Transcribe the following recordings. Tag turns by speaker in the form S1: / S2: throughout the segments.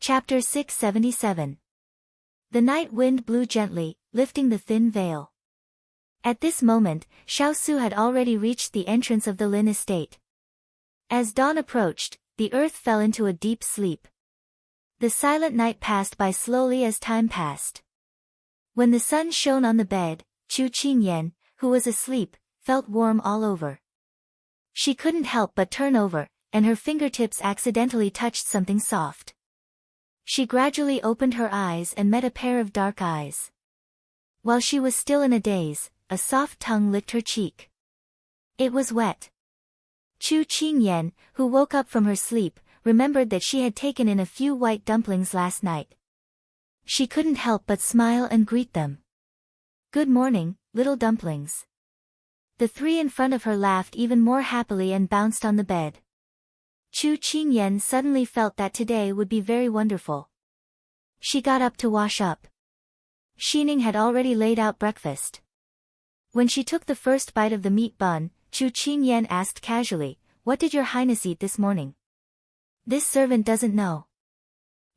S1: Chapter 677. The night wind blew gently, lifting the thin veil. At this moment, Xiaosu had already reached the entrance of the Lin estate. As dawn approached, the earth fell into a deep sleep. The silent night passed by slowly as time passed. When the sun shone on the bed, Chu Qingyan, who was asleep, felt warm all over. She couldn't help but turn over, and her fingertips accidentally touched something soft. She gradually opened her eyes and met a pair of dark eyes. While she was still in a daze, a soft tongue licked her cheek. It was wet. Chu Qingyan, who woke up from her sleep, remembered that she had taken in a few white dumplings last night. She couldn't help but smile and greet them. "Good morning, little dumplings." The three in front of her laughed even more happily and bounced on the bed. Chu Qingyan suddenly felt that today would be very wonderful. She got up to wash up. Xining had already laid out breakfast. When she took the first bite of the meat bun, Chu Qingyan asked casually, "What did your highness eat this morning?" "This servant doesn't know.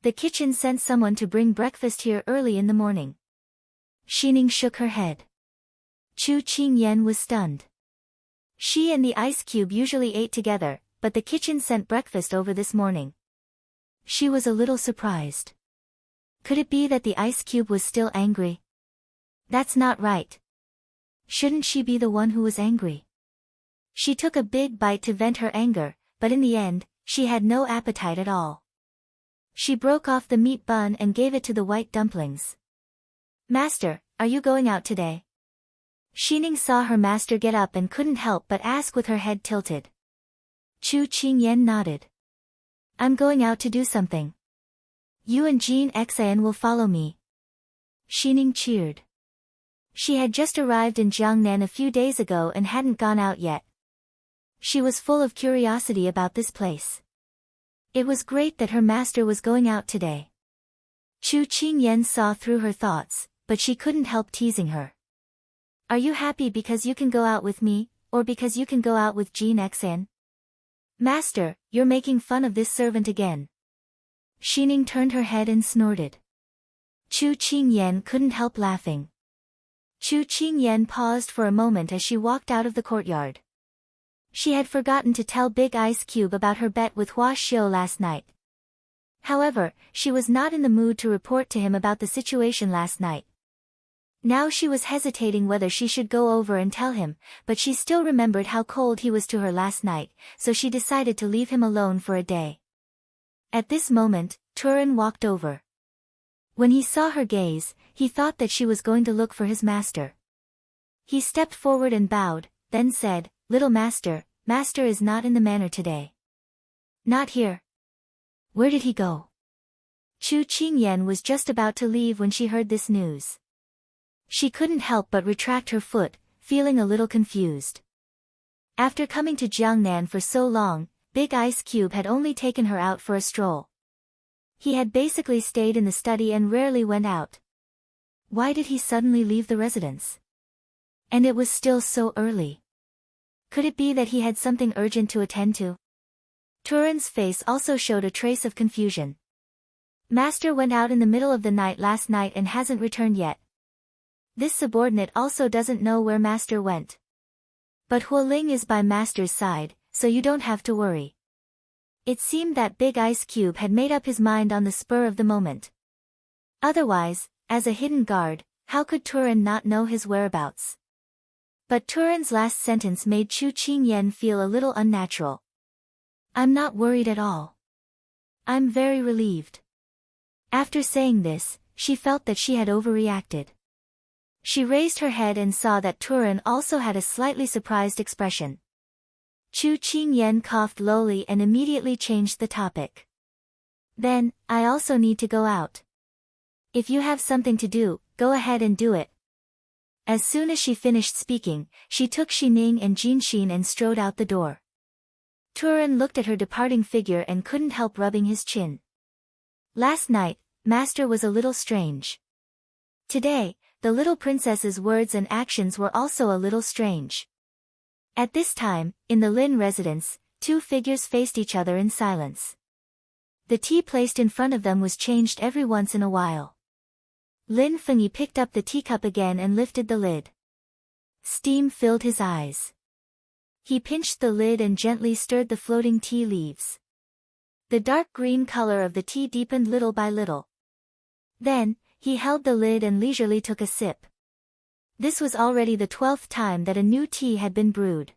S1: The kitchen sent someone to bring breakfast here early in the morning." Xining shook her head. Chu Qingyan was stunned. She and the ice cube usually ate together, but the kitchen sent breakfast over this morning. She was a little surprised. Could it be that the ice cube was still angry? That's not right. Shouldn't she be the one who was angry? She took a big bite to vent her anger, but in the end, she had no appetite at all. She broke off the meat bun and gave it to the white dumplings. "Master, are you going out today?" Xining saw her master get up and couldn't help but ask with her head tilted. Chu Qingyan nodded. "I'm going out to do something. You and Jean Xan will follow me." Xining cheered. She had just arrived in Jiangnan a few days ago and hadn't gone out yet. She was full of curiosity about this place. It was great that her master was going out today. Chu Qingyan saw through her thoughts, but she couldn't help teasing her. "Are you happy because you can go out with me, or because you can go out with Jean Xan?" "Master, you're making fun of this servant again." Xining turned her head and snorted. Chu Qingyan couldn't help laughing. Chu Qingyan paused for a moment as she walked out of the courtyard. She had forgotten to tell Big Ice Cube about her bet with Hua Xiu last night. However, she was not in the mood to report to him about the situation last night. Now she was hesitating whether she should go over and tell him, but she still remembered how cold he was to her last night, so she decided to leave him alone for a day. At this moment, Turin walked over. When he saw her gaze, he thought that she was going to look for his master. He stepped forward and bowed, then said, "Little master, master is not in the manor today." "Not here." "Where did he go?" Chu Qingyan was just about to leave when she heard this news. She couldn't help but retract her foot, feeling a little confused. After coming to Jiangnan for so long, Big Ice Cube had only taken her out for a stroll. He had basically stayed in the study and rarely went out. Why did he suddenly leave the residence? And it was still so early. Could it be that he had something urgent to attend to? Turin's face also showed a trace of confusion. "Master went out in the middle of the night last night and hasn't returned yet. This subordinate also doesn't know where master went. But Hualing is by master's side, so you don't have to worry." It seemed that Big Ice Cube had made up his mind on the spur of the moment. Otherwise, as a hidden guard, how could Turin not know his whereabouts? But Turin's last sentence made Chu Qingyan feel a little unnatural. "I'm not worried at all. I'm very relieved." After saying this, she felt that she had overreacted. She raised her head and saw that Turin also had a slightly surprised expression. Chu Qingyan coughed lowly and immediately changed the topic. "Then, I also need to go out. If you have something to do, go ahead and do it." As soon as she finished speaking, she took Xining and Jinxin and strode out the door. Turin looked at her departing figure and couldn't help rubbing his chin. Last night, master was a little strange. Today, the little princess's words and actions were also a little strange. At this time, in the Lin residence, two figures faced each other in silence. The tea placed in front of them was changed every once in a while. Lin Fengyi picked up the teacup again and lifted the lid. Steam filled his eyes. He pinched the lid and gently stirred the floating tea leaves. The dark green color of the tea deepened little by little. Then, he held the lid and leisurely took a sip. This was already the 12th time that a new tea had been brewed.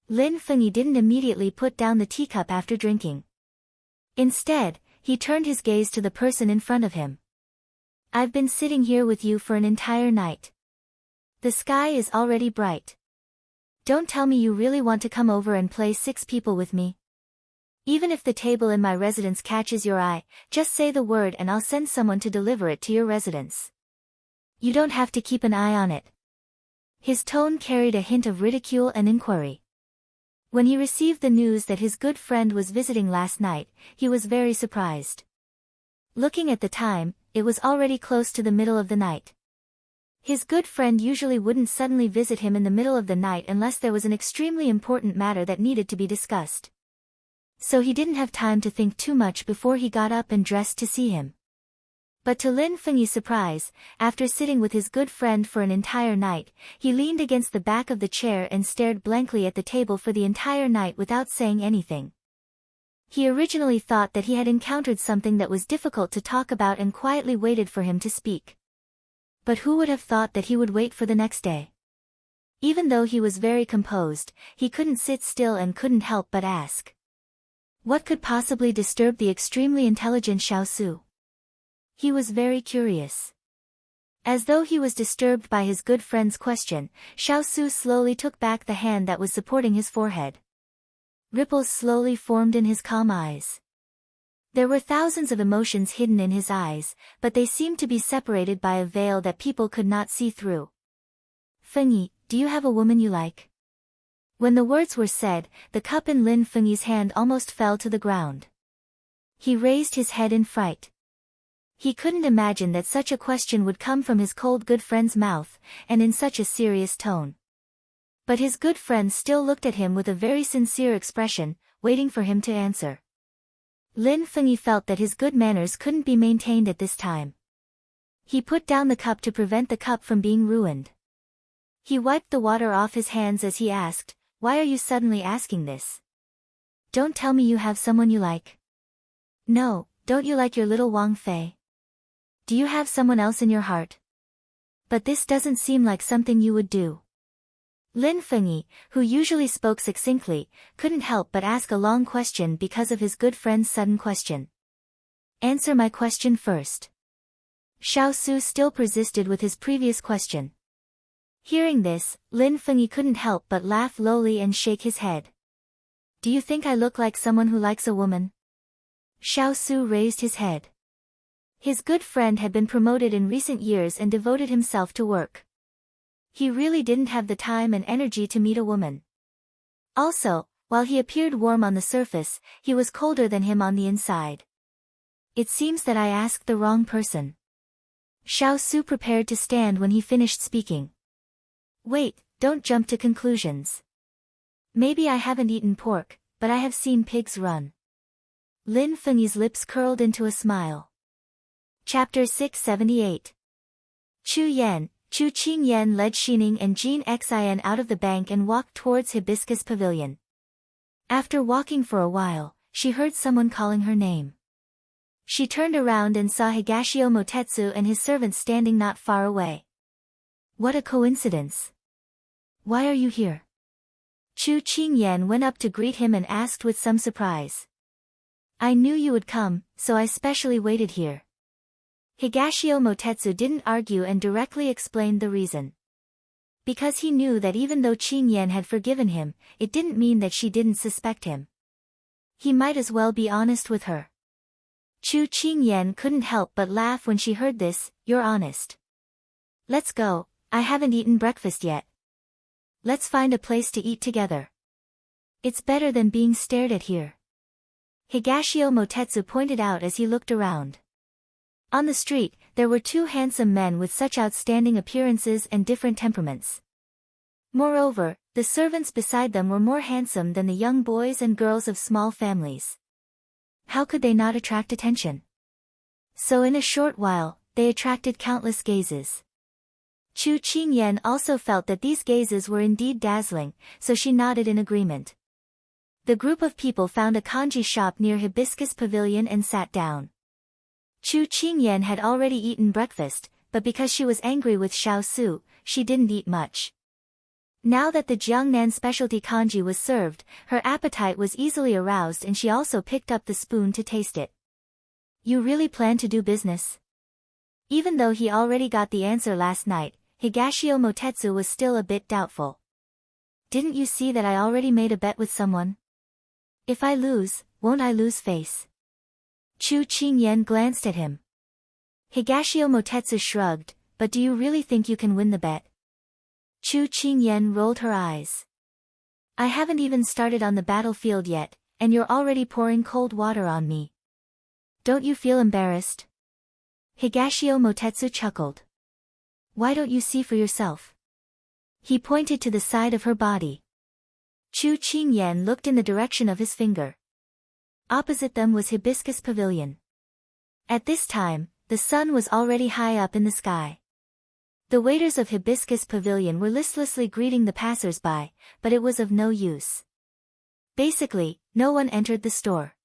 S1: Lin Fengyi didn't immediately put down the teacup after drinking. Instead, he turned his gaze to the person in front of him. I've been sitting here with you for an entire night. The sky is already bright. Don't tell me you really want to come over and play 6 people with me. Even if the table in my residence catches your eye, just say the word and I'll send someone to deliver it to your residence. You don't have to keep an eye on it. His tone carried a hint of ridicule and inquiry. When he received the news that his good friend was visiting last night, he was very surprised. Looking at the time, it was already close to the middle of the night. His good friend usually wouldn't suddenly visit him in the middle of the night unless there was an extremely important matter that needed to be discussed. So he didn't have time to think too much before he got up and dressed to see him. But to Lin Fengyi's surprise, after sitting with his good friend for an entire night, he leaned against the back of the chair and stared blankly at the table for the entire night without saying anything. He originally thought that he had encountered something that was difficult to talk about and quietly waited for him to speak. But who would have thought that he would wait for the next day? Even though he was very composed, he couldn't sit still and couldn't help but ask. What could possibly disturb the extremely intelligent Xiaosu? He was very curious. As though he was disturbed by his good friend's question, Xiaosu slowly took back the hand that was supporting his forehead. Ripples slowly formed in his calm eyes. There were thousands of emotions hidden in his eyes, but they seemed to be separated by a veil that people could not see through. Fengyi, do you have a woman you like? When the words were said, the cup in Lin Fengyi's hand almost fell to the ground. He raised his head in fright. He couldn't imagine that such a question would come from his cold good friend's mouth, and in such a serious tone. But his good friend still looked at him with a very sincere expression, waiting for him to answer. Lin Fengyi felt that his good manners couldn't be maintained at this time. He put down the cup to prevent the cup from being ruined. He wiped the water off his hands as he asked, "Why are you suddenly asking this? Don't tell me you have someone you like." "No, don't you like your little Wang Fei? Do you have someone else in your heart? But this doesn't seem like something you would do." Lin Fengyi, who usually spoke succinctly, couldn't help but ask a long question because of his good friend's sudden question. "Answer my question first." Xiaosu still persisted with his previous question. Hearing this, Lin Fengyi couldn't help but laugh lowly and shake his head. "Do you think I look like someone who likes a woman?" Xiaosu raised his head. His good friend had been promoted in recent years and devoted himself to work. He really didn't have the time and energy to meet a woman. Also, while he appeared warm on the surface, he was colder than him on the inside. "It seems that I asked the wrong person." Xiaosu prepared to stand when he finished speaking. "Wait, don't jump to conclusions. Maybe I haven't eaten pork, but I have seen pigs run." Lin Fengyi's lips curled into a smile. Chapter 678. Chu Qingyan led Xining and Jin Xian out of the bank and walked towards Hibiscus Pavilion. After walking for a while, she heard someone calling her name. She turned around and saw Higashio Motetsu and his servants standing not far away. What a coincidence! Why are you here? Chu Qingyan went up to greet him and asked with some surprise. "I knew you would come, so I specially waited here." Higashio Motetsu didn't argue and directly explained the reason. Because he knew that even though Qingyan had forgiven him, it didn't mean that she didn't suspect him. He might as well be honest with her. Chu Qingyan couldn't help but laugh when she heard this. "You're honest. Let's go, I haven't eaten breakfast yet. Let's find a place to eat together. It's better than being stared at here." Higashio Motetsu pointed out as he looked around. On the street, there were 2 handsome men with such outstanding appearances and different temperaments. Moreover, the servants beside them were more handsome than the young boys and girls of small families. How could they not attract attention? So in a short while, they attracted countless gazes. Chu Qingyan also felt that these gazes were indeed dazzling, so she nodded in agreement. The group of people found a kanji shop near Hibiscus Pavilion and sat down. Chu Qingyan had already eaten breakfast, but because she was angry with Xiao Su, she didn't eat much. Now that the Jiangnan specialty kanji was served, her appetite was easily aroused and she also picked up the spoon to taste it. You really plan to do business? Even though he already got the answer last night, Higashio Motetsu was still a bit doubtful. Didn't you see that I already made a bet with someone? If I lose, won't I lose face? Chu Qingyan glanced at him. Higashio Motetsu shrugged, but do you really think you can win the bet? Chu Qingyan rolled her eyes. I haven't even started on the battlefield yet, and you're already pouring cold water on me. Don't you feel embarrassed? Higashio Motetsu chuckled. Why don't you see for yourself? He pointed to the side of her body. Chu Qingyan looked in the direction of his finger. Opposite them was Hibiscus Pavilion. At this time, the sun was already high up in the sky. The waiters of Hibiscus Pavilion were listlessly greeting the passers-by, but it was of no use. Basically, no one entered the store.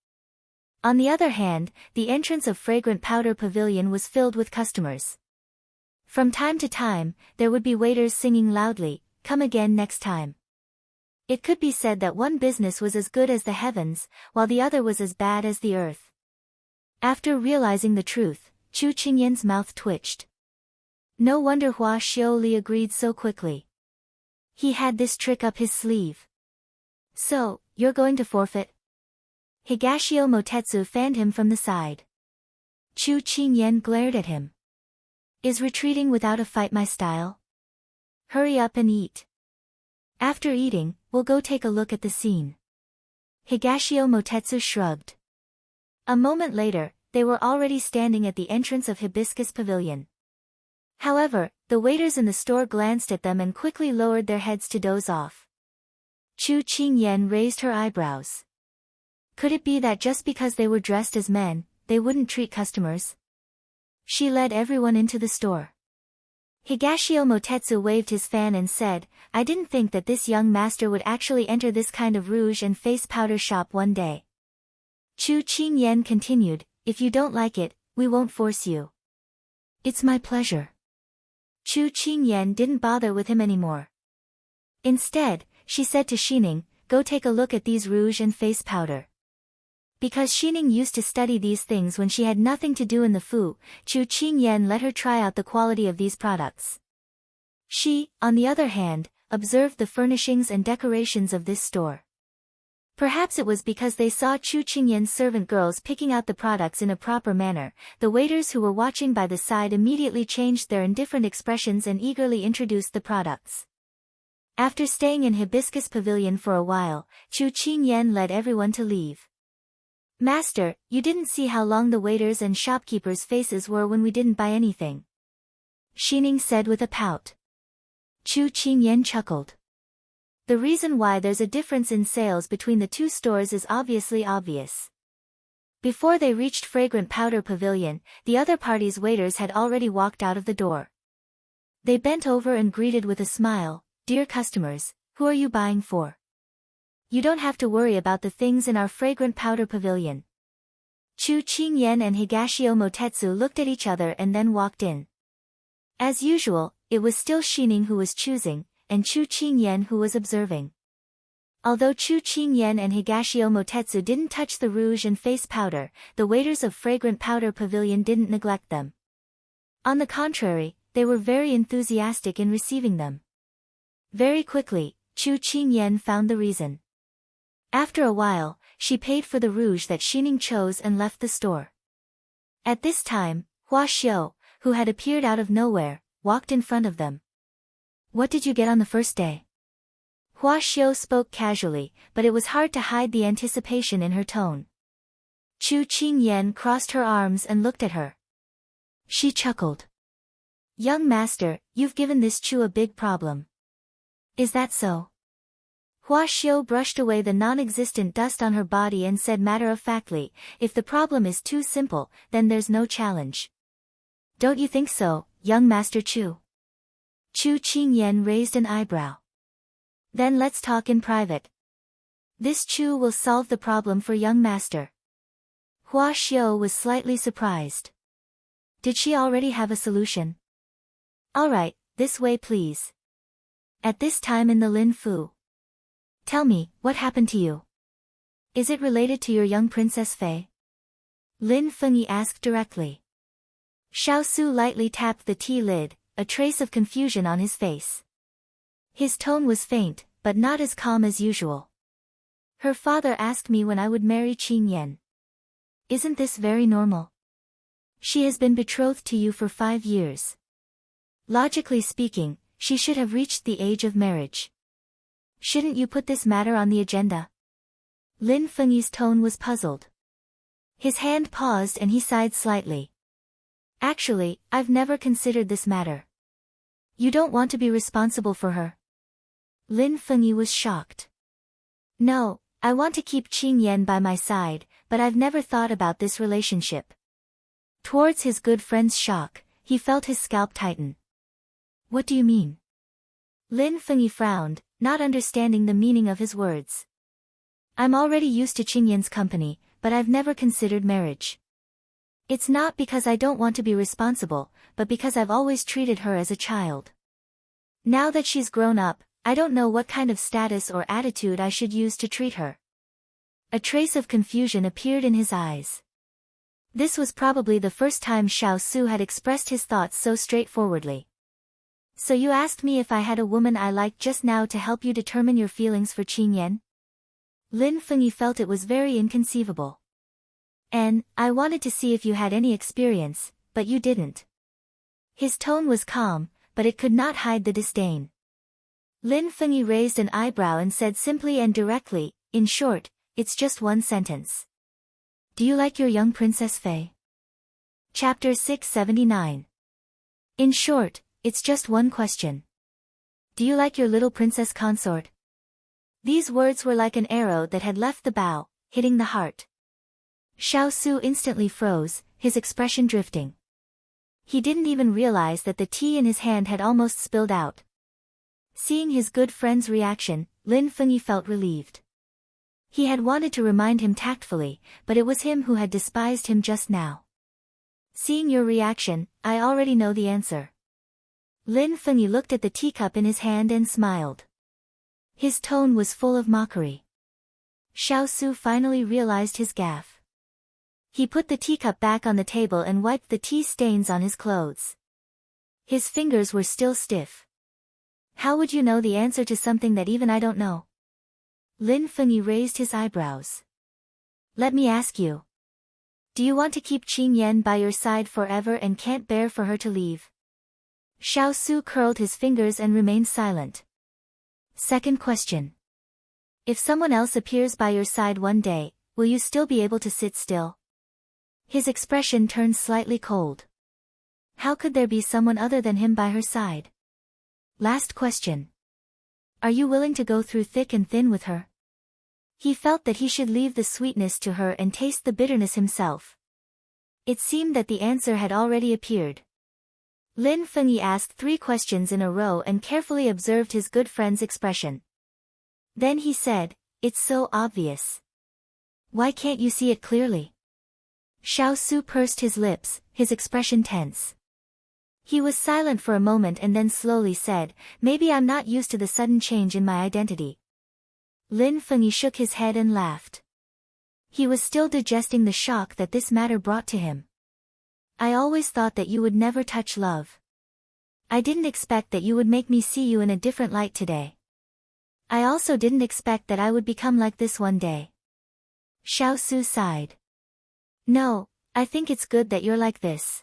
S1: On the other hand, the entrance of Fragrant Powder Pavilion was filled with customers. From time to time, there would be waiters singing loudly, "Come again next time." It could be said that one business was as good as the heavens, while the other was as bad as the earth. After realizing the truth, Chu Qingyan's mouth twitched. No wonder Hua Xiaoli agreed so quickly. He had this trick up his sleeve. So, you're going to forfeit? Higashio Motetsu fanned him from the side. Chu Qingyan glared at him. Is retreating without a fight my style? Hurry up and eat. After eating, we'll go take a look at the scene. Higashio Motetsu shrugged. A moment later, they were already standing at the entrance of Hibiscus Pavilion. However, the waiters in the store glanced at them and quickly lowered their heads to doze off. Chu Qingyan raised her eyebrows. Could it be that just because they were dressed as men, they wouldn't treat customers? She led everyone into the store. Higashio Motetsu waved his fan and said, I didn't think that this young master would actually enter this kind of rouge and face powder shop one day. Chu Qingyan continued, if you don't like it, we won't force you. It's my pleasure. Chu Qingyan didn't bother with him anymore. Instead, she said to Xining, go take a look at these rouge and face powder. Because Xining used to study these things when she had nothing to do in the Fu, Chu Qingyan let her try out the quality of these products. She, on the other hand, observed the furnishings and decorations of this store. Perhaps it was because they saw Chu Qingyan's servant girls picking out the products in a proper manner, the waiters who were watching by the side immediately changed their indifferent expressions and eagerly introduced the products. After staying in Hibiscus Pavilion for a while, Chu Qingyan led everyone to leave. Master, you didn't see how long the waiters and shopkeepers' faces were when we didn't buy anything. Xining said with a pout. Chu Qingyan chuckled. The reason why there's a difference in sales between the two stores is obviously obvious. Before they reached Fragrant Powder Pavilion, the other party's waiters had already walked out of the door. They bent over and greeted with a smile, Dear customers, who are you buying for? You don't have to worry about the things in our Fragrant Powder Pavilion. Chu Qingyan and Higashio Motetsu looked at each other and then walked in. As usual, it was still Xining who was choosing, and Chu Qingyan who was observing. Although Chu Qingyan and Higashio Motetsu didn't touch the rouge and face powder, the waiters of Fragrant Powder Pavilion didn't neglect them. On the contrary, they were very enthusiastic in receiving them. Very quickly, Chu Qingyan found the reason. After a while, she paid for the rouge that Xining chose and left the store. At this time, Hua Xiao, who had appeared out of nowhere, walked in front of them. What did you get on the first day? Hua Xiao spoke casually, but it was hard to hide the anticipation in her tone. Chu Qingyan crossed her arms and looked at her. She chuckled. Young master, you've given this Chu a big problem. Is that so? Hua Xiu brushed away the non-existent dust on her body and said matter-of-factly, if the problem is too simple, then there's no challenge. Don't you think so, young Master Chu? Chu Qingyan raised an eyebrow. Then let's talk in private. This Chu will solve the problem for young master. Hua Xiu was slightly surprised. Did she already have a solution? Alright, this way please. At this time in the Lin Fu. Tell me, what happened to you? Is it related to your young Princess Fei? Lin Fengyi asked directly. Xiao Su lightly tapped the tea lid, a trace of confusion on his face. His tone was faint, but not as calm as usual. Her father asked me when I would marry Qing Yan. Isn't this very normal? She has been betrothed to you for 5 years. Logically speaking, she should have reached the age of marriage. Shouldn't you put this matter on the agenda? Lin Fengyi's tone was puzzled. His hand paused and he sighed slightly. Actually, I've never considered this matter. You don't want to be responsible for her? Lin Fengyi was shocked. No, I want to keep Qing Yan by my side, but I've never thought about this relationship. Towards his good friend's shock, he felt his scalp tighten. What do you mean? Lin Fengyi frowned, not understanding the meaning of his words. I'm already used to Qing Yan's company, but I've never considered marriage. It's not because I don't want to be responsible, but because I've always treated her as a child. Now that she's grown up, I don't know what kind of status or attitude I should use to treat her. A trace of confusion appeared in his eyes. This was probably the first time Xiao Su had expressed his thoughts so straightforwardly. So you asked me if I had a woman I liked just now to help you determine your feelings for Qing Yan? Lin Fengyi felt it was very inconceivable. And, I wanted to see if you had any experience, but you didn't. His tone was calm, but it could not hide the disdain. Lin Fengyi raised an eyebrow and said simply and directly, in short, it's just one sentence. Do you like your young Princess Fei? Chapter 679. In short, it's just one question. Do you like your little Princess Consort? These words were like an arrow that had left the bow, hitting the heart. Xiao Su instantly froze, his expression drifting. He didn't even realize that the tea in his hand had almost spilled out. Seeing his good friend's reaction, Lin Fengyi felt relieved. He had wanted to remind him tactfully, but it was him who had despised him just now. Seeing your reaction, I already know the answer. Lin Fengyi looked at the teacup in his hand and smiled. His tone was full of mockery. Xiao Su finally realized his gaffe. He put the teacup back on the table and wiped the tea stains on his clothes. His fingers were still stiff. How would you know the answer to something that even I don't know? Lin Fengyi raised his eyebrows. Let me ask you. Do you want to keep Qing Yan by your side forever and can't bear for her to leave? Xiao Su curled his fingers and remained silent. Second question. If someone else appears by your side one day, will you still be able to sit still? His expression turned slightly cold. How could there be someone other than him by her side? Last question. Are you willing to go through thick and thin with her? He felt that he should leave the sweetness to her and taste the bitterness himself. It seemed that the answer had already appeared. Lin Fengyi asked 3 questions in a row and carefully observed his good friend's expression. Then he said, it's so obvious. Why can't you see it clearly? Xiao Su pursed his lips, his expression tense. He was silent for a moment and then slowly said, maybe I'm not used to the sudden change in my identity. Lin Fengyi shook his head and laughed. He was still digesting the shock that this matter brought to him. I always thought that you would never touch love. I didn't expect that you would make me see you in a different light today. I also didn't expect that I would become like this one day. Xiao Su sighed. No, I think it's good that you're like this.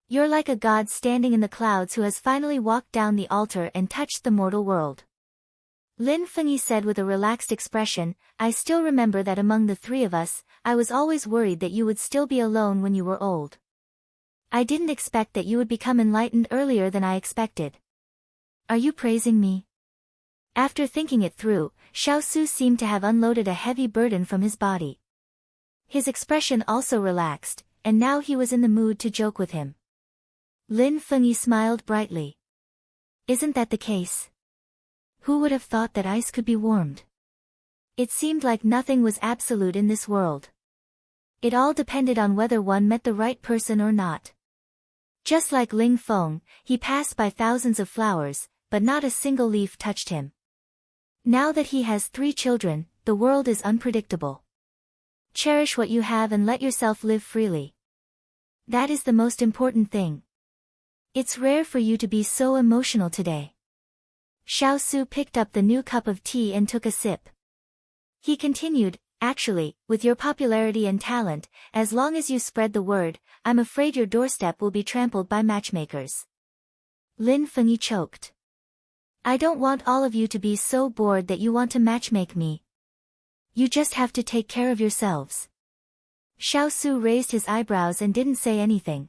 S1: You're like a god standing in the clouds who has finally walked down the altar and touched the mortal world. Lin Fengyi said with a relaxed expression, I still remember that among the 3 of us, I was always worried that you would still be alone when you were old. I didn't expect that you would become enlightened earlier than I expected. Are you praising me? After thinking it through, Xiao Su seemed to have unloaded a heavy burden from his body. His expression also relaxed, and now he was in the mood to joke with him. Lin Fengyi smiled brightly. Isn't that the case? Who would have thought that ice could be warmed? It seemed like nothing was absolute in this world. It all depended on whether one met the right person or not. Just like Ling Feng, he passed by thousands of flowers, but not a single leaf touched him. Now that he has 3 children, the world is unpredictable. Cherish what you have and let yourself live freely. That is the most important thing. It's rare for you to be so emotional today. Xiao Su picked up the new cup of tea and took a sip. He continued, actually, with your popularity and talent, as long as you spread the word, I'm afraid your doorstep will be trampled by matchmakers. Lin Fengyi choked. I don't want all of you to be so bored that you want to matchmake me. You just have to take care of yourselves. Xiao Su raised his eyebrows and didn't say anything.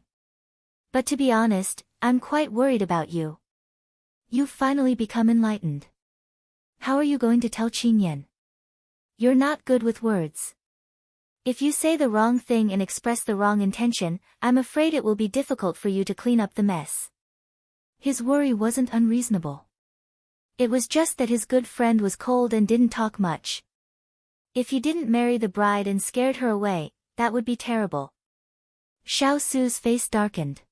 S1: But to be honest, I'm quite worried about you. You've finally become enlightened. How are you going to tell Qin Yan? You're not good with words. If you say the wrong thing and express the wrong intention, I'm afraid it will be difficult for you to clean up the mess. His worry wasn't unreasonable. It was just that his good friend was cold and didn't talk much. If he didn't marry the bride and scared her away, that would be terrible. Xiao Su's face darkened.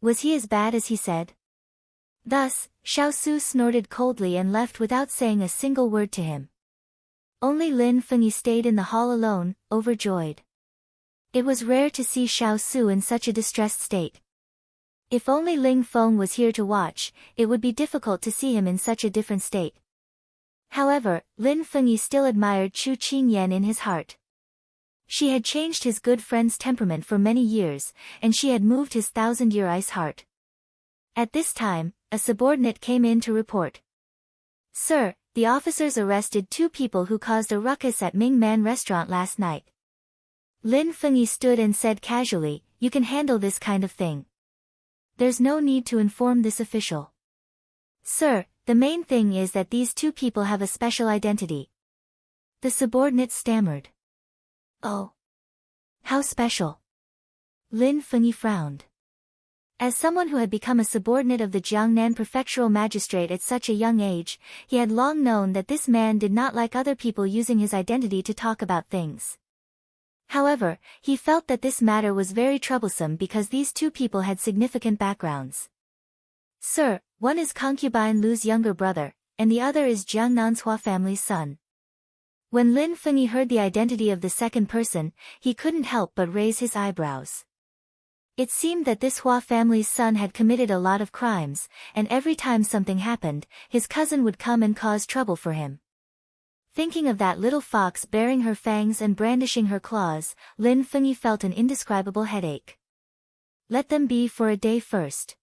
S1: Was he as bad as he said? Thus, Xiao Su snorted coldly and left without saying a single word to him. Only Lin Fengyi stayed in the hall alone, overjoyed. It was rare to see Xiao Su in such a distressed state. If only Ling Feng was here to watch, it would be difficult to see him in such a different state. However, Lin Fengyi still admired Chu Qingyan in his heart. She had changed his good friend's temperament for many years, and she had moved his 1,000-year ice heart. At this time, a subordinate came in to report. Sir, the officers arrested 2 people who caused a ruckus at Ming Man restaurant last night. Lin Fengyi stood and said casually, you can handle this kind of thing. There's no need to inform this official. Sir, the main thing is that these 2 people have a special identity. The subordinate stammered. Oh. How special? Lin Fengyi frowned. As someone who had become a subordinate of the Jiangnan prefectural magistrate at such a young age, he had long known that this man did not like other people using his identity to talk about things. However, he felt that this matter was very troublesome because these 2 people had significant backgrounds. Sir, one is concubine Lu's younger brother, and the other is Jiangnan's Hua family's son. When Lin Fengyi heard the identity of the second person, he couldn't help but raise his eyebrows. It seemed that this Hua family's son had committed a lot of crimes, and every time something happened, his cousin would come and cause trouble for him. Thinking of that little fox baring her fangs and brandishing her claws, Lin Fengyi felt an indescribable headache. Let them be for a day first.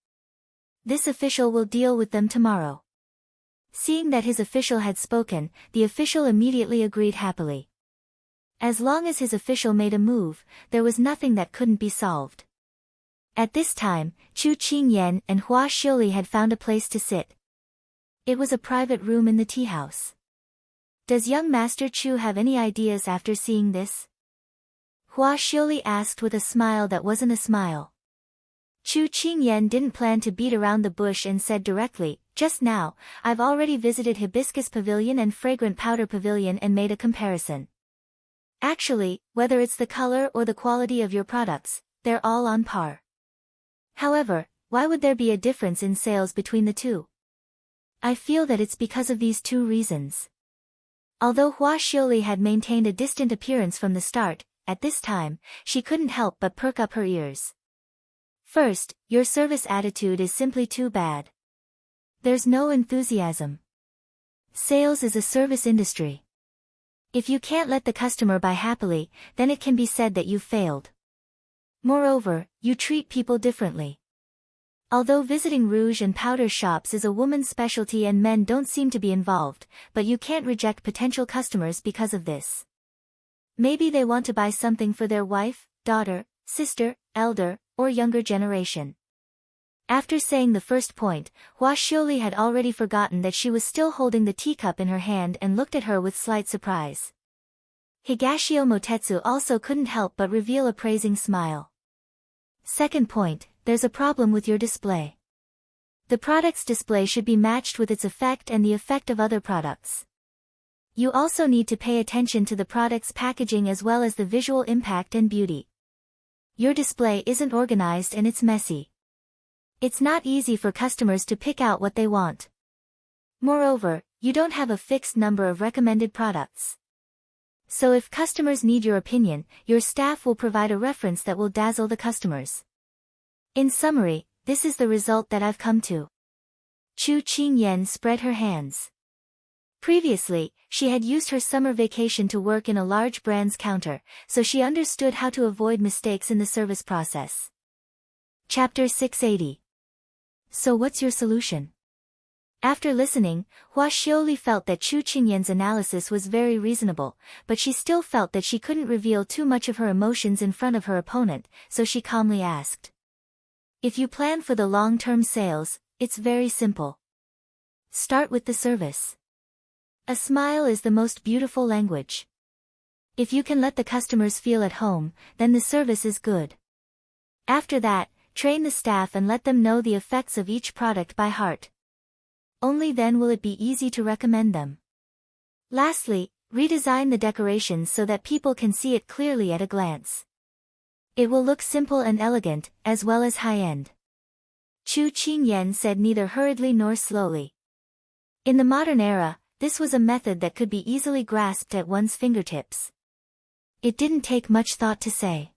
S1: This official will deal with them tomorrow. Seeing that his official had spoken, the official immediately agreed happily. As long as his official made a move, there was nothing that couldn't be solved. At this time, Chu Qingyan and Hua Xiuli had found a place to sit. It was a private room in the tea house. Does young Master Chu have any ideas after seeing this? Hua Xiuli asked with a smile that wasn't a smile. Chu Qingyan didn't plan to beat around the bush and said directly, just now, I've already visited Hibiscus Pavilion and Fragrant Powder Pavilion and made a comparison. Actually, whether it's the color or the quality of your products, they're all on par. However, why would there be a difference in sales between the 2? I feel that it's because of these 2 reasons. Although Hua Xiuli had maintained a distant appearance from the start, at this time, she couldn't help but perk up her ears. First, your service attitude is simply too bad. There's no enthusiasm. Sales is a service industry. If you can't let the customer buy happily, then it can be said that you've failed. Moreover, you treat people differently. Although visiting rouge and powder shops is a woman's specialty and men don't seem to be involved, but you can't reject potential customers because of this. Maybe they want to buy something for their wife, daughter, sister, elder, or younger generation. After saying the first point, Hua Xiuli had already forgotten that she was still holding the teacup in her hand and looked at her with slight surprise. Higashio Motetsu also couldn't help but reveal a praising smile. Second point, there's a problem with your display. The product's display should be matched with its effect and the effect of other products. You also need to pay attention to the product's packaging as well as the visual impact and beauty. Your display isn't organized and it's messy. It's not easy for customers to pick out what they want. Moreover, you don't have a fixed number of recommended products. So if customers need your opinion, your staff will provide a reference that will dazzle the customers. In summary, this is the result that I've come to. Chu Qingyan spread her hands. Previously, she had used her summer vacation to work in a large brand's counter, so she understood how to avoid mistakes in the service process. Chapter 680. So what's your solution? After listening, Hua Xiuli felt that Chu Qingyan's analysis was very reasonable, but she still felt that she couldn't reveal too much of her emotions in front of her opponent, so she calmly asked. If you plan for the long-term sales, it's very simple. Start with the service. A smile is the most beautiful language. If you can let the customers feel at home, then the service is good. After that, train the staff and let them know the effects of each product by heart. Only then will it be easy to recommend them. Lastly, redesign the decorations so that people can see it clearly at a glance. It will look simple and elegant, as well as high-end. Chu Qingyan said neither hurriedly nor slowly. In the modern era, this was a method that could be easily grasped at one's fingertips. It didn't take much thought to say.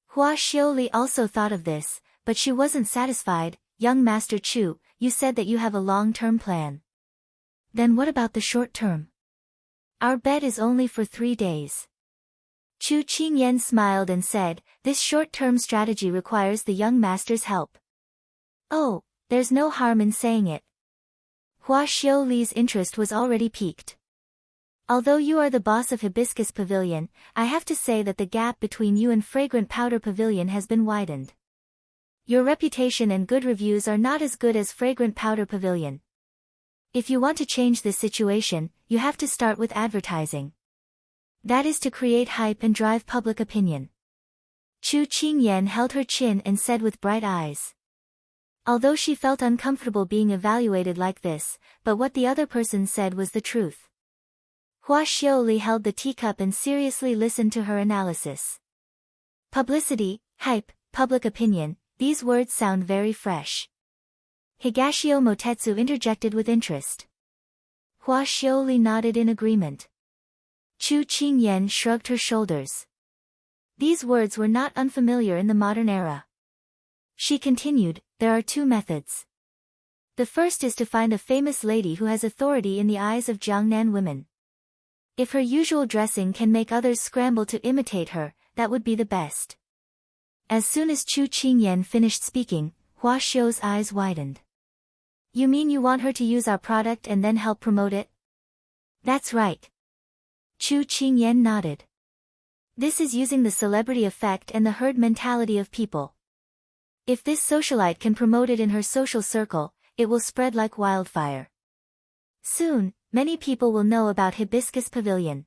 S1: Hua Xiuli also thought of this, but she wasn't satisfied. Young Master Chu, you said that you have a long-term plan. Then what about the short term? Our bet is only for 3 days. Chu Qingyan smiled and said, this short-term strategy requires the young master's help. Oh, there's no harm in saying it. Hua Xiuli's interest was already piqued. Although you are the boss of Hibiscus Pavilion, I have to say that the gap between you and Fragrant Powder Pavilion has been widened. Your reputation and good reviews are not as good as Fragrant Powder Pavilion. If you want to change this situation, you have to start with advertising. That is to create hype and drive public opinion. Chu Qingyan held her chin and said with bright eyes. Although she felt uncomfortable being evaluated like this, but what the other person said was the truth. Hua Xiuli held the teacup and seriously listened to her analysis. Publicity, hype, public opinion, these words sound very fresh. Higashio Motetsu interjected with interest. Hua Xiuli nodded in agreement. Chu Qingyan shrugged her shoulders. These words were not unfamiliar in the modern era. She continued, there are 2 methods. The first is to find a famous lady who has authority in the eyes of Jiangnan women. If her usual dressing can make others scramble to imitate her, that would be the best. As soon as Chu Qingyan finished speaking, Hua Xiu's eyes widened. You mean you want her to use our product and then help promote it? That's right. Chu Qingyan nodded. This is using the celebrity effect and the herd mentality of people. If this socialite can promote it in her social circle, it will spread like wildfire. Soon, many people will know about Hibiscus Pavilion.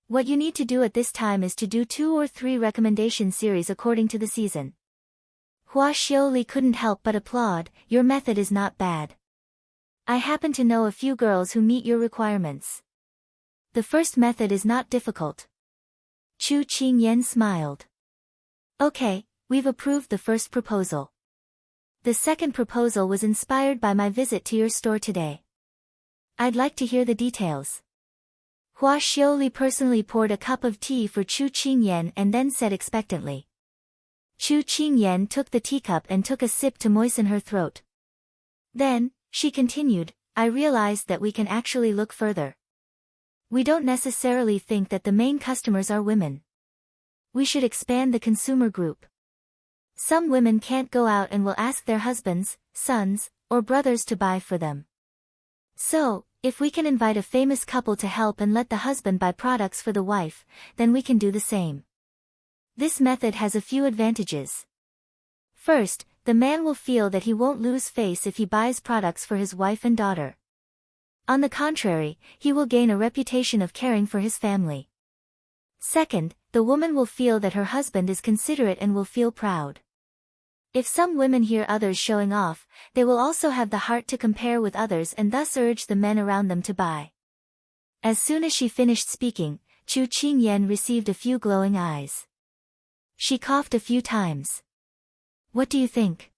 S1: What you need to do at this time is to do 2 or 3 recommendation series according to the season. Hua Xiuli couldn't help but applaud, your method is not bad. I happen to know a few girls who meet your requirements. The first method is not difficult. Chu Qingyan smiled. Okay, we've approved the first proposal. The second proposal was inspired by my visit to your store today. I'd like to hear the details. Hua Xiuli personally poured a cup of tea for Chu Qingyan and then said expectantly. Chu Qingyan took the teacup and took a sip to moisten her throat. Then, she continued, I realized that we can actually look further. We don't necessarily think that the main customers are women. We should expand the consumer group. Some women can't go out and will ask their husbands, sons, or brothers to buy for them. So, if we can invite a famous couple to help and let the husband buy products for the wife, then we can do the same. This method has a few advantages. First, the man will feel that he won't lose face if he buys products for his wife and daughter. On the contrary, he will gain a reputation of caring for his family. Second, the woman will feel that her husband is considerate and will feel proud. If some women hear others showing off, they will also have the heart to compare with others and thus urge the men around them to buy. As soon as she finished speaking, Chu Qingyan received a few glowing eyes. She coughed a few times. What do you think?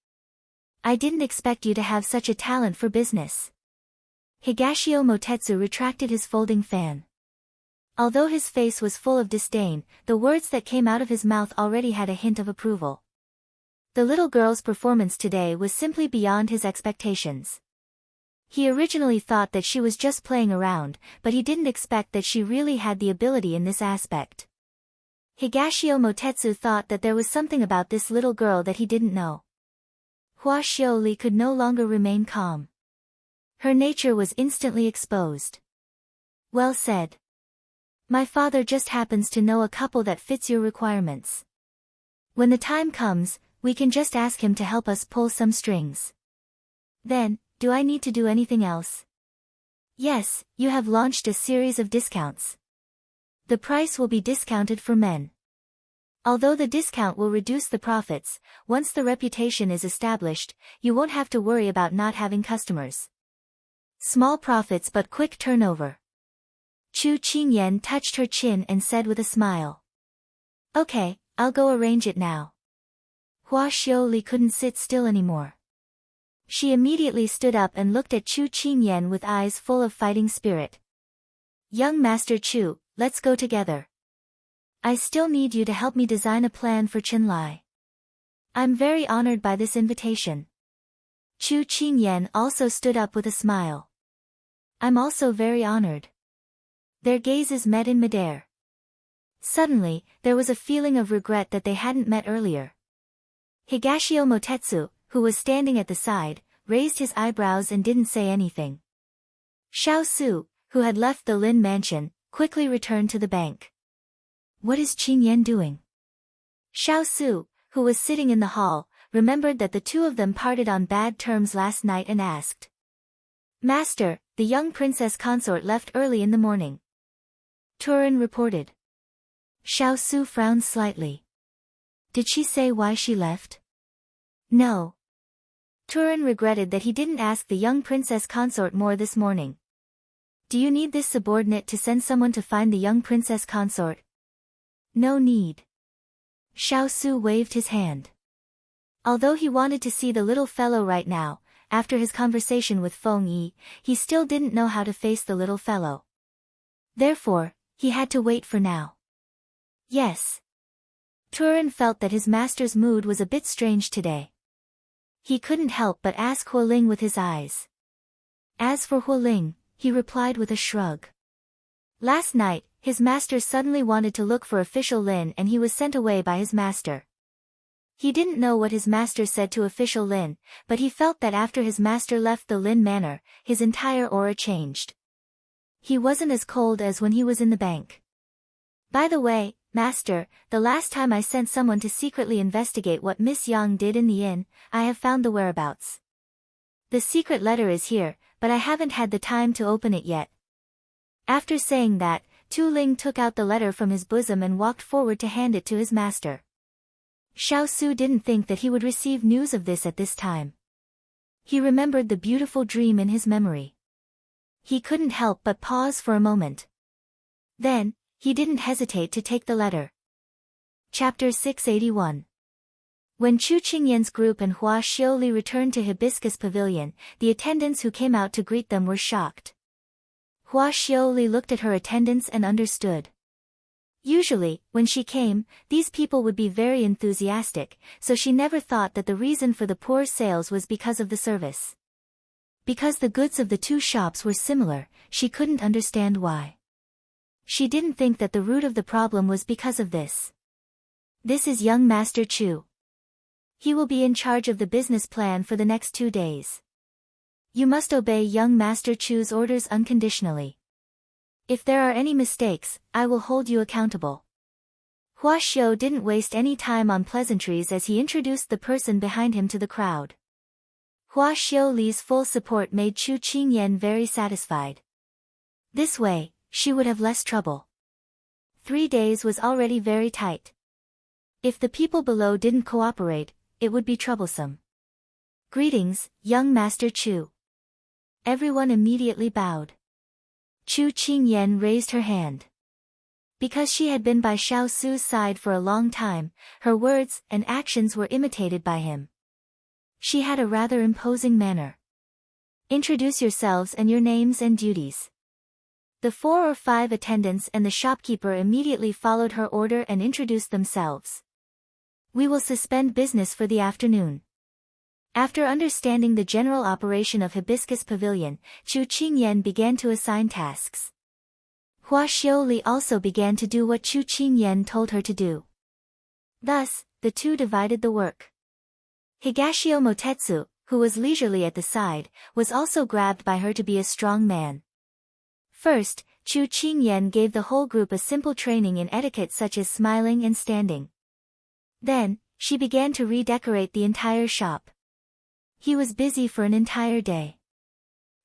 S1: I didn't expect you to have such a talent for business. Higashio Motetsu retracted his folding fan. Although his face was full of disdain, the words that came out of his mouth already had a hint of approval. The little girl's performance today was simply beyond his expectations. He originally thought that she was just playing around, but he didn't expect that she really had the ability in this aspect. Higashio Motetsu thought that there was something about this little girl that he didn't know. Hua Xiaoli could no longer remain calm. Her nature was instantly exposed. Well said. My father just happens to know a couple that fits your requirements. When the time comes, we can just ask him to help us pull some strings. Then, do I need to do anything else? Yes, you have launched a series of discounts. The price will be discounted for men. Although the discount will reduce the profits, once the reputation is established, you won't have to worry about not having customers. Small profits but quick turnover. Chu Qingyan touched her chin and said with a smile. Okay, I'll go arrange it now. Hua Xiaoli couldn't sit still anymore. She immediately stood up and looked at Chu Qingyan with eyes full of fighting spirit. Young Master Chu, let's go together. I still need you to help me design a plan for Chenlai. I'm very honored by this invitation. Chu Qingyan also stood up with a smile. I'm also very honored. Their gazes met in midair. Suddenly, there was a feeling of regret that they hadn't met earlier. Higashio Motetsu, who was standing at the side, raised his eyebrows and didn't say anything. Xiao Su, who had left the Lin mansion, quickly returned to the bank. What is Qingyan doing? Xiao Su, who was sitting in the hall, remembered that the two of them parted on bad terms last night and asked. Master, the young princess consort left early in the morning. Turin reported. Xiao Su frowned slightly. Did she say why she left? No. Turin regretted that he didn't ask the young princess consort more this morning. Do you need this subordinate to send someone to find the young princess consort? No need. Xiao Su waved his hand. Although he wanted to see the little fellow right now, after his conversation with Feng Yi, he still didn't know how to face the little fellow. Therefore, he had to wait for now. Yes. Turin felt that his master's mood was a bit strange today. He couldn't help but ask Huoling with his eyes. As for Huoling, he replied with a shrug. Last night, his master suddenly wanted to look for official Lin and he was sent away by his master. He didn't know what his master said to official Lin, but he felt that after his master left the Lin manor, his entire aura changed. He wasn't as cold as when he was in the bank. By the way, Master, the last time I sent someone to secretly investigate what Miss Yang did in the inn, I have found the whereabouts. The secret letter is here, but I haven't had the time to open it yet. After saying that, Tu Ling took out the letter from his bosom and walked forward to hand it to his master. Xiao Su didn't think that he would receive news of this at this time. He remembered the beautiful dream in his memory. He couldn't help but pause for a moment. Then, he didn't hesitate to take the letter. Chapter 681. When Chu Qingyan's group and Hua Xiaoli returned to Hibiscus Pavilion, the attendants who came out to greet them were shocked. Hua Xiaoli looked at her attendants and understood. Usually, when she came, these people would be very enthusiastic, so she never thought that the reason for the poor sales was because of the service. Because the goods of the two shops were similar, she couldn't understand why. She didn't think that the root of the problem was because of this. This is young Master Chu. He will be in charge of the business plan for the next 2 days. You must obey young Master Chu's orders unconditionally. If there are any mistakes, I will hold you accountable. Hua Xiu didn't waste any time on pleasantries as he introduced the person behind him to the crowd. Hua Xiuli's full support made Chu Qingyan very satisfied. This way, she would have less trouble. 3 days was already very tight. If the people below didn't cooperate, it would be troublesome. Greetings, young Master Chu. Everyone immediately bowed. Chu Qingyan raised her hand. Because she had been by Xiao Su's side for a long time, her words and actions were imitated by him. She had a rather imposing manner. Introduce yourselves and your names and duties. The 4 or 5 attendants and the shopkeeper immediately followed her order and introduced themselves. We will suspend business for the afternoon. After understanding the general operation of Hibiscus Pavilion, Chu Qingyan began to assign tasks. Hua Xiuli also began to do what Chu Qingyan told her to do. Thus, the two divided the work. Higashio Motetsu, who was leisurely at the side, was also grabbed by her to be a strong man. First, Chu Qingyan gave the whole group a simple training in etiquette such as smiling and standing. Then, she began to redecorate the entire shop. He was busy for an entire day.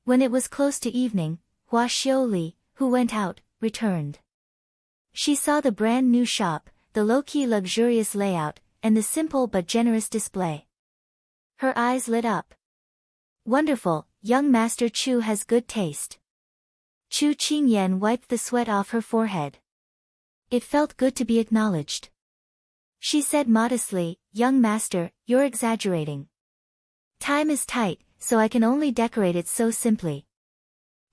S1: When it was close to evening, Hua Xiuli, who went out, returned. She saw the brand new shop, the low-key luxurious layout, and the simple but generous display. Her eyes lit up. Wonderful, young Master Chu has good taste. Chu Qingyan wiped the sweat off her forehead. It felt good to be acknowledged. She said modestly, young master, you're exaggerating. Time is tight, so I can only decorate it so simply.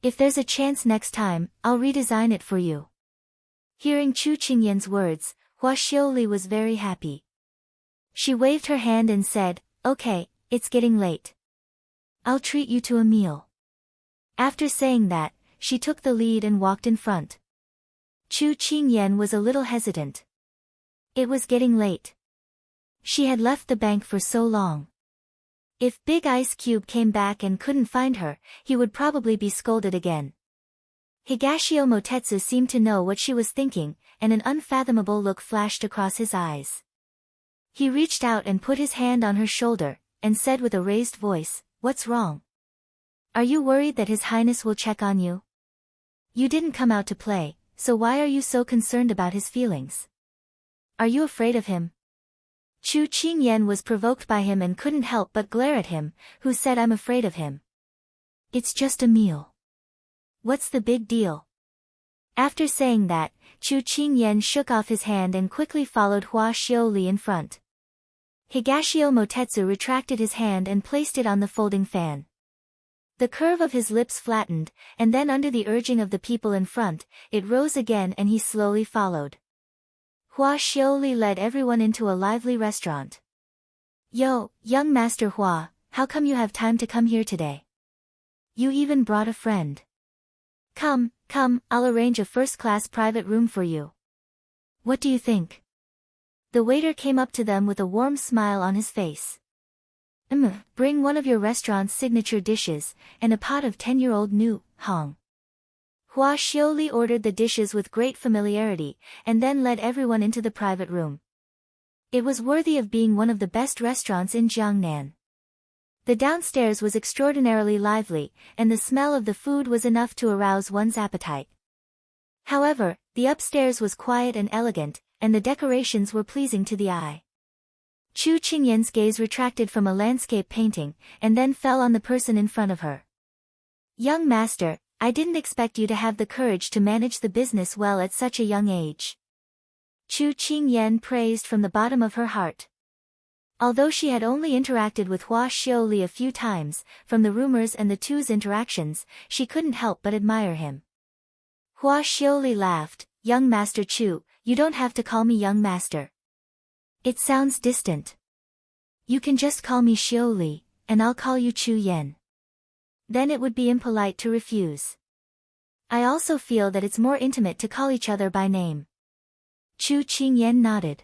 S1: If there's a chance next time, I'll redesign it for you. Hearing Chu Qingyan's words, Hua Xiuli was very happy. She waved her hand and said, okay, it's getting late. I'll treat you to a meal. After saying that, she took the lead and walked in front. Chu Qingyan was a little hesitant. It was getting late. She had left the bank for so long. If Big Ice Cube came back and couldn't find her, he would probably be scolded again. Higashio Motetsu seemed to know what she was thinking, and an unfathomable look flashed across his eyes. He reached out and put his hand on her shoulder, and said with a raised voice, "What's wrong? Are you worried that His Highness will check on you? You didn't come out to play, so why are you so concerned about his feelings? Are you afraid of him?" Chu Qingyan was provoked by him and couldn't help but glare at him, who said, "I'm afraid of him. It's just a meal. What's the big deal?" After saying that, Chu Qingyan shook off his hand and quickly followed Hua Xiuli in front. Higashio Motetsu retracted his hand and placed it on the folding fan. The curve of his lips flattened, and then under the urging of the people in front, it rose again and he slowly followed. Hua Xiuli led everyone into a lively restaurant. "Yo, young Master Hua, how come you have time to come here today? You even brought a friend. Come, I'll arrange a first-class private room for you. What do you think?" The waiter came up to them with a warm smile on his face. Bring one of your restaurant's signature dishes, and a pot of 10-year-old new hong." Hua Xiuli ordered the dishes with great familiarity, and then led everyone into the private room. It was worthy of being one of the best restaurants in Jiangnan. The downstairs was extraordinarily lively, and the smell of the food was enough to arouse one's appetite. However, the upstairs was quiet and elegant, and the decorations were pleasing to the eye. Chu Qingyan's gaze retracted from a landscape painting, and then fell on the person in front of her. "Young master, I didn't expect you to have the courage to manage the business well at such a young age." Chu Qingyan praised from the bottom of her heart. Although she had only interacted with Hua Xiuli a few times, from the rumors and the two's interactions, she couldn't help but admire him. Hua Xiuli laughed, "Young Master Chu, you don't have to call me young master. It sounds distant. You can just call me Xiuli, and I'll call you Chu Yen. Then it would be impolite to refuse. I also feel that it's more intimate to call each other by name." Chu Qingyan nodded.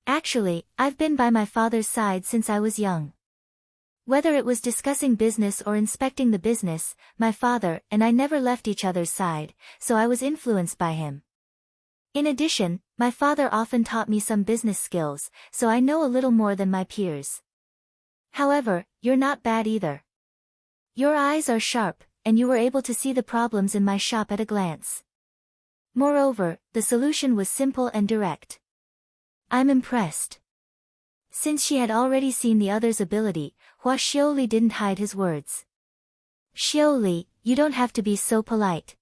S1: "Actually, I've been by my father's side since I was young. Whether it was discussing business or inspecting the business, my father and I never left each other's side, so I was influenced by him. In addition, My father often taught me some business skills, so I know a little more than my peers. However, you're not bad either. Your eyes are sharp, and you were able to see the problems in my shop at a glance. Moreover, the solution was simple and direct. I'm impressed. Since she had already seen the other's ability, Hua Xiaoli didn't hide his words. Xiaoli, you don't have to be so polite.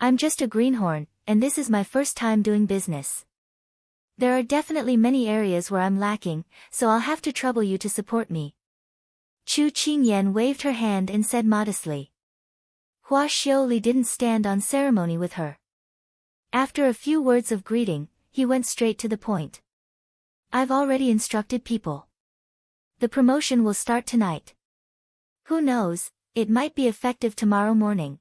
S1: I'm just a greenhorn, and this is my first time doing business. There are definitely many areas where I'm lacking, so I'll have to trouble you to support me. Chu Qingyan waved her hand and said modestly. Hua Xiaoli didn't stand on ceremony with her. After a few words of greeting, he went straight to the point. I've already instructed people. The promotion will start tonight. Who knows, it might be effective tomorrow morning.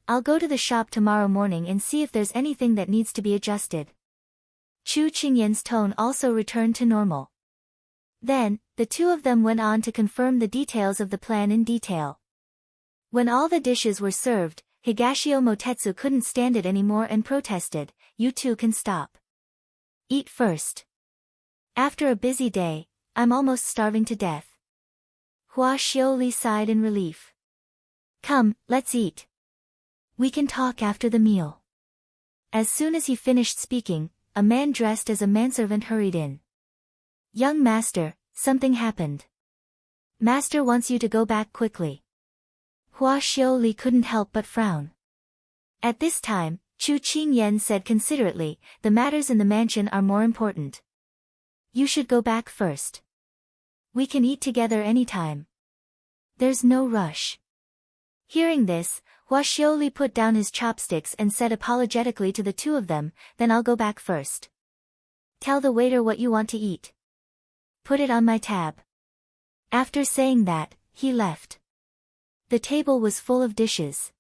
S1: I'll go to the shop tomorrow morning and see if there's anything that needs to be adjusted. Chu Qingyan's tone also returned to normal. Then, the two of them went on to confirm the details of the plan in detail. When all the dishes were served, Higashio Motetsu couldn't stand it anymore and protested, "You two can stop. Eat first. After a busy day, I'm almost starving to death." Hua Xiaoli sighed in relief. "Come, let's eat. We can talk after the meal." As soon as he finished speaking, a man dressed as a manservant hurried in. "Young master, something happened. Master wants you to go back quickly." Hua Xiaoli couldn't help but frown. At this time, Chu Qingyan said considerately, "The matters in the mansion are more important. You should go back first. We can eat together anytime. There's no rush." Hearing this, Hua Xiaoli put down his chopsticks and said apologetically to the two of them, "Then I'll go back first. Tell the waiter what you want to eat. Put it on my tab." After saying that, he left. The table was full of dishes.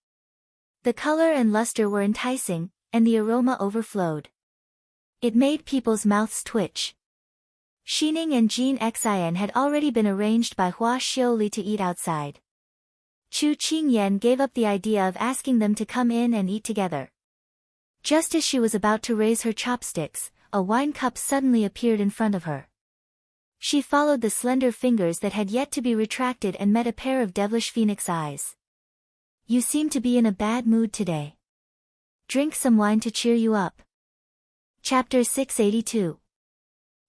S1: The color and luster were enticing, and the aroma overflowed. It made people's mouths twitch. Xining and Jin Xian had already been arranged by Hua Xiaoli to eat outside. Chu Qingyan gave up the idea of asking them to come in and eat together. Just as she was about to raise her chopsticks, a wine cup suddenly appeared in front of her. She followed the slender fingers that had yet to be retracted and met a pair of devilish phoenix eyes. "You seem to be in a bad mood today. Drink some wine to cheer you up." Chapter 682.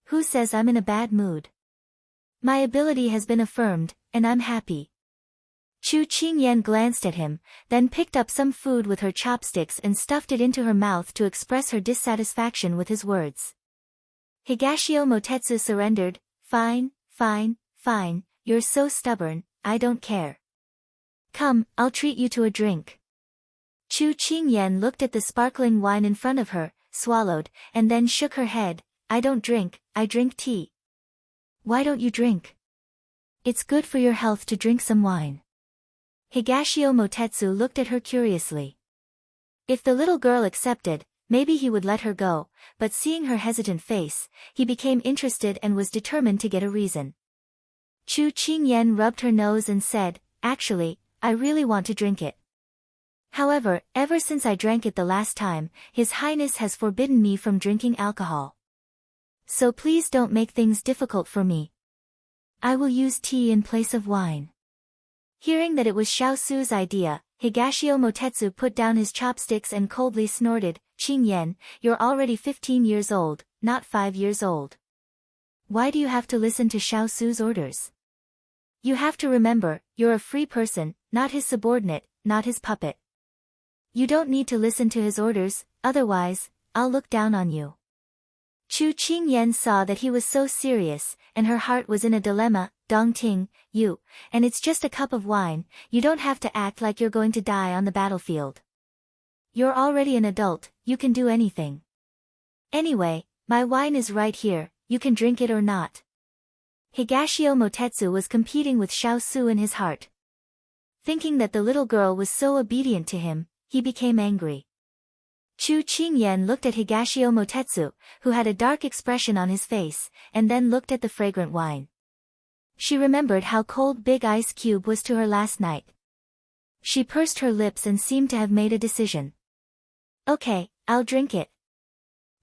S1: Who says I'm in a bad mood? My ability has been affirmed, and I'm happy. Chu Qingyan glanced at him, then picked up some food with her chopsticks and stuffed it into her mouth to express her dissatisfaction with his words. Higashio Motetsu surrendered. "Fine, fine, fine, you're so stubborn, I don't care. Come, I'll treat you to a drink." Chu Qingyan looked at the sparkling wine in front of her, swallowed, and then shook her head. "I don't drink, I drink tea." "Why don't you drink? It's good for your health to drink some wine." Higashio Motetsu looked at her curiously. If the little girl accepted, maybe he would let her go, but seeing her hesitant face, he became interested and was determined to get a reason. Chu Qingyan rubbed her nose and said, "Actually, I really want to drink it. However, ever since I drank it the last time, His Highness has forbidden me from drinking alcohol. So please don't make things difficult for me. I will use tea in place of wine." Hearing that it was Xiaosu's idea, Higashio Motetsu put down his chopsticks and coldly snorted, "Qingyan, you're already 15 years old, not 5 years old. Why do you have to listen to Xiaosu's orders? You have to remember, you're a free person, not his subordinate, not his puppet. You don't need to listen to his orders, otherwise, I'll look down on you." Chu Qingyan saw that he was so serious, and her heart was in a dilemma. "Dongting, and it's just a cup of wine, you don't have to act like you're going to die on the battlefield. You're already an adult, you can do anything. Anyway, my wine is right here, you can drink it or not." Higashio Motetsu was competing with Xiaosu in his heart. Thinking that the little girl was so obedient to him, he became angry. Chu Qingyan looked at Higashio Motetsu, who had a dark expression on his face, and then looked at the fragrant wine. She remembered how cold Big Ice Cube was to her last night. She pursed her lips and seemed to have made a decision. "Okay, I'll drink it."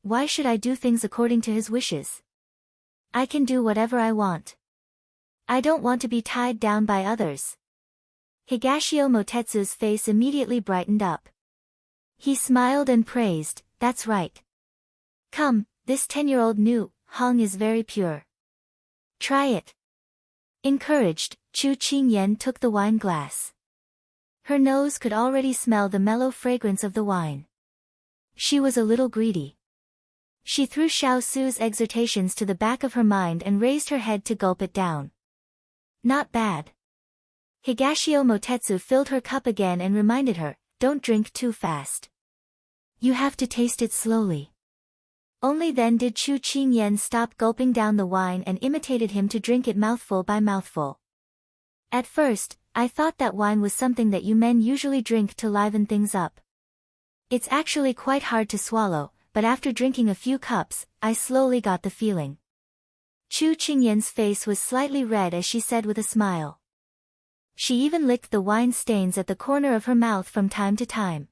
S1: why should I do things according to his wishes? I can do whatever I want. I don't want to be tied down by others. Higashio Motetsu's face immediately brightened up. He smiled and praised, that's right. Come, this 10-year-old new Hong is very pure. Try it. Encouraged, Chu Qingyan took the wine glass. Her nose could already smell the mellow fragrance of the wine. She was a little greedy. She threw Xiao Su's exhortations to the back of her mind and raised her head to gulp it down. Not bad. Higashio Motetsu filled her cup again and reminded her, don't drink too fast. You have to taste it slowly. Only then did Chu Qingyan stop gulping down the wine and imitated him to drink it mouthful by mouthful. At first, I thought that wine was something that you men usually drink to liven things up. It's actually quite hard to swallow, but after drinking a few cups, I slowly got the feeling. Chu Qingyan's face was slightly red as she said with a smile. She even licked the wine stains at the corner of her mouth from time to time.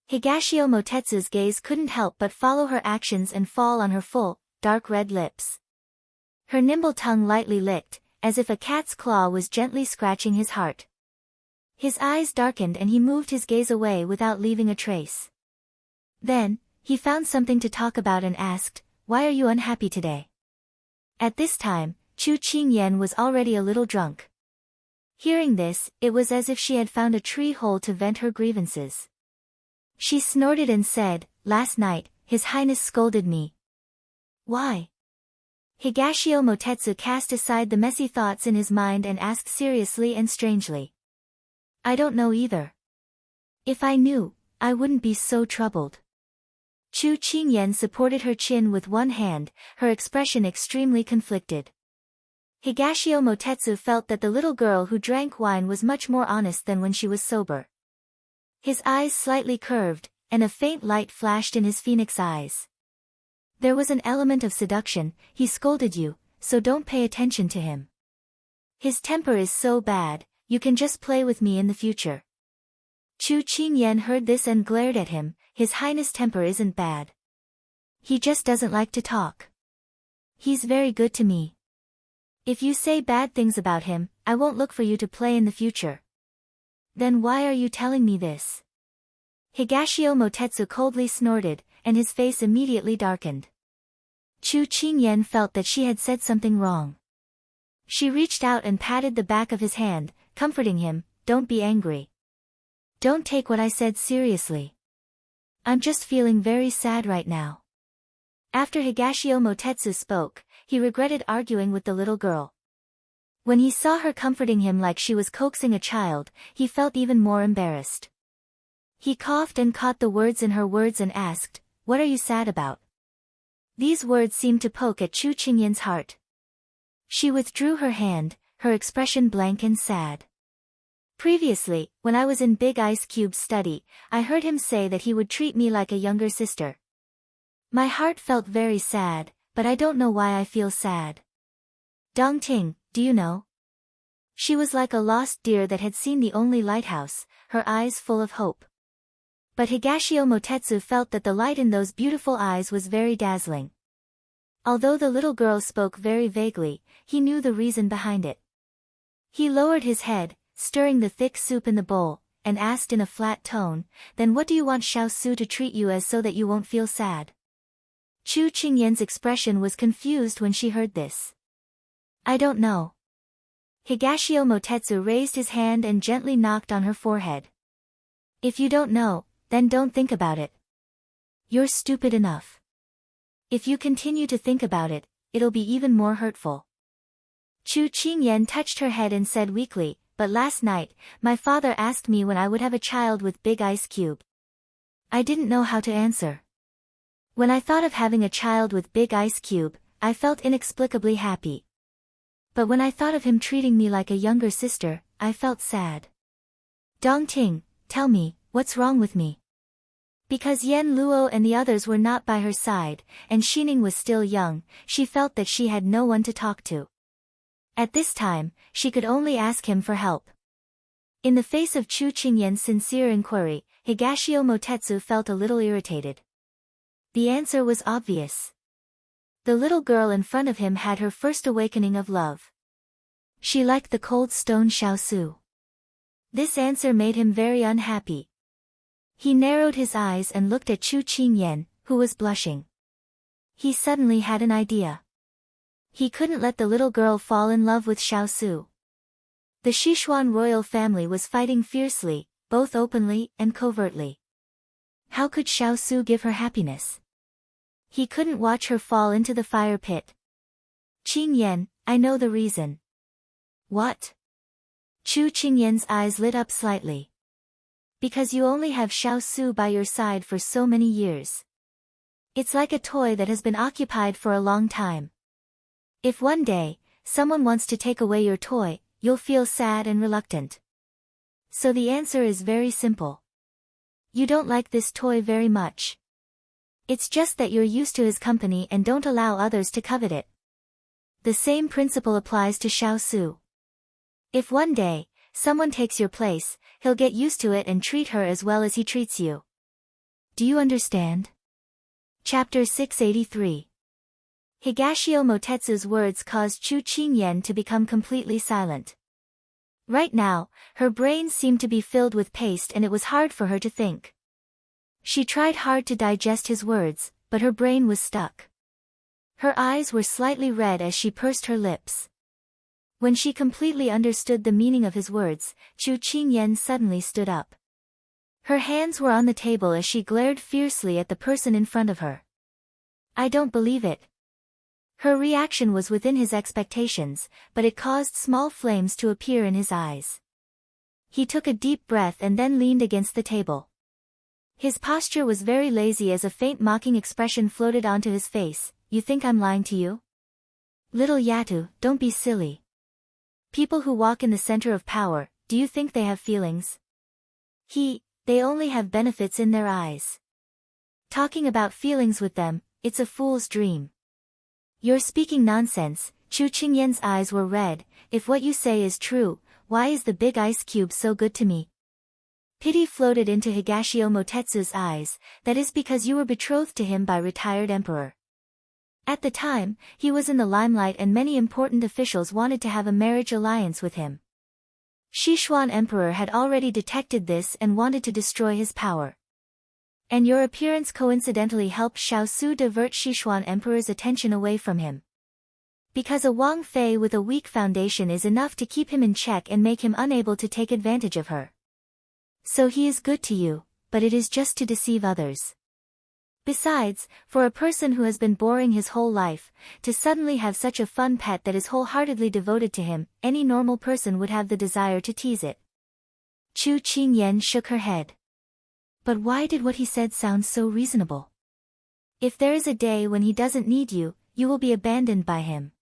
S1: Higashio Motetsu's gaze couldn't help but follow her actions and fall on her full, dark red lips. Her nimble tongue lightly licked, as if a cat's claw was gently scratching his heart. His eyes darkened and he moved his gaze away without leaving a trace. Then, he found something to talk about and asked, why are you unhappy today? At this time, Chu Qingyan was already a little drunk. Hearing this, it was as if she had found a tree hole to vent her grievances. She snorted and said, last night, His Highness scolded me. Why? Higashio Motetsu cast aside the messy thoughts in his mind and asked seriously and strangely. I don't know either. If I knew, I wouldn't be so troubled. Chu Qingyan supported her chin with one hand, her expression extremely conflicted. Higashio Motetsu felt that the little girl who drank wine was much more honest than when she was sober. His eyes slightly curved, and a faint light flashed in his phoenix eyes. There was an element of seduction. He scolded you, so don't pay attention to him. His temper is so bad, you can just play with me in the future. Chu Qingyan heard this and glared at him. His Highness' temper isn't bad. He just doesn't like to talk. He's very good to me. If you say bad things about him, I won't look for you to play in the future. Then why are you telling me this? Higashio Motetsu coldly snorted, and his face immediately darkened. Chu Qingyan felt that she had said something wrong. She reached out and patted the back of his hand, comforting him, don't be angry. Don't take what I said seriously. I'm just feeling very sad right now. After Higashio Motetsu spoke, he regretted arguing with the little girl. When he saw her comforting him like she was coaxing a child, he felt even more embarrassed. He coughed and caught the words in her words and asked, what are you sad about? These words seemed to poke at Chu Qingyan's heart. She withdrew her hand, her expression blank and sad. Previously, when I was in Big Ice Cube's study, I heard him say that he would treat me like a younger sister. My heart felt very sad, but I don't know why I feel sad. Dongting, do you know? She was like a lost deer that had seen the only lighthouse, her eyes full of hope. But Higashio Motetsu felt that the light in those beautiful eyes was very dazzling. Although the little girl spoke very vaguely, he knew the reason behind it. He lowered his head, stirring the thick soup in the bowl, and asked in a flat tone, then what do you want Xiao Su to treat you as so that you won't feel sad? Chu Qingyan's expression was confused when she heard this. I don't know. Higashio Motetsu raised his hand and gently knocked on her forehead. If you don't know, then don't think about it. You're stupid enough. If you continue to think about it, it'll be even more hurtful. Chu Qingyan touched her head and said weakly, but last night, my father asked me when I would have a child with Big Ice Cube. I didn't know how to answer. When I thought of having a child with Big Ice Cube, I felt inexplicably happy. But when I thought of him treating me like a younger sister, I felt sad. Dongting, tell me, what's wrong with me? Because Yen Luo and the others were not by her side, and Xining was still young, she felt that she had no one to talk to. At this time, she could only ask him for help. In the face of Chu Qingyan's sincere inquiry, Higashio Motetsu felt a little irritated. The answer was obvious. The little girl in front of him had her first awakening of love. She liked the cold stone Xiaosu. This answer made him very unhappy. He narrowed his eyes and looked at Chu Qingyan, who was blushing. He suddenly had an idea. He couldn't let the little girl fall in love with Xiaosu. The Sichuan royal family was fighting fiercely, both openly and covertly. How could Xiaosu give her happiness? He couldn't watch her fall into the fire pit. Qingyan, I know the reason. What? Chu Qingyan's eyes lit up slightly. Because you only have Xiaosu by your side for so many years. It's like a toy that has been occupied for a long time. If one day, someone wants to take away your toy, you'll feel sad and reluctant. So the answer is very simple. You don't like this toy very much. It's just that you're used to his company and don't allow others to covet it. The same principle applies to Xiaosu. If one day, someone takes your place, he'll get used to it and treat her as well as he treats you. Do you understand? Chapter 683. Higashio Motetsu's words caused Chu Qingyan to become completely silent. Right now, her brain seemed to be filled with paste and it was hard for her to think. She tried hard to digest his words, but her brain was stuck. Her eyes were slightly red as she pursed her lips. When she completely understood the meaning of his words, Chu Qingyan suddenly stood up. Her hands were on the table as she glared fiercely at the person in front of her. I don't believe it. Her reaction was within his expectations, but it caused small flames to appear in his eyes. He took a deep breath and then leaned against the table. His posture was very lazy as a faint mocking expression floated onto his face. You think I'm lying to you? Little Yatu, don't be silly. People who walk in the center of power, do you think they have feelings? They only have benefits in their eyes. Talking about feelings with them, it's a fool's dream. You're speaking nonsense. Chu Qingyan's eyes were red. If what you say is true, why is the big ice cube so good to me? Pity floated into Higashio Motetsu's eyes. That is because you were betrothed to him by retired emperor. At the time, he was in the limelight and many important officials wanted to have a marriage alliance with him. Sichuan emperor had already detected this and wanted to destroy his power. And your appearance coincidentally helped Xiaosu divert Sichuan emperor's attention away from him. Because a Wang Fei with a weak foundation is enough to keep him in check and make him unable to take advantage of her. So he is good to you, but it is just to deceive others. Besides, for a person who has been boring his whole life, to suddenly have such a fun pet that is wholeheartedly devoted to him, any normal person would have the desire to tease it. Chu Qingyan shook her head. But why did what he said sound so reasonable? If there is a day when he doesn't need you, you will be abandoned by him.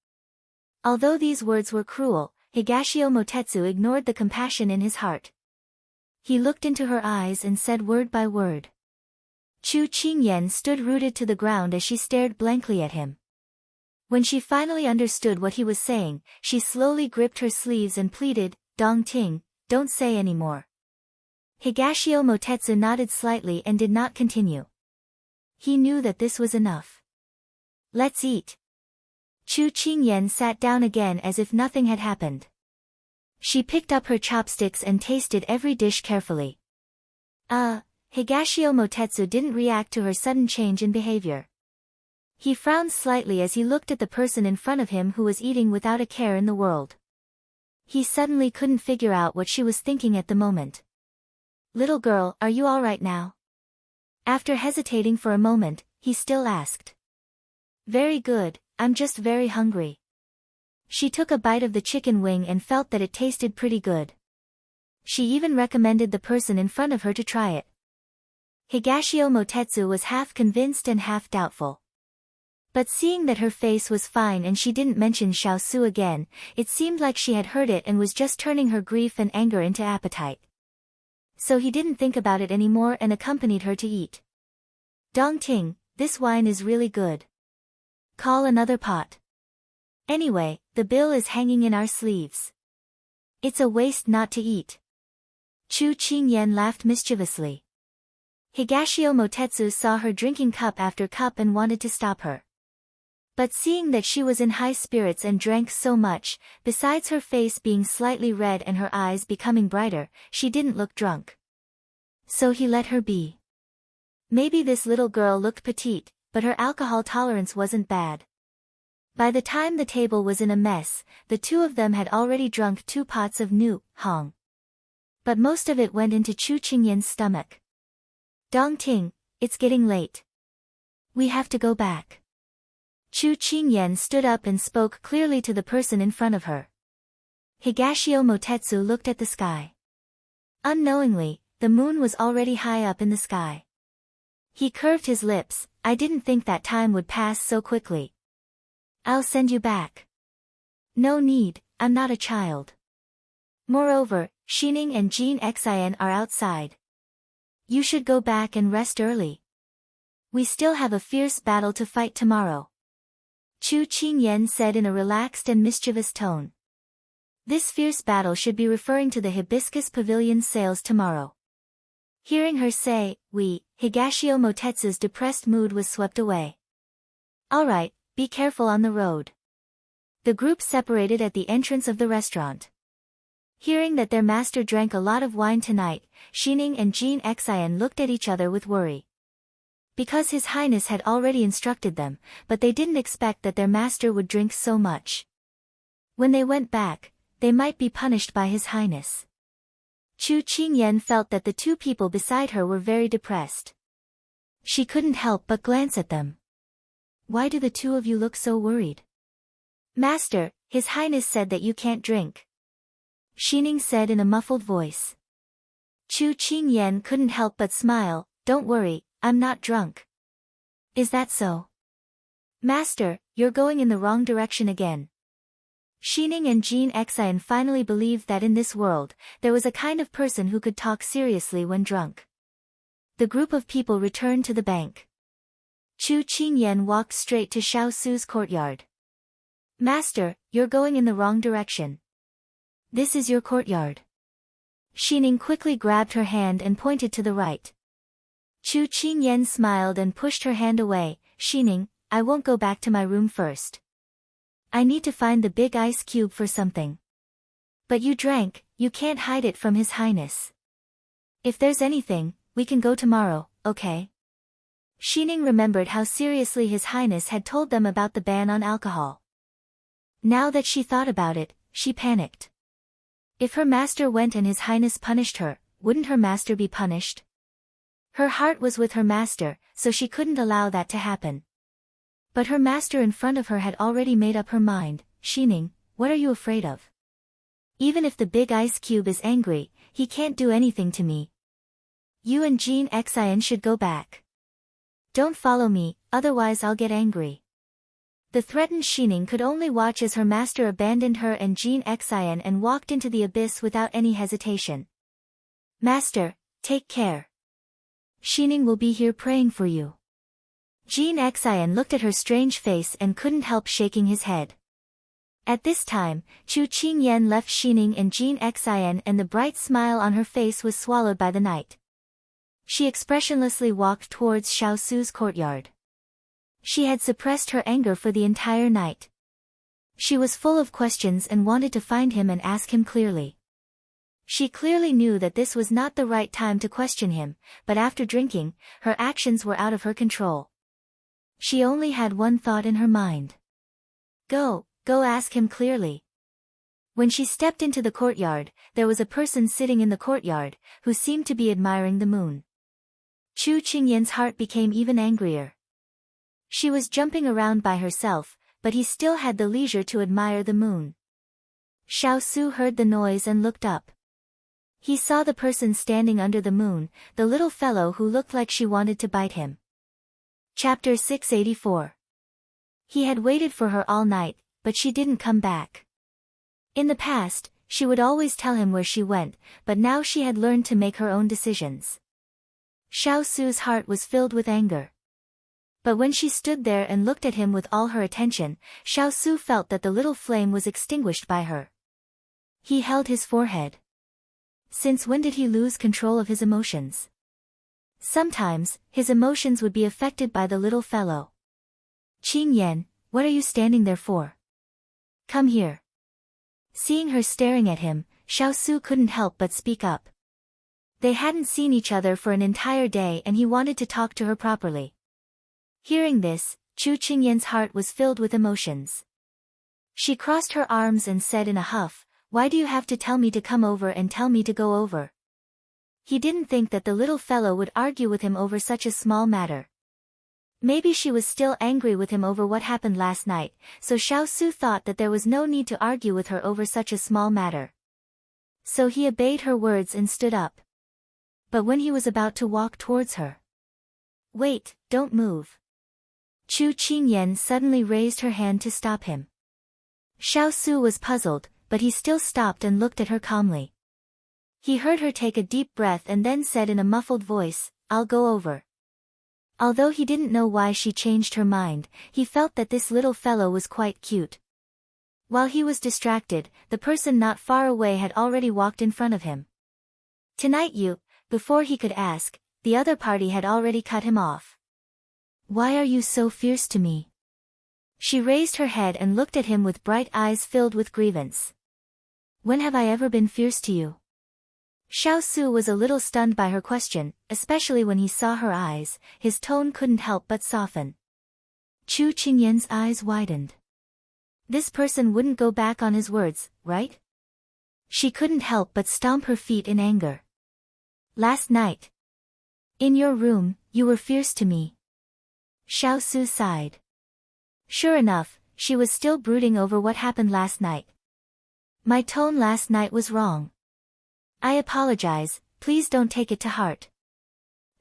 S1: Although these words were cruel, Higashio Motetsu ignored the compassion in his heart. He looked into her eyes and said word by word. Chu Qingyan stood rooted to the ground as she stared blankly at him. When she finally understood what he was saying, she slowly gripped her sleeves and pleaded, Dong Ting, don't say any more. Higashio Motetsu nodded slightly and did not continue. He knew that this was enough. Let's eat. Chu Qingyan sat down again as if nothing had happened. She picked up her chopsticks and tasted every dish carefully. Higashio Motetsu didn't react to her sudden change in behavior. He frowned slightly as he looked at the person in front of him who was eating without a care in the world. He suddenly couldn't figure out what she was thinking at the moment. Little girl, are you all right now? After hesitating for a moment, he still asked. Very good, I'm just very hungry. She took a bite of the chicken wing and felt that it tasted pretty good. She even recommended the person in front of her to try it. Higashio Motetsu was half convinced and half doubtful. But seeing that her face was fine and she didn't mention Xiaosu again, it seemed like she had heard it and was just turning her grief and anger into appetite. So he didn't think about it anymore and accompanied her to eat. Dong Ting, this wine is really good. Call another pot. Anyway, the bill is hanging in our sleeves. It's a waste not to eat. Chu Qingyan laughed mischievously. Higashio Motetsu saw her drinking cup after cup and wanted to stop her. But seeing that she was in high spirits and drank so much, besides her face being slightly red and her eyes becoming brighter, she didn't look drunk. So he let her be. Maybe this little girl looked petite, but her alcohol tolerance wasn't bad. By the time the table was in a mess, the two of them had already drunk 2 pots of new hong. But most of it went into Chu Qingyan's stomach. Dong Ting, it's getting late. We have to go back. Chu Qingyan stood up and spoke clearly to the person in front of her. Higashio Motetsu looked at the sky. Unknowingly, the moon was already high up in the sky. He curved his lips. I didn't think that time would pass so quickly. I'll send you back. No need, I'm not a child. Moreover, Xining and Jin Xian are outside. You should go back and rest early. We still have a fierce battle to fight tomorrow. Chu Qingyan said in a relaxed and mischievous tone. This fierce battle should be referring to the Hibiscus Pavilion sales tomorrow. Hearing her say, we, Higashio Motetsu's depressed mood was swept away. Alright, be careful on the road. The group separated at the entrance of the restaurant. Hearing that their master drank a lot of wine tonight, Xining and Jin Xian looked at each other with worry. Because His Highness had already instructed them, but they didn't expect that their master would drink so much. When they went back, they might be punished by His Highness. Chu Qingyan felt that the two people beside her were very depressed. She couldn't help but glance at them. Why do the two of you look so worried? Master, His Highness said that you can't drink. Xining said in a muffled voice. Chu Qingyan couldn't help but smile. Don't worry, I'm not drunk. Is that so? Master, you're going in the wrong direction again. Xining and Jin Xian finally believed that in this world, there was a kind of person who could talk seriously when drunk. The group of people returned to the bank. Chu Qingyan walked straight to Xiao Su's courtyard. Master, you're going in the wrong direction. This is your courtyard. Xining quickly grabbed her hand and pointed to the right. Chu Qingyan smiled and pushed her hand away. Xining, I won't go back to my room first. I need to find the big ice cube for something. But you drank, you can't hide it from His Highness. If there's anything, we can go tomorrow, okay? Xining remembered how seriously His Highness had told them about the ban on alcohol. Now that she thought about it, she panicked. If her master went and His Highness punished her, wouldn't her master be punished? Her heart was with her master, so she couldn't allow that to happen. But her master in front of her had already made up her mind. Xining, what are you afraid of? Even if the big ice cube is angry, he can't do anything to me. You and Jin Xian should go back. Don't follow me, otherwise I'll get angry. The threatened Xining could only watch as her master abandoned her and Jin Xian and walked into the abyss without any hesitation. Master, take care. Xining will be here praying for you. Jin Xian looked at her strange face and couldn't help shaking his head. At this time, Chu Qingyan left Xining and Jin Xian and the bright smile on her face was swallowed by the night. She expressionlessly walked towards Xiao Su's courtyard. She had suppressed her anger for the entire night. She was full of questions and wanted to find him and ask him clearly. She clearly knew that this was not the right time to question him, but after drinking, her actions were out of her control. She only had one thought in her mind. Go ask him clearly. When she stepped into the courtyard, there was a person sitting in the courtyard, who seemed to be admiring the moon. Chu Qingyan's heart became even angrier. She was jumping around by herself, but he still had the leisure to admire the moon. Xiao Su heard the noise and looked up. He saw the person standing under the moon, the little fellow who looked like she wanted to bite him. Chapter 684. He had waited for her all night, but she didn't come back. In the past, she would always tell him where she went, but now she had learned to make her own decisions. Xiao Su's heart was filled with anger. But when she stood there and looked at him with all her attention, Xiao Su felt that the little flame was extinguished by her. He held his forehead. Since when did he lose control of his emotions? Sometimes, his emotions would be affected by the little fellow. Qing Yan, what are you standing there for? Come here. Seeing her staring at him, Xiao Su couldn't help but speak up. They hadn't seen each other for an entire day and he wanted to talk to her properly. Hearing this, Chu Qingyan's heart was filled with emotions. She crossed her arms and said in a huff, "Why do you have to tell me to come over and tell me to go over?" He didn't think that the little fellow would argue with him over such a small matter. Maybe she was still angry with him over what happened last night, so Xiao Su thought that there was no need to argue with her over such a small matter. So he obeyed her words and stood up. But when he was about to walk towards her. "Wait, don't move." Chu Qingyan suddenly raised her hand to stop him. Xiao Su was puzzled, but he still stopped and looked at her calmly. He heard her take a deep breath and then said in a muffled voice, "I'll go over." Although he didn't know why she changed her mind, he felt that this little fellow was quite cute. While he was distracted, the person not far away had already walked in front of him. "Tonight you," before he could ask, the other party had already cut him off. "Why are you so fierce to me?" She raised her head and looked at him with bright eyes filled with grievance. "When have I ever been fierce to you?" Xiao Su was a little stunned by her question, especially when he saw her eyes. His tone couldn't help but soften. Chu Qingyan's eyes widened. This person wouldn't go back on his words, right? She couldn't help but stomp her feet in anger. "Last night. In your room, you were fierce to me." Xiao Su sighed. Sure enough, she was still brooding over what happened last night. "My tone last night was wrong. I apologize, please don't take it to heart."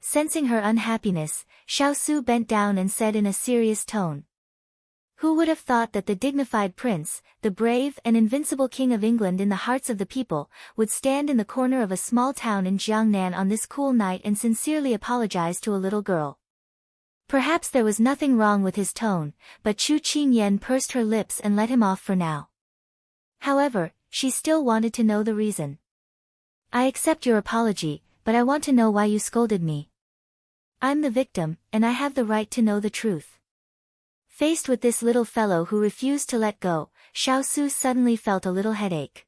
S1: Sensing her unhappiness, Xiao Su bent down and said in a serious tone. Who would have thought that the dignified prince, the brave and invincible king of England in the hearts of the people, would stand in the corner of a small town in Jiangnan on this cool night and sincerely apologize to a little girl? Perhaps there was nothing wrong with his tone, but Chu Qingyan pursed her lips and let him off for now. However, she still wanted to know the reason. "I accept your apology, but I want to know why you scolded me. I'm the victim, and I have the right to know the truth." Faced with this little fellow who refused to let go, Xiao Su suddenly felt a little headache.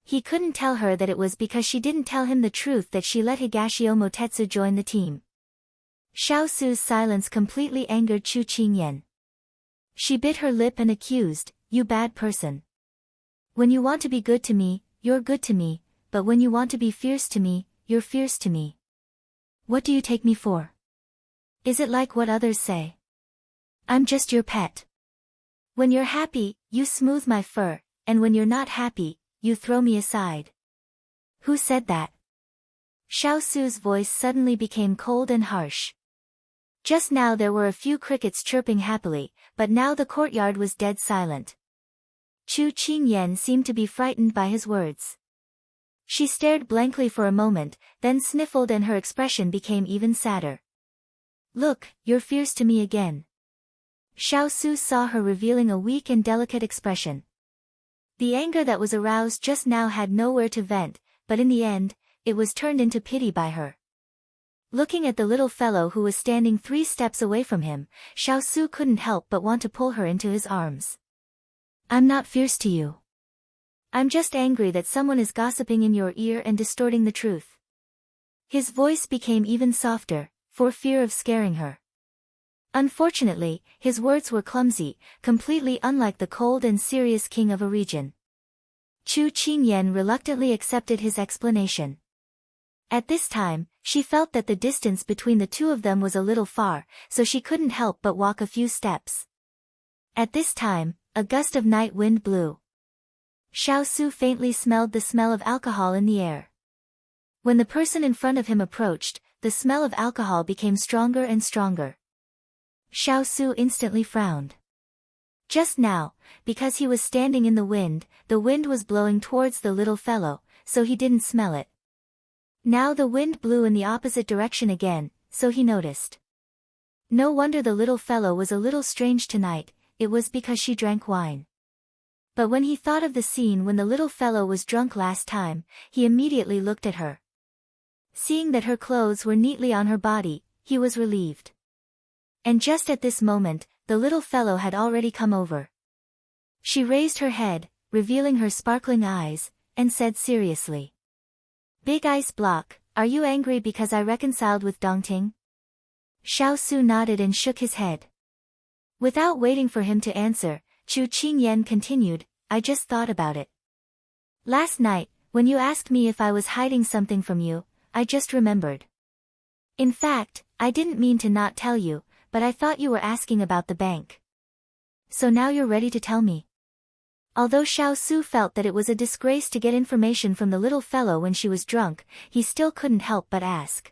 S1: He couldn't tell her that it was because she didn't tell him the truth that she let Higashio Motetsu join the team. Xiao Su's silence completely angered Chu Qingyan. She bit her lip and accused, "You bad person. When you want to be good to me, you're good to me, but when you want to be fierce to me, you're fierce to me. What do you take me for? Is it like what others say? I'm just your pet. When you're happy, you smooth my fur, and when you're not happy, you throw me aside." "Who said that?" Xiao Su's voice suddenly became cold and harsh. Just now there were a few crickets chirping happily, but now the courtyard was dead silent. Chu Qingyan seemed to be frightened by his words. She stared blankly for a moment, then sniffled and her expression became even sadder. "Look, you're fierce to me again." Xiao Su saw her revealing a weak and delicate expression. The anger that was aroused just now had nowhere to vent, but in the end, it was turned into pity by her. Looking at the little fellow who was standing 3 steps away from him, Xiao Su couldn't help but want to pull her into his arms. "I'm not fierce to you. I'm just angry that someone is gossiping in your ear and distorting the truth." His voice became even softer, for fear of scaring her. Unfortunately, his words were clumsy, completely unlike the cold and serious king of a region. Chu Qingyan reluctantly accepted his explanation. At this time, she felt that the distance between the two of them was a little far, so she couldn't help but walk a few steps. At this time, a gust of night wind blew. Xiao Su faintly smelled the smell of alcohol in the air. When the person in front of him approached, the smell of alcohol became stronger and stronger. Xiao Su instantly frowned. Just now, because he was standing in the wind was blowing towards the little fellow, so he didn't smell it. Now the wind blew in the opposite direction again, so he noticed. No wonder the little fellow was a little strange tonight, it was because she drank wine. But when he thought of the scene when the little fellow was drunk last time, he immediately looked at her. Seeing that her clothes were neatly on her body, he was relieved. And just at this moment, the little fellow had already come over. She raised her head, revealing her sparkling eyes, and said seriously. Big Ice Block, are you angry because I reconciled with Dongting? Xiao Su nodded and shook his head. Without waiting for him to answer, Chu Qingyan continued, I just thought about it. Last night, when you asked me if I was hiding something from you, I just remembered. In fact, I didn't mean to not tell you, but I thought you were asking about the bank. So now you're ready to tell me. Although Xiao Su felt that it was a disgrace to get information from the little fellow when she was drunk, he still couldn't help but ask.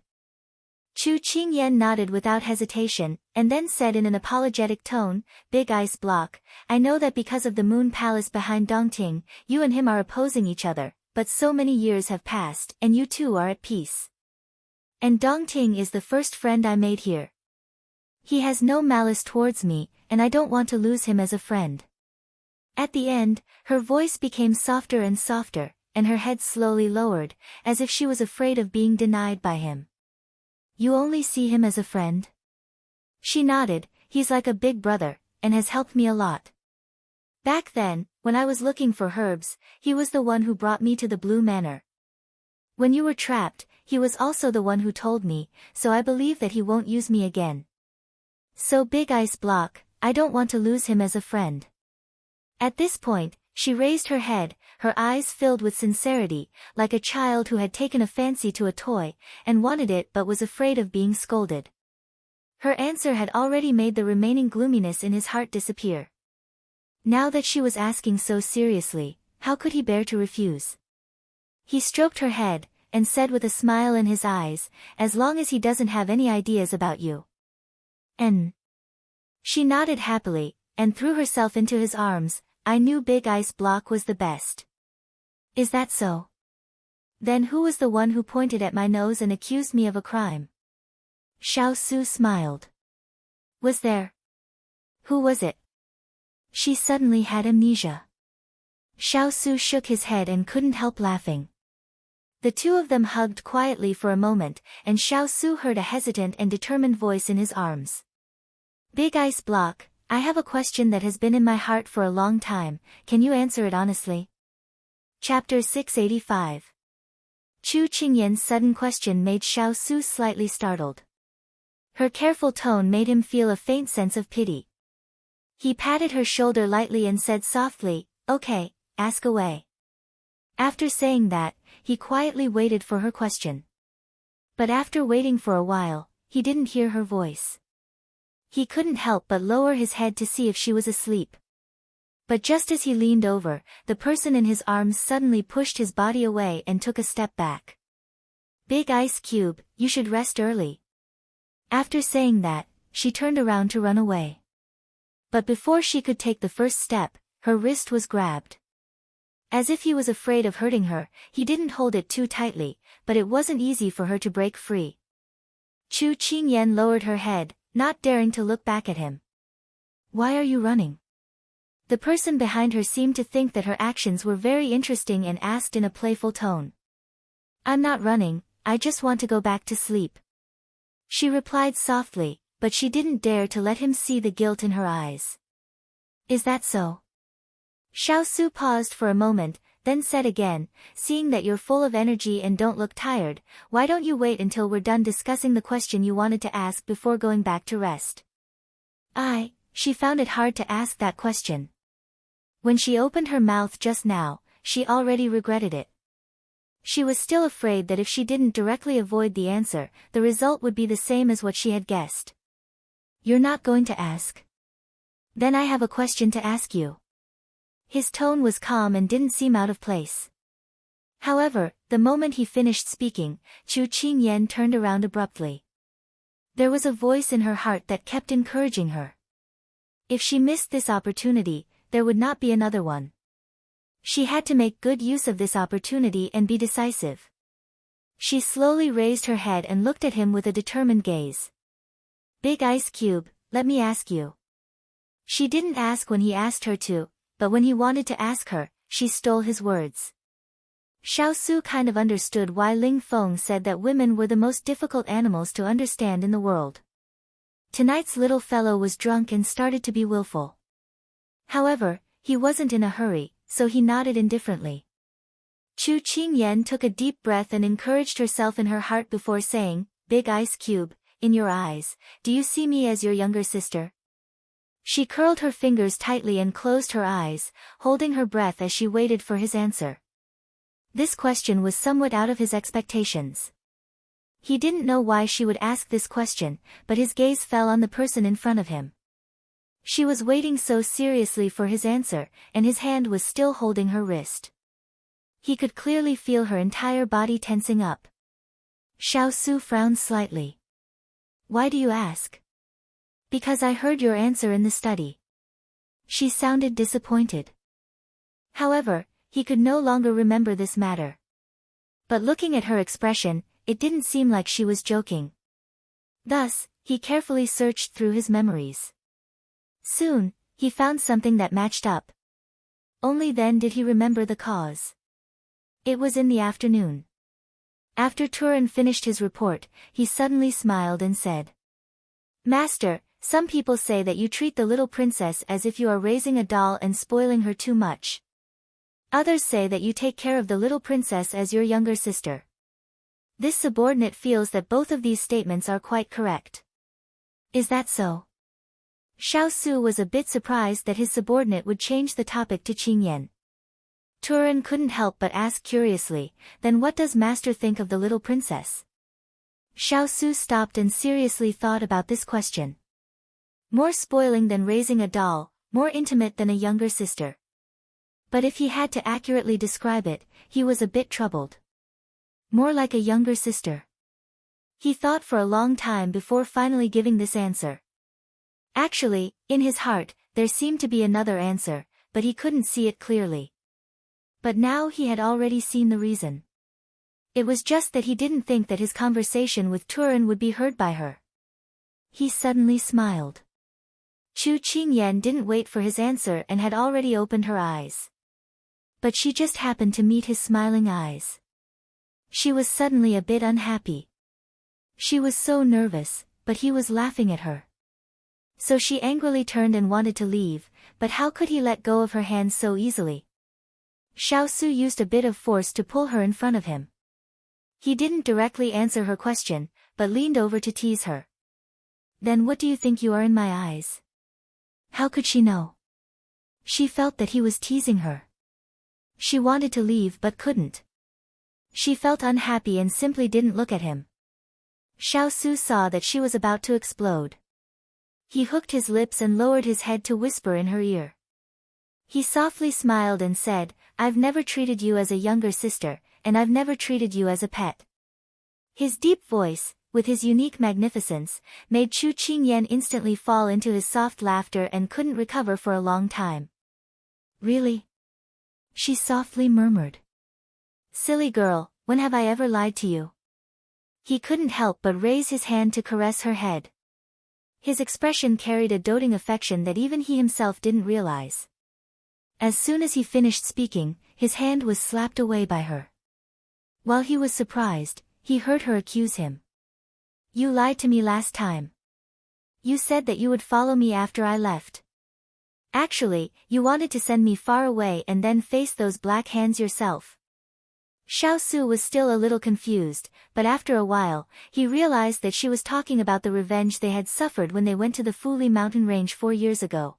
S1: Chu Qingyan nodded without hesitation, and then said in an apologetic tone, Big Ice Block, I know that because of the Moon Palace behind Dongting, you and him are opposing each other, but so many years have passed and you two are at peace. And Dongting is the first friend I made here. He has no malice towards me, and I don't want to lose him as a friend. At the end, her voice became softer and softer, and her head slowly lowered, as if she was afraid of being denied by him. You only see him as a friend? She nodded, he's like a big brother, and has helped me a lot. Back then, when I was looking for herbs, he was the one who brought me to the Blue Manor. When you were trapped, he was also the one who told me, so I believe that he won't use me again. So Big Ice Block, I don't want to lose him as a friend. At this point, she raised her head, her eyes filled with sincerity, like a child who had taken a fancy to a toy, and wanted it but was afraid of being scolded. Her answer had already made the remaining gloominess in his heart disappear. Now that she was asking so seriously, how could he bear to refuse? He stroked her head, and said with a smile in his eyes, as long as he doesn't have any ideas about you. And she nodded happily, and threw herself into his arms. I knew Big Ice Block was the best. Is that so? Then who was the one who pointed at my nose and accused me of a crime? Xiao Su smiled. Was there? Who was it? She suddenly had amnesia. Xiao Su shook his head and couldn't help laughing. The two of them hugged quietly for a moment, and Xiao Su heard a hesitant and determined voice in his arms. Big Ice Block, I have a question that has been in my heart for a long time, can you answer it honestly? Chapter 685. Chu Qingyan's sudden question made Xiao Su slightly startled. Her careful tone made him feel a faint sense of pity. He patted her shoulder lightly and said softly, Okay, ask away. After saying that, he quietly waited for her question. But after waiting for a while, he didn't hear her voice. He couldn't help but lower his head to see if she was asleep. But just as he leaned over, the person in his arms suddenly pushed his body away and took a step back. Big Ice Cube, you should rest early. After saying that, she turned around to run away. But before she could take the first step, her wrist was grabbed. As if he was afraid of hurting her, he didn't hold it too tightly, but it wasn't easy for her to break free. Chu Qingyan lowered her head, not daring to look back at him. Why are you running? The person behind her seemed to think that her actions were very interesting and asked in a playful tone. I'm not running, I just want to go back to sleep. She replied softly, but she didn't dare to let him see the guilt in her eyes. Is that so? Xiao Su paused for a moment, then said again, seeing that you're full of energy and don't look tired, why don't you wait until we're done discussing the question you wanted to ask before going back to rest? She found it hard to ask that question. When she opened her mouth just now, she already regretted it. She was still afraid that if she didn't directly avoid the answer, the result would be the same as what she had guessed. You're not going to ask? Then I have a question to ask you. His tone was calm and didn't seem out of place. However, the moment he finished speaking, Chu Qingyan turned around abruptly. There was a voice in her heart that kept encouraging her. If she missed this opportunity, there would not be another one. She had to make good use of this opportunity and be decisive. She slowly raised her head and looked at him with a determined gaze. Big Ice Cube, let me ask you. She didn't ask when he asked her to, but when he wanted to ask her, she stole his words. Xiao Su kind of understood why Ling Feng said that women were the most difficult animals to understand in the world. Tonight's little fellow was drunk and started to be willful. However, he wasn't in a hurry, so he nodded indifferently. Chu Qingyan took a deep breath and encouraged herself in her heart before saying, "Big ice cube, in your eyes, do you see me as your younger sister?" She curled her fingers tightly and closed her eyes, holding her breath as she waited for his answer. This question was somewhat out of his expectations. He didn't know why she would ask this question, but his gaze fell on the person in front of him. She was waiting so seriously for his answer, and his hand was still holding her wrist. He could clearly feel her entire body tensing up. Xiao Su frowned slightly. "Why do you ask?" "Because I heard your answer in the study." She sounded disappointed. However, he could no longer remember this matter. But looking at her expression, it didn't seem like she was joking. Thus, he carefully searched through his memories. Soon, he found something that matched up. Only then did he remember the cause. It was in the afternoon. After Turan finished his report, he suddenly smiled and said, "Master, some people say that you treat the little princess as if you are raising a doll and spoiling her too much. Others say that you take care of the little princess as your younger sister. This subordinate feels that both of these statements are quite correct. Is that so?" Xiao Su was a bit surprised that his subordinate would change the topic to Qingyan. Turan couldn't help but ask curiously, "Then what does master think of the little princess?" Xiao Su stopped and seriously thought about this question. More spoiling than raising a doll, more intimate than a younger sister. But if he had to accurately describe it, he was a bit troubled. More like a younger sister. He thought for a long time before finally giving this answer. Actually, in his heart, there seemed to be another answer, but he couldn't see it clearly. But now he had already seen the reason. It was just that he didn't think that his conversation with Turan would be heard by her. He suddenly smiled. Chu Qingyan didn't wait for his answer and had already opened her eyes. But she just happened to meet his smiling eyes. She was suddenly a bit unhappy. She was so nervous, but he was laughing at her. So she angrily turned and wanted to leave, but how could he let go of her hands so easily? Xiao Su used a bit of force to pull her in front of him. He didn't directly answer her question, but leaned over to tease her. "Then what do you think you are in my eyes?" How could she know? She felt that he was teasing her. She wanted to leave but couldn't. She felt unhappy and simply didn't look at him. Xiao Su saw that she was about to explode. He hooked his lips and lowered his head to whisper in her ear. He softly smiled and said, "I've never treated you as a younger sister, and I've never treated you as a pet." His deep voice, with his unique magnificence, made Chu Qingyan instantly fall into his soft laughter and couldn't recover for a long time. "Really?" she softly murmured. "Silly girl, when have I ever lied to you?" He couldn't help but raise his hand to caress her head. His expression carried a doting affection that even he himself didn't realize. As soon as he finished speaking, his hand was slapped away by her. While he was surprised, he heard her accuse him. "You lied to me last time. You said that you would follow me after I left. Actually, you wanted to send me far away and then face those black hands yourself." Xiao Su was still a little confused, but after a while, he realized that she was talking about the revenge they had suffered when they went to the Fuli mountain range 4 years ago.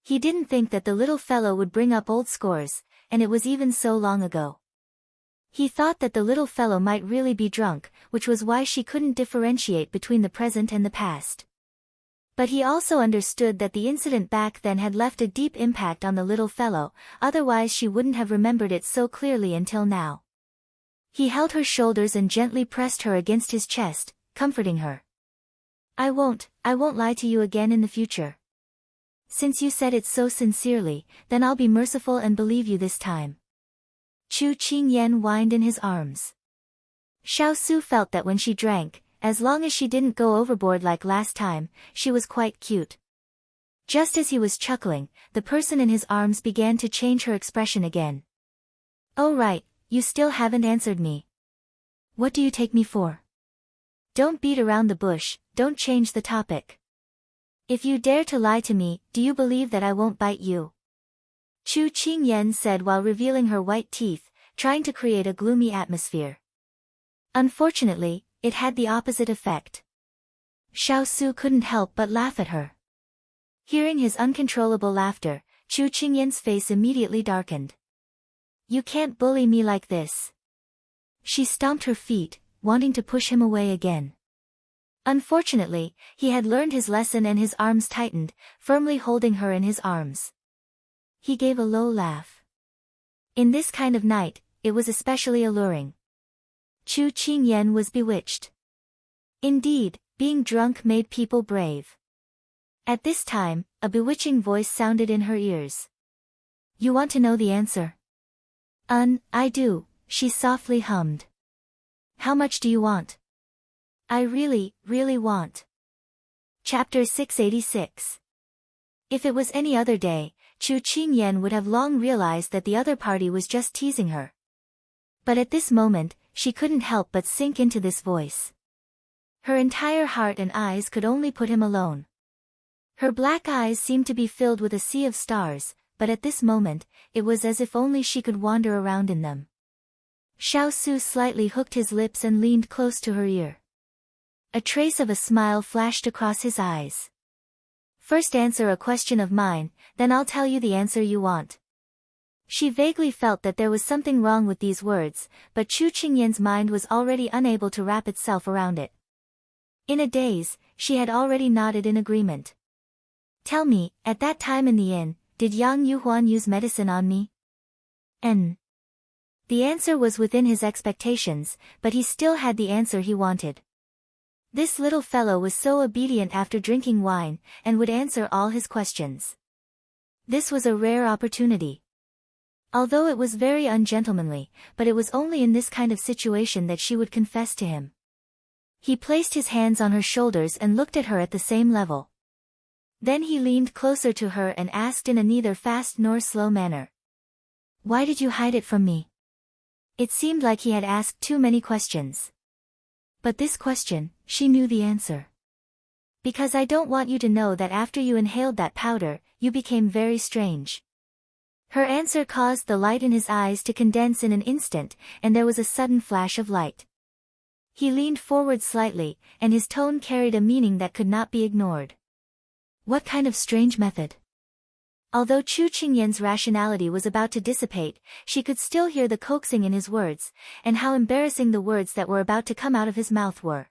S1: He didn't think that the little fellow would bring up old scores, and it was even so long ago. He thought that the little fellow might really be drunk, which was why she couldn't differentiate between the present and the past. But he also understood that the incident back then had left a deep impact on the little fellow, otherwise she wouldn't have remembered it so clearly until now. He held her shoulders and gently pressed her against his chest, comforting her. I won't lie to you again in the future. Since you said it so sincerely, then I'll be merciful and believe you this time." Chu Qingyan whined in his arms. Xiao Su felt that when she drank, as long as she didn't go overboard like last time, she was quite cute. Just as he was chuckling, the person in his arms began to change her expression again. "Oh right, you still haven't answered me. What do you take me for? Don't beat around the bush, don't change the topic. If you dare to lie to me, do you believe that I won't bite you? Chu Qingyan said while revealing her white teeth, trying to create a gloomy atmosphere. Unfortunately, it had the opposite effect. Xiao Su couldn't help but laugh at her. Hearing his uncontrollable laughter, Chu Qingyan's face immediately darkened. You can't bully me like this. She stomped her feet, wanting to push him away again. Unfortunately, he had learned his lesson and his arms tightened, firmly holding her in his arms. He gave a low laugh. In this kind of night, it was especially alluring. Chu Qingyan was bewitched. Indeed, being drunk made people brave. At this time, a bewitching voice sounded in her ears. You want to know the answer? I do, she softly hummed. How much do you want? I really, really want. Chapter 686. If it was any other day, Chu Qingyan would have long realized that the other party was just teasing her. But at this moment, she couldn't help but sink into this voice. Her entire heart and eyes could only put him alone. Her black eyes seemed to be filled with a sea of stars, but at this moment, it was as if only she could wander around in them. Xiao Su slightly hooked his lips and leaned close to her ear. A trace of a smile flashed across his eyes. First answer a question of mine, then I'll tell you the answer you want. She vaguely felt that there was something wrong with these words, but Chu Qingyan's mind was already unable to wrap itself around it. In a daze, she had already nodded in agreement. Tell me, at that time in the inn, did Yang Yuhuan use medicine on me? The answer was within his expectations, but he still had the answer he wanted. This little fellow was so obedient after drinking wine, and would answer all his questions. This was a rare opportunity. Although it was very ungentlemanly, but it was only in this kind of situation that she would confess to him. He placed his hands on her shoulders and looked at her at the same level. Then he leaned closer to her and asked in a neither fast nor slow manner. Why did you hide it from me? It seemed like he had asked too many questions. But this question, she knew the answer. Because I don't want you to know that after you inhaled that powder, you became very strange. Her answer caused the light in his eyes to condense in an instant, and there was a sudden flash of light. He leaned forward slightly, and his tone carried a meaning that could not be ignored. What kind of strange method? Although Chu Qingyan's rationality was about to dissipate, she could still hear the coaxing in his words, and how embarrassing the words that were about to come out of his mouth were.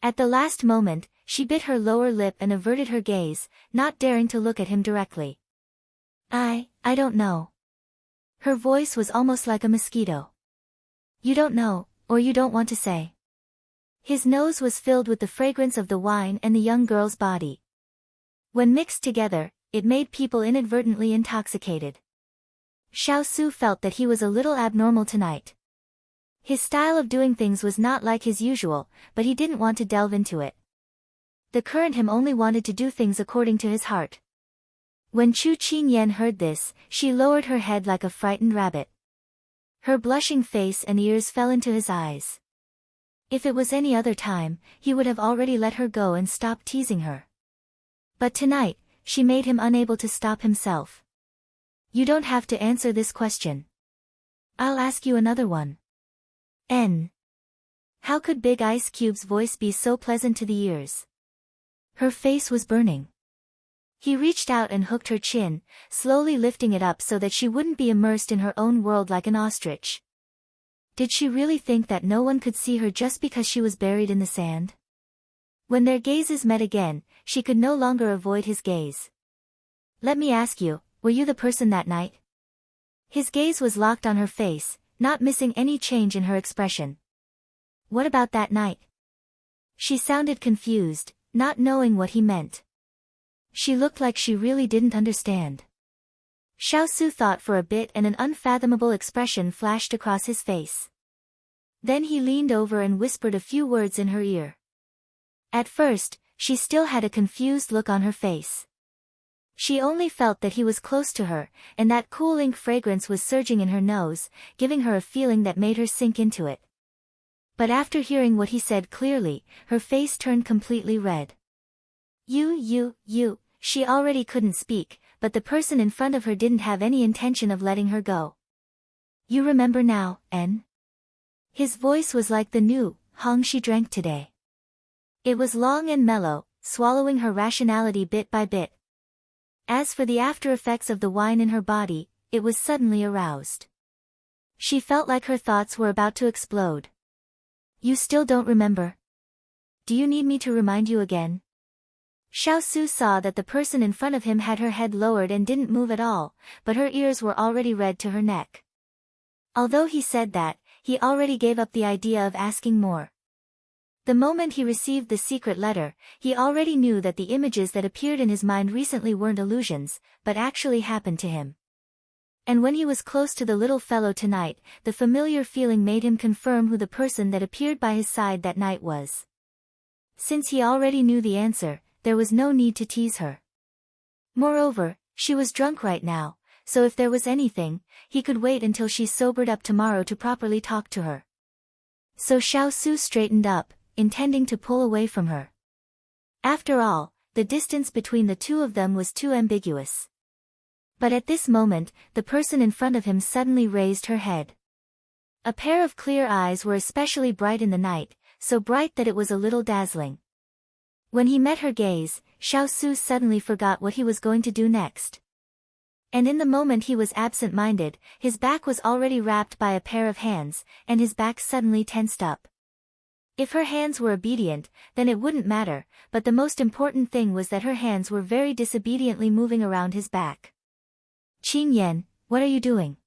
S1: At the last moment, she bit her lower lip and averted her gaze, not daring to look at him directly. I don't know. Her voice was almost like a mosquito. You don't know, or you don't want to say. His nose was filled with the fragrance of the wine and the young girl's body. When mixed together, it made people inadvertently intoxicated. Xiao Su felt that he was a little abnormal tonight. His style of doing things was not like his usual, but he didn't want to delve into it. The current him only wanted to do things according to his heart. When Chu Qingyan heard this, she lowered her head like a frightened rabbit. Her blushing face and ears fell into his eyes. If it was any other time, he would have already let her go and stopped teasing her. But tonight, she made him unable to stop himself. You don't have to answer this question. I'll ask you another one. How could Big Ice Cube's voice be so pleasant to the ears? Her face was burning. He reached out and hooked her chin, slowly lifting it up so that she wouldn't be immersed in her own world like an ostrich. Did she really think that no one could see her just because she was buried in the sand? When their gazes met again, she could no longer avoid his gaze. Let me ask you, were you the person that night? His gaze was locked on her face, not missing any change in her expression. What about that night? She sounded confused, not knowing what he meant. She looked like she really didn't understand. Xiao Su thought for a bit and an unfathomable expression flashed across his face. Then he leaned over and whispered a few words in her ear. At first, she still had a confused look on her face. She only felt that he was close to her, and that cool ink fragrance was surging in her nose, giving her a feeling that made her sink into it. But after hearing what he said clearly, her face turned completely red. You, she already couldn't speak, but the person in front of her didn't have any intention of letting her go. You remember now, N? His voice was like the new Hong she drank today. It was long and mellow, swallowing her rationality bit by bit. As for the after effects of the wine in her body, it was suddenly aroused. She felt like her thoughts were about to explode. You still don't remember? Do you need me to remind you again? Xiaosu saw that the person in front of him had her head lowered and didn't move at all, but her ears were already red to her neck. Although he said that, he already gave up the idea of asking more. The moment he received the secret letter, he already knew that the images that appeared in his mind recently weren't illusions, but actually happened to him. And when he was close to the little fellow tonight, the familiar feeling made him confirm who the person that appeared by his side that night was. Since he already knew the answer, there was no need to tease her. Moreover, she was drunk right now, so if there was anything, he could wait until she sobered up tomorrow to properly talk to her. So Xiaosu straightened up, intending to pull away from her. After all, the distance between the two of them was too ambiguous. But at this moment, the person in front of him suddenly raised her head. A pair of clear eyes were especially bright in the night, so bright that it was a little dazzling. When he met her gaze, Xiaosu suddenly forgot what he was going to do next. And in the moment he was absent-minded, his back was already wrapped by a pair of hands, and his back suddenly tensed up. If her hands were obedient, then it wouldn't matter, but the most important thing was that her hands were very disobediently moving around his back. Qing Yan, what are you doing?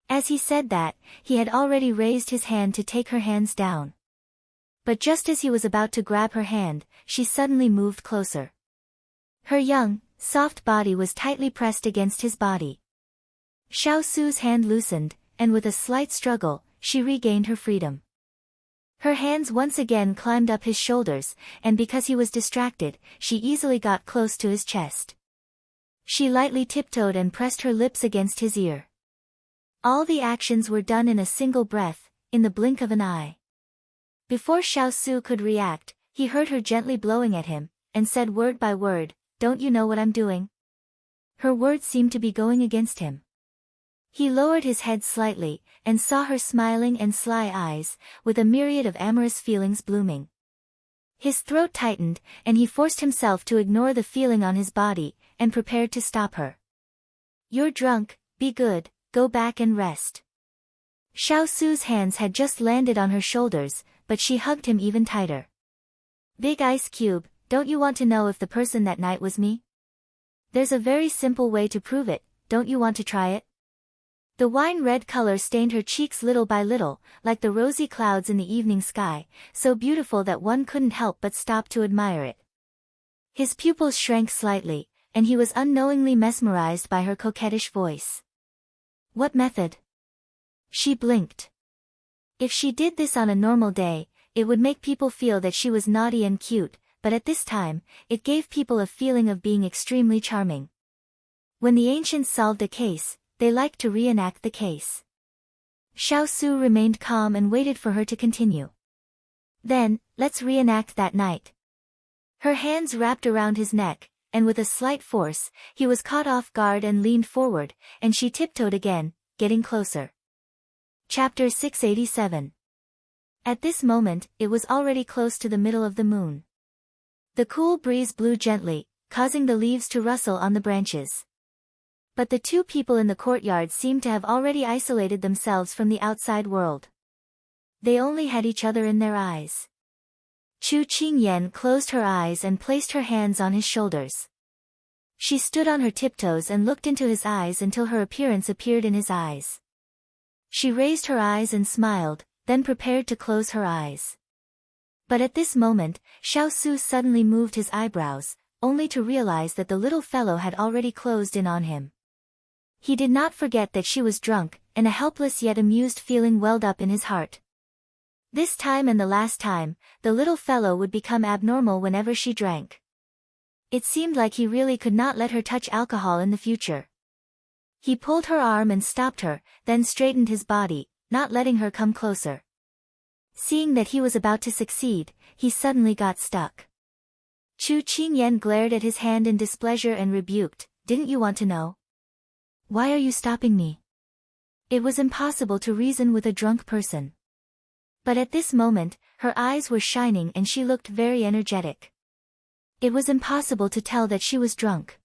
S1: As he said that, he had already raised his hand to take her hands down. But just as he was about to grab her hand, she suddenly moved closer. Her young, soft body was tightly pressed against his body. Xiaosu's hand loosened, and with a slight struggle, she regained her freedom. Her hands once again climbed up his shoulders, and because he was distracted, she easily got close to his chest. She lightly tiptoed and pressed her lips against his ear. All the actions were done in a single breath, in the blink of an eye. Before Xiaosu could react, he heard her gently blowing at him, and said word by word, "Don't you know what I'm doing?" Her words seemed to be going against him. He lowered his head slightly, and saw her smiling and sly eyes, with a myriad of amorous feelings blooming. His throat tightened, and he forced himself to ignore the feeling on his body, and prepared to stop her. "You're drunk, be good, go back and rest." Xiaosu's hands had just landed on her shoulders, but she hugged him even tighter. "Big ice cube, don't you want to know if the person that night was me? There's a very simple way to prove it, don't you want to try it?" The wine-red color stained her cheeks little by little, like the rosy clouds in the evening sky, so beautiful that one couldn't help but stop to admire it. His pupils shrank slightly, and he was unknowingly mesmerized by her coquettish voice. "What method?" She blinked. If she did this on a normal day, it would make people feel that she was naughty and cute, but at this time, it gave people a feeling of being extremely charming. When the ancients solved a case, they liked to reenact the case. Xiaosu remained calm and waited for her to continue. "Then, let's reenact that night." Her hands wrapped around his neck, and with a slight force, he was caught off guard and leaned forward, and she tiptoed again, getting closer. Chapter 687. At this moment, it was already close to the middle of the moon. The cool breeze blew gently, causing the leaves to rustle on the branches. But the two people in the courtyard seemed to have already isolated themselves from the outside world. They only had each other in their eyes. Chu Qingyan closed her eyes and placed her hands on his shoulders. She stood on her tiptoes and looked into his eyes until her appearance appeared in his eyes. She raised her eyes and smiled, then prepared to close her eyes. But at this moment, Xiaosu suddenly moved his eyebrows, only to realize that the little fellow had already closed in on him. He did not forget that she was drunk, and a helpless yet amused feeling welled up in his heart. This time and the last time, the little fellow would become abnormal whenever she drank. It seemed like he really could not let her touch alcohol in the future. He pulled her arm and stopped her, then straightened his body, not letting her come closer. Seeing that he was about to succeed, he suddenly got stuck. Chu Qingyan glared at his hand in displeasure and rebuked, "Didn't you want to know? Why are you stopping me?" It was impossible to reason with a drunk person. But at this moment, her eyes were shining and she looked very energetic. It was impossible to tell that she was drunk.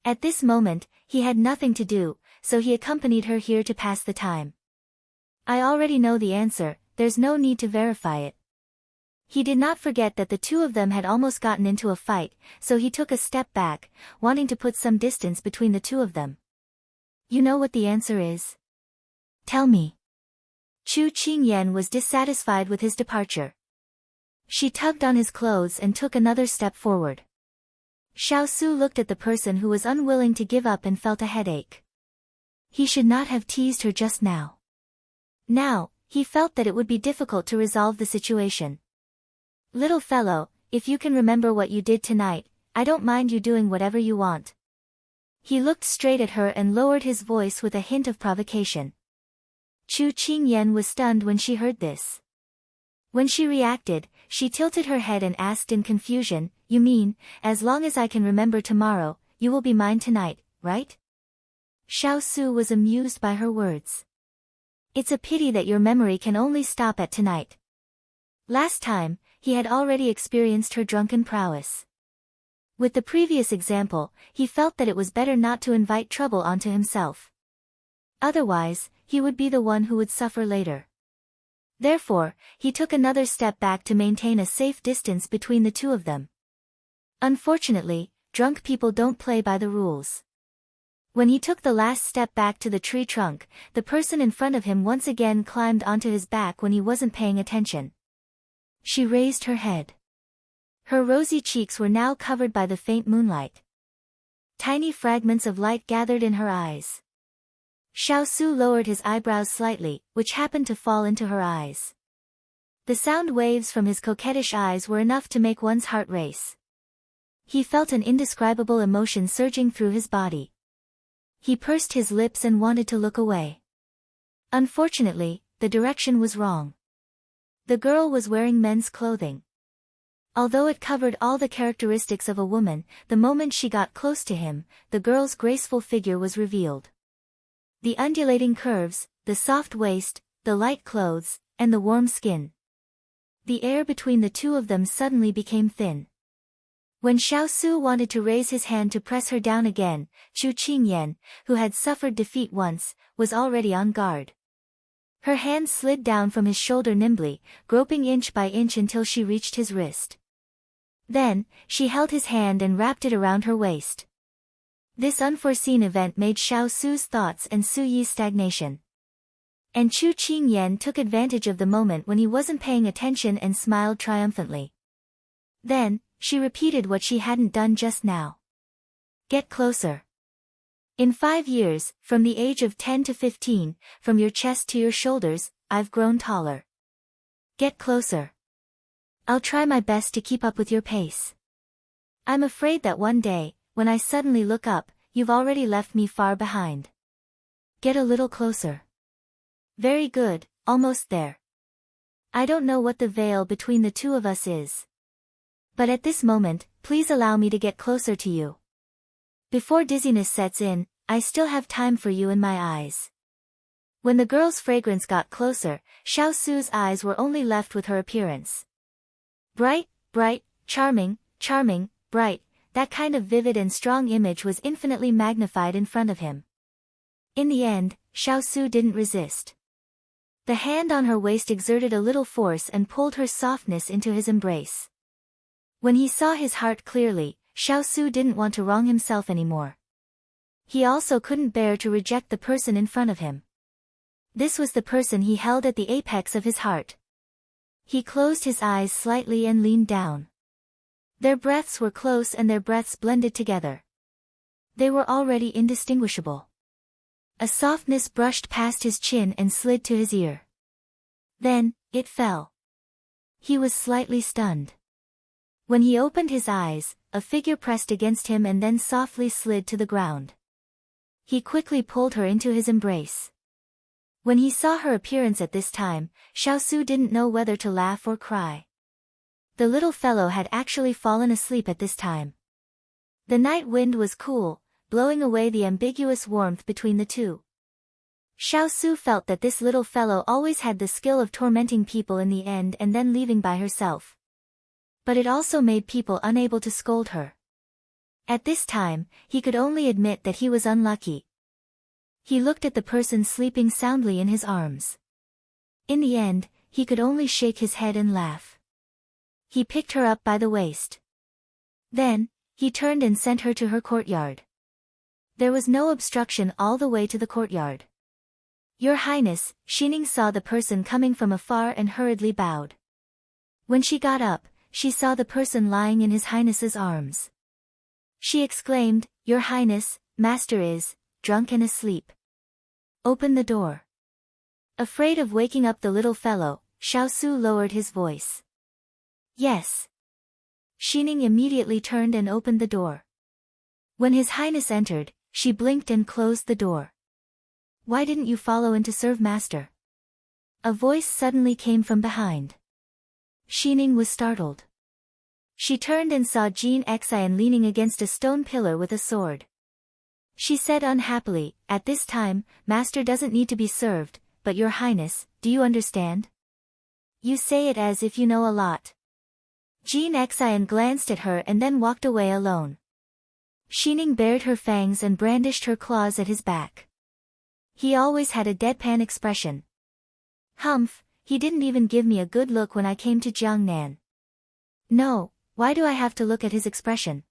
S1: At this moment, he had nothing to do, so he accompanied her here to pass the time. "I already know the answer, there's no need to verify it." He did not forget that the two of them had almost gotten into a fight, so he took a step back, wanting to put some distance between the two of them. "You know what the answer is? Tell me." Chu Qingyan was dissatisfied with his departure. She tugged on his clothes and took another step forward. Xiao Su looked at the person who was unwilling to give up and felt a headache. He should not have teased her just now. Now, he felt that it would be difficult to resolve the situation. "Little fellow, if you can remember what you did tonight, I don't mind you doing whatever you want." He looked straight at her and lowered his voice with a hint of provocation. Chu Qingyan was stunned when she heard this. When she reacted, she tilted her head and asked in confusion, "You mean, as long as I can remember tomorrow, you will be mine tonight, right?" Xiao Su was amused by her words. "It's a pity that your memory can only stop at tonight." Last time, he had already experienced her drunken prowess. With the previous example, he felt that it was better not to invite trouble onto himself. Otherwise, he would be the one who would suffer later. Therefore, he took another step back to maintain a safe distance between the two of them. Unfortunately, drunk people don't play by the rules. When he took the last step back to the tree trunk, the person in front of him once again climbed onto his back when he wasn't paying attention. She raised her head. Her rosy cheeks were now covered by the faint moonlight. Tiny fragments of light gathered in her eyes. Xiao Su lowered his eyebrows slightly, which happened to fall into her eyes. The sound waves from his coquettish eyes were enough to make one's heart race. He felt an indescribable emotion surging through his body. He pursed his lips and wanted to look away. Unfortunately, the direction was wrong. The girl was wearing men's clothing. Although it covered all the characteristics of a woman, the moment she got close to him, the girl's graceful figure was revealed. The undulating curves, the soft waist, the light clothes, and the warm skin. The air between the two of them suddenly became thin. When Xiao Su wanted to raise his hand to press her down again, Chu Qingyan, who had suffered defeat once, was already on guard. Her hand slid down from his shoulder nimbly, groping inch by inch until she reached his wrist. Then, she held his hand and wrapped it around her waist. This unforeseen event made Xiao Su's thoughts and Su Yi's stagnation. And Chu Qingyan took advantage of the moment when he wasn't paying attention and smiled triumphantly. Then, she repeated what she hadn't done just now. "Get closer. In 5 years, from the age of 10 to 15, from your chest to your shoulders, I've grown taller. Get closer. I'll try my best to keep up with your pace. I'm afraid that one day, when I suddenly look up, you've already left me far behind. Get a little closer. Very good, almost there. I don't know what the veil between the two of us is. But at this moment, please allow me to get closer to you. Before dizziness sets in, I still have time for you in my eyes." When the girl's fragrance got closer, Xiao Su's eyes were only left with her appearance. Bright, bright, charming, charming, bright, that kind of vivid and strong image was infinitely magnified in front of him. In the end, Xiao Su didn't resist. The hand on her waist exerted a little force and pulled her softness into his embrace. When he saw his heart clearly, Xiao Su didn't want to wrong himself anymore. He also couldn't bear to reject the person in front of him. This was the person he held at the apex of his heart. He closed his eyes slightly and leaned down. Their breaths were close and their breaths blended together. They were already indistinguishable. A softness brushed past his chin and slid to his ear. Then, it fell. He was slightly stunned. When he opened his eyes, a figure pressed against him and then softly slid to the ground. He quickly pulled her into his embrace. When he saw her appearance at this time, Xiaosu didn't know whether to laugh or cry. The little fellow had actually fallen asleep at this time. The night wind was cool, blowing away the ambiguous warmth between the two. Xiaosu felt that this little fellow always had the skill of tormenting people in the end and then leaving by herself. But it also made people unable to scold her. At this time, he could only admit that he was unlucky. He looked at the person sleeping soundly in his arms. In the end, he could only shake his head and laugh. He picked her up by the waist. Then, he turned and sent her to her courtyard. There was no obstruction all the way to the courtyard. "Your Highness," Xining saw the person coming from afar and hurriedly bowed. When she got up, she saw the person lying in His Highness's arms. She exclaimed, "Your Highness, Master is drunk and asleep. Open the door." Afraid of waking up the little fellow, Xiaosu lowered his voice. "Yes." Xining immediately turned and opened the door. When His Highness entered, she blinked and closed the door. "Why didn't you follow in to serve Master?" A voice suddenly came from behind. Xining was startled. She turned and saw Jin Xian leaning against a stone pillar with a sword. She said unhappily, "At this time, Master doesn't need to be served, but Your Highness, do you understand? You say it as if you know a lot." Jin Xian glanced at her and then walked away alone. Xining bared her fangs and brandished her claws at his back. He always had a deadpan expression. "Humph, he didn't even give me a good look when I came to Jiangnan. No, why do I have to look at his expression?"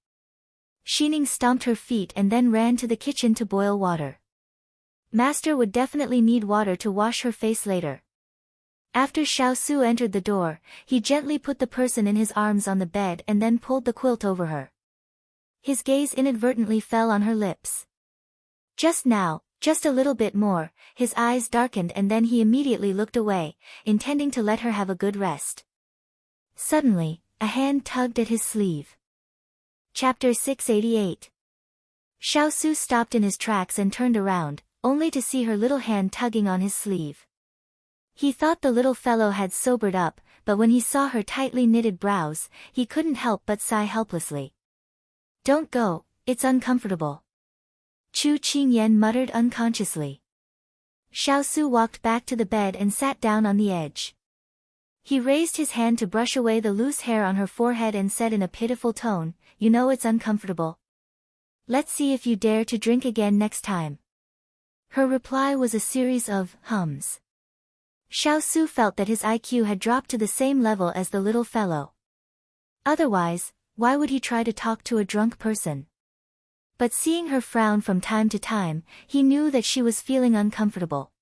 S1: Xining stomped her feet and then ran to the kitchen to boil water. Master would definitely need water to wash her face later. After Xiaosu entered the door, he gently put the person in his arms on the bed and then pulled the quilt over her. His gaze inadvertently fell on her lips. Just now, just a little bit more, his eyes darkened and then he immediately looked away, intending to let her have a good rest. Suddenly, a hand tugged at his sleeve. Chapter 688. Xiaosu stopped in his tracks and turned around, only to see her little hand tugging on his sleeve. He thought the little fellow had sobered up, but when he saw her tightly knitted brows, he couldn't help but sigh helplessly. "Don't go, it's uncomfortable," Chu Qingyan muttered unconsciously. Xiaosu walked back to the bed and sat down on the edge. He raised his hand to brush away the loose hair on her forehead and said in a pitiful tone, "You know it's uncomfortable. Let's see if you dare to drink again next time." Her reply was a series of hums. Xiaosu felt that his IQ had dropped to the same level as the little fellow. Otherwise, why would he try to talk to a drunk person? But seeing her frown from time to time, he knew that she was feeling uncomfortable.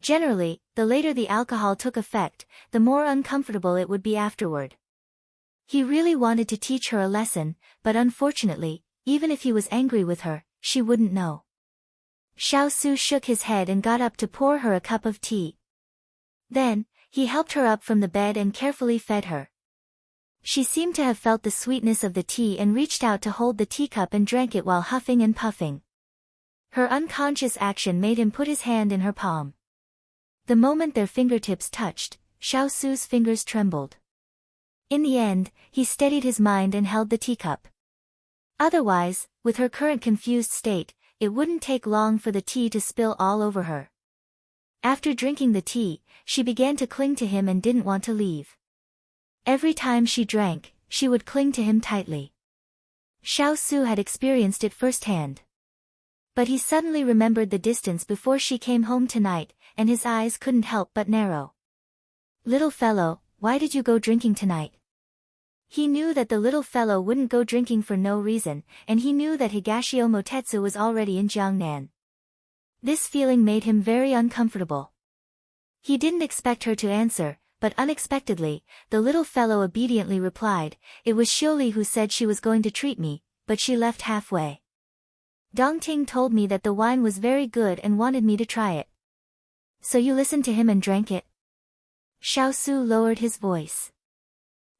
S1: Generally, the later the alcohol took effect, the more uncomfortable it would be afterward. He really wanted to teach her a lesson, but unfortunately, even if he was angry with her, she wouldn't know. Xiaosu shook his head and got up to pour her a cup of tea. Then, he helped her up from the bed and carefully fed her. She seemed to have felt the sweetness of the tea and reached out to hold the teacup and drank it while huffing and puffing. Her unconscious action made him put his hand in her palm. The moment their fingertips touched, Xiaosu's fingers trembled. In the end, he steadied his mind and held the teacup. Otherwise, with her current confused state, it wouldn't take long for the tea to spill all over her. After drinking the tea, she began to cling to him and didn't want to leave. Every time she drank, she would cling to him tightly. Xiaosu had experienced it firsthand. But he suddenly remembered the distance before she came home tonight, and his eyes couldn't help but narrow. "Little fellow, why did you go drinking tonight?" He knew that the little fellow wouldn't go drinking for no reason, and he knew that Higashio Motetsu was already in Jiangnan. This feeling made him very uncomfortable. He didn't expect her to answer, but unexpectedly, the little fellow obediently replied, "It was Xiuli who said she was going to treat me, but she left halfway. Dongting told me that the wine was very good and wanted me to try it." "So you listened to him and drank it?" Xiaosu lowered his voice.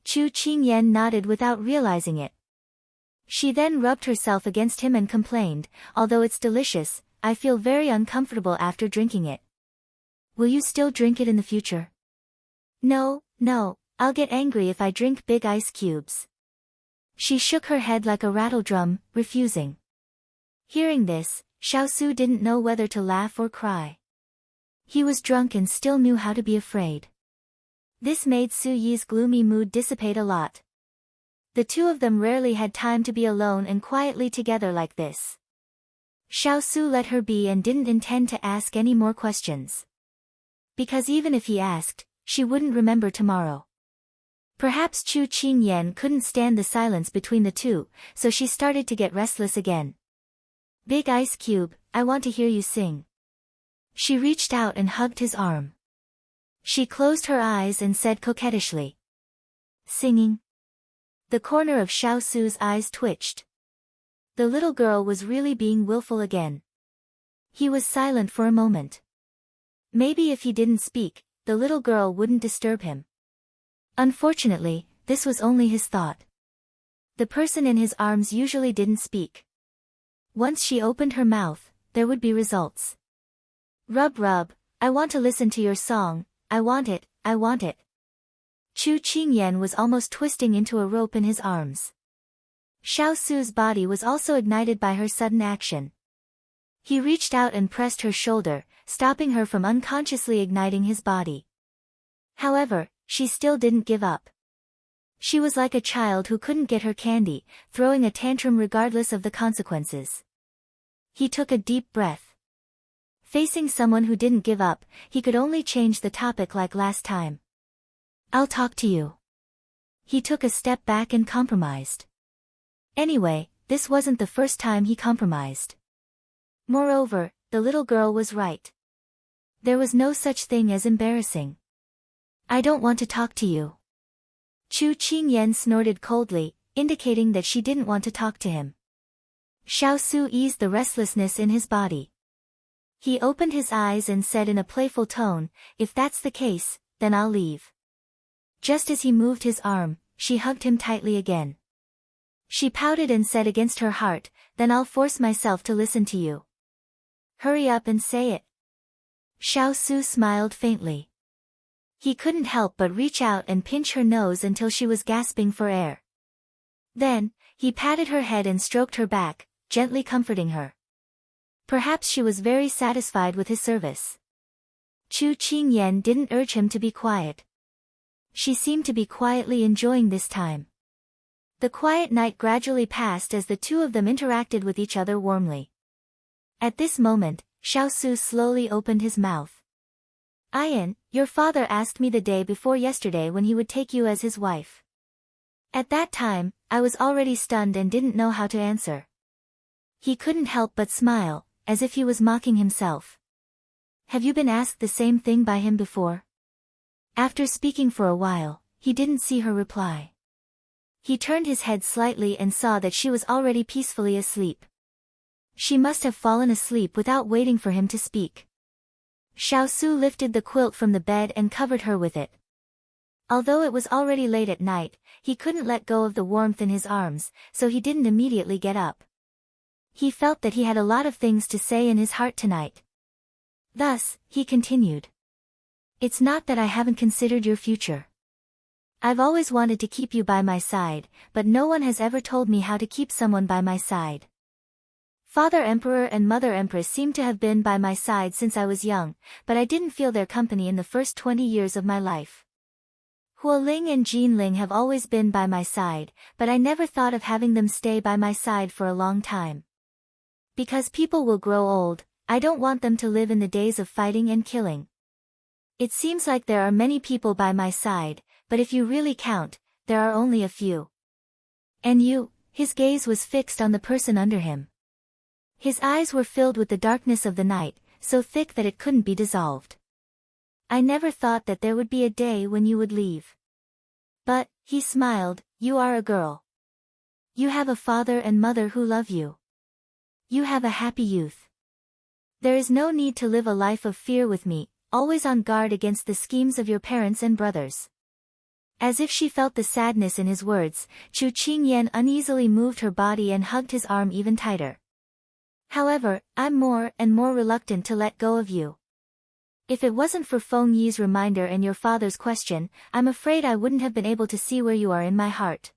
S1: Chu Qingyan nodded without realizing it. She then rubbed herself against him and complained, although it's delicious, I feel very uncomfortable after drinking it. Will you still drink it in the future? No, I'll get angry if I drink big ice cubes. She shook her head like a rattledrum, refusing. Hearing this, Xiaosu didn't know whether to laugh or cry. He was drunk and still knew how to be afraid. This made Su Yi's gloomy mood dissipate a lot. The two of them rarely had time to be alone and quietly together like this. Xiaosu let her be and didn't intend to ask any more questions. Because even if he asked, she wouldn't remember tomorrow. Perhaps Chu Qingyan couldn't stand the silence between the two, so she started to get restless again. Big Ice Cube, I want to hear you sing. She reached out and hugged his arm. She closed her eyes and said coquettishly. Singing? The corner of Xiaosu's eyes twitched. The little girl was really being willful again. He was silent for a moment. Maybe if he didn't speak, the little girl wouldn't disturb him. Unfortunately, this was only his thought. The person in his arms usually didn't speak. Once she opened her mouth, there would be results. Rub, I want to listen to your song, I want it. Chu Qingyan was almost twisting into a rope in his arms. Xiaosu's body was also ignited by her sudden action. He reached out and pressed her shoulder, stopping her from unconsciously igniting his body. However, she still didn't give up. She was like a child who couldn't get her candy, throwing a tantrum regardless of the consequences. He took a deep breath. Facing someone who didn't give up, he could only change the topic like last time. I'll talk to you. He took a step back and compromised. Anyway, this wasn't the first time he compromised. Moreover, the little girl was right. There was no such thing as embarrassing. I don't want to talk to you. Chu Qingyan snorted coldly, indicating that she didn't want to talk to him. Xiaosu eased the restlessness in his body. He opened his eyes and said in a playful tone, if that's the case, then I'll leave. Just as he moved his arm, she hugged him tightly again. She pouted and said against her heart, then I'll force myself to listen to you. Hurry up and say it. Xiaosu smiled faintly. He couldn't help but reach out and pinch her nose until she was gasping for air. Then, he patted her head and stroked her back, gently comforting her. Perhaps she was very satisfied with his service. Chu Qingyan didn't urge him to be quiet. She seemed to be quietly enjoying this time. The quiet night gradually passed as the two of them interacted with each other warmly. At this moment, Xiaosu slowly opened his mouth. Ayan, your father asked me the day before yesterday when he would take you as his wife. At that time, I was already stunned and didn't know how to answer. He couldn't help but smile, as if he was mocking himself. Have you been asked the same thing by him before? After speaking for a while, he didn't see her reply. He turned his head slightly and saw that she was already peacefully asleep. She must have fallen asleep without waiting for him to speak. Xiaosu lifted the quilt from the bed and covered her with it. Although it was already late at night, he couldn't let go of the warmth in his arms, so he didn't immediately get up. He felt that he had a lot of things to say in his heart tonight. Thus, he continued. It's not that I haven't considered your future. I've always wanted to keep you by my side, but no one has ever told me how to keep someone by my side. Father Emperor and Mother Empress seem to have been by my side since I was young, but I didn't feel their company in the first 20 years of my life. Huoling and Jinling have always been by my side, but I never thought of having them stay by my side for a long time. Because people will grow old, I don't want them to live in the days of fighting and killing. It seems like there are many people by my side, but if you really count, there are only a few. And you, his gaze was fixed on the person under him. His eyes were filled with the darkness of the night, so thick that it couldn't be dissolved. I never thought that there would be a day when you would leave. But, he smiled, you are a girl. You have a father and mother who love you. You have a happy youth. There is no need to live a life of fear with me, always on guard against the schemes of your parents and brothers. As if she felt the sadness in his words, Chu Qingyan uneasily moved her body and hugged his arm even tighter. However, I'm more and more reluctant to let go of you. If it wasn't for Feng Yi's reminder and your father's question, I'm afraid I wouldn't have been able to see where you are in my heart.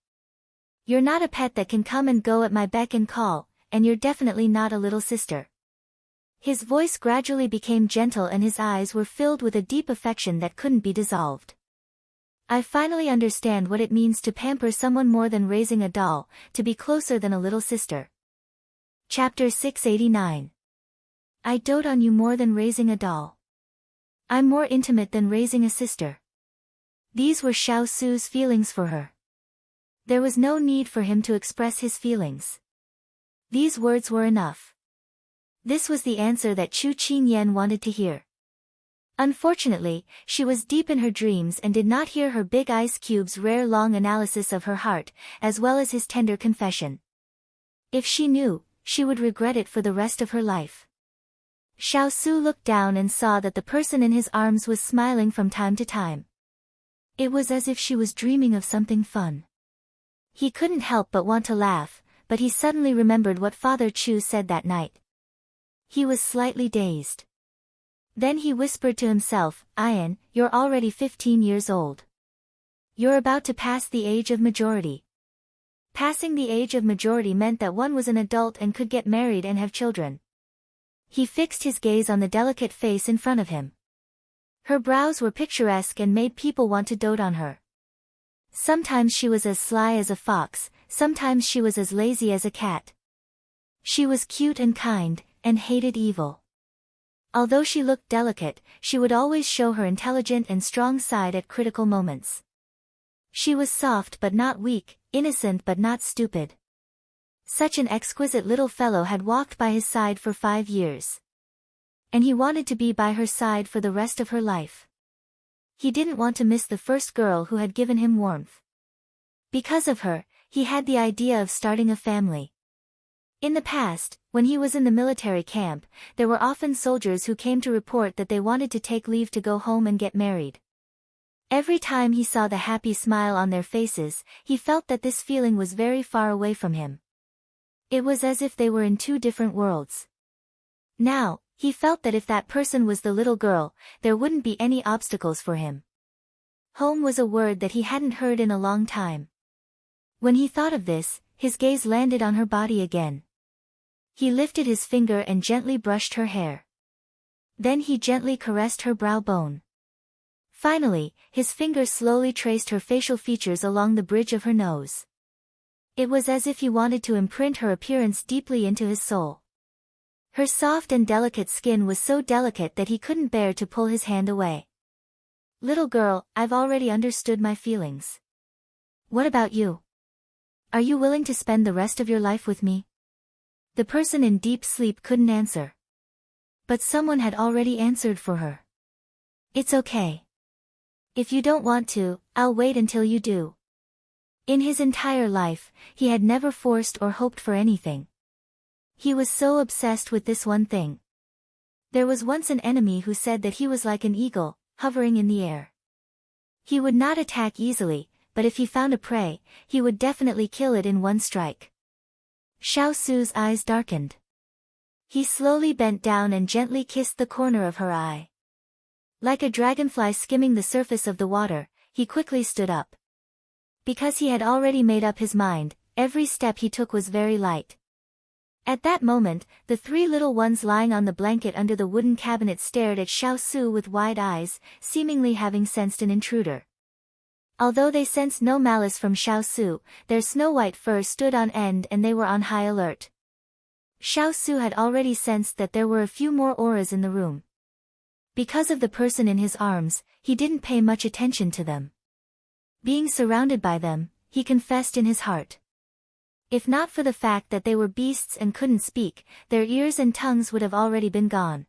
S1: You're not a pet that can come and go at my beck and call, and you're definitely not a little sister. His voice gradually became gentle and his eyes were filled with a deep affection that couldn't be dissolved. I finally understand what it means to pamper someone more than raising a doll, to be closer than a little sister. Chapter 689. I dote on you more than raising a doll. I'm more intimate than raising a sister. These were Xiao Su's feelings for her. There was no need for him to express his feelings. These words were enough. This was the answer that Chu Qingyan wanted to hear. Unfortunately, she was deep in her dreams and did not hear her Big Ice Cube's rare long analysis of her heart, as well as his tender confession. If she knew, she would regret it for the rest of her life. Xiao Su looked down and saw that the person in his arms was smiling from time to time. It was as if she was dreaming of something fun. He couldn't help but want to laugh, but he suddenly remembered what Father Chu said that night. He was slightly dazed. Then he whispered to himself, Ian, you're already 15 years old. You're about to pass the age of majority. Passing the age of majority meant that one was an adult and could get married and have children. He fixed his gaze on the delicate face in front of him. Her brows were picturesque and made people want to dote on her. Sometimes she was as sly as a fox, sometimes she was as lazy as a cat. She was cute and kind, and hated evil. Although she looked delicate, she would always show her intelligent and strong side at critical moments. She was soft but not weak, innocent but not stupid. Such an exquisite little fellow had walked by his side for 5 years. And he wanted to be by her side for the rest of her life. He didn't want to miss the first girl who had given him warmth. Because of her, he had the idea of starting a family. In the past, when he was in the military camp, there were often soldiers who came to report that they wanted to take leave to go home and get married. Every time he saw the happy smile on their faces, he felt that this feeling was very far away from him. It was as if they were in 2 different worlds. Now, he felt that if that person was the little girl, there wouldn't be any obstacles for him. Home was a word that he hadn't heard in a long time. When he thought of this, his gaze landed on her body again. He lifted his finger and gently brushed her hair. Then he gently caressed her brow bone. Finally, his finger slowly traced her facial features along the bridge of her nose. It was as if he wanted to imprint her appearance deeply into his soul. Her soft and delicate skin was so delicate that he couldn't bear to pull his hand away. Little girl, I've already understood my feelings. What about you? Are you willing to spend the rest of your life with me? The person in deep sleep couldn't answer. But someone had already answered for her. It's okay. If you don't want to, I'll wait until you do. In his entire life, he had never forced or hoped for anything. He was so obsessed with this one thing. There was once an enemy who said that he was like an eagle, hovering in the air. He would not attack easily, but if he found a prey, he would definitely kill it in one strike. Xiao Su's eyes darkened. He slowly bent down and gently kissed the corner of her eye. Like a dragonfly skimming the surface of the water, he quickly stood up. Because he had already made up his mind, every step he took was very light. At that moment, the 3 little ones lying on the blanket under the wooden cabinet stared at Xiao Su with wide eyes, seemingly having sensed an intruder. Although they sensed no malice from Xiao Su, their snow-white fur stood on end and they were on high alert. Xiao Su had already sensed that there were a few more auras in the room. Because of the person in his arms, he didn't pay much attention to them. Being surrounded by them, he confessed in his heart. If not for the fact that they were beasts and couldn't speak, their ears and tongues would have already been gone.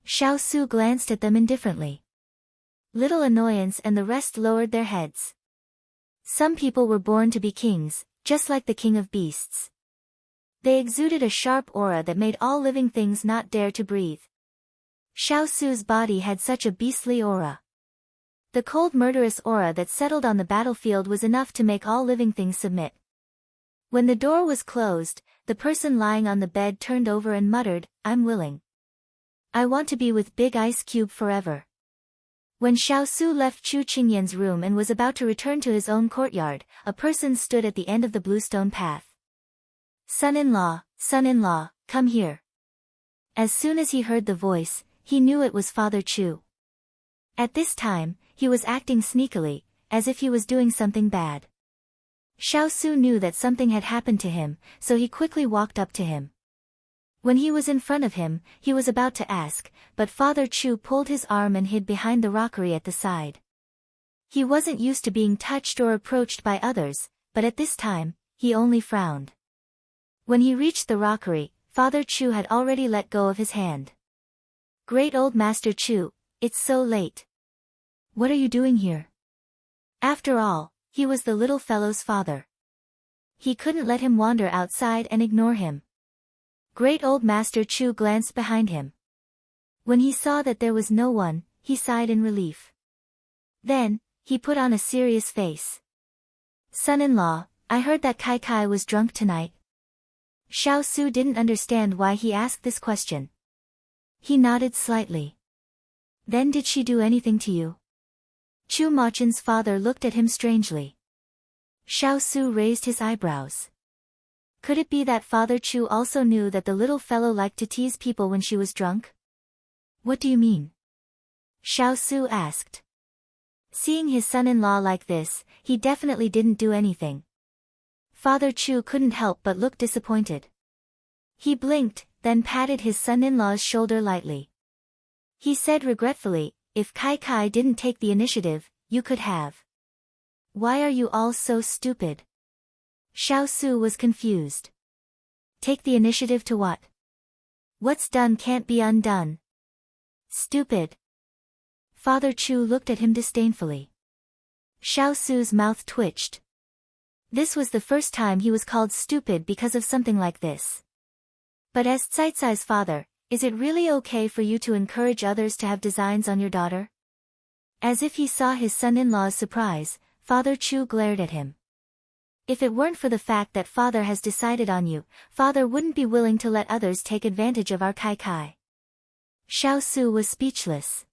S1: Xiao Su glanced at them indifferently. Little annoyance and the rest lowered their heads. Some people were born to be kings, just like the king of beasts. They exuded a sharp aura that made all living things not dare to breathe. Xiao Su's body had such a beastly aura. The cold murderous aura that settled on the battlefield was enough to make all living things submit. When the door was closed, the person lying on the bed turned over and muttered, "I'm willing. I want to be with Big Ice Cube forever." When Xiaosu left Chu Qingyan's room and was about to return to his own courtyard, a person stood at the end of the bluestone path. Son-in-law, come here." As soon as he heard the voice, he knew it was Father Chu. At this time, he was acting sneakily, as if he was doing something bad. Xiaosu knew that something had happened to him, so he quickly walked up to him. When he was in front of him, he was about to ask, but Father Chu pulled his arm and hid behind the rockery at the side. He wasn't used to being touched or approached by others, but at this time, he only frowned. When he reached the rockery, Father Chu had already let go of his hand. "Great old Master Chu, it's so late. What are you doing here?" After all, he was the little fellow's father. He couldn't let him wander outside and ignore him. Great old Master Chu glanced behind him. When he saw that there was no one, he sighed in relief. Then, he put on a serious face. "Son-in-law, I heard that Kai was drunk tonight." Xiaosu didn't understand why he asked this question. He nodded slightly. "Then did she do anything to you?" Chu Machen's father looked at him strangely. Xiaosu raised his eyebrows. Could it be that Father Chu also knew that the little fellow liked to tease people when she was drunk? "What do you mean?" Xiaosu asked. Seeing his son-in-law like this, he definitely didn't do anything. Father Chu couldn't help but look disappointed. He blinked, then patted his son-in-law's shoulder lightly. He said regretfully, "If Kai didn't take the initiative, you could have." "Why are you all so stupid?" Xiaosu was confused. "Take the initiative to what? What's done can't be undone." "Stupid." Father Chu looked at him disdainfully. Xiaosu's mouth twitched. This was the first time he was called stupid because of something like this. But as Caicai's father, is it really okay for you to encourage others to have designs on your daughter? As if he saw his son-in-law's surprise, Father Chu glared at him. If it weren't for the fact that father has decided on you, father wouldn't be willing to let others take advantage of our Kai. Xiaosu was speechless.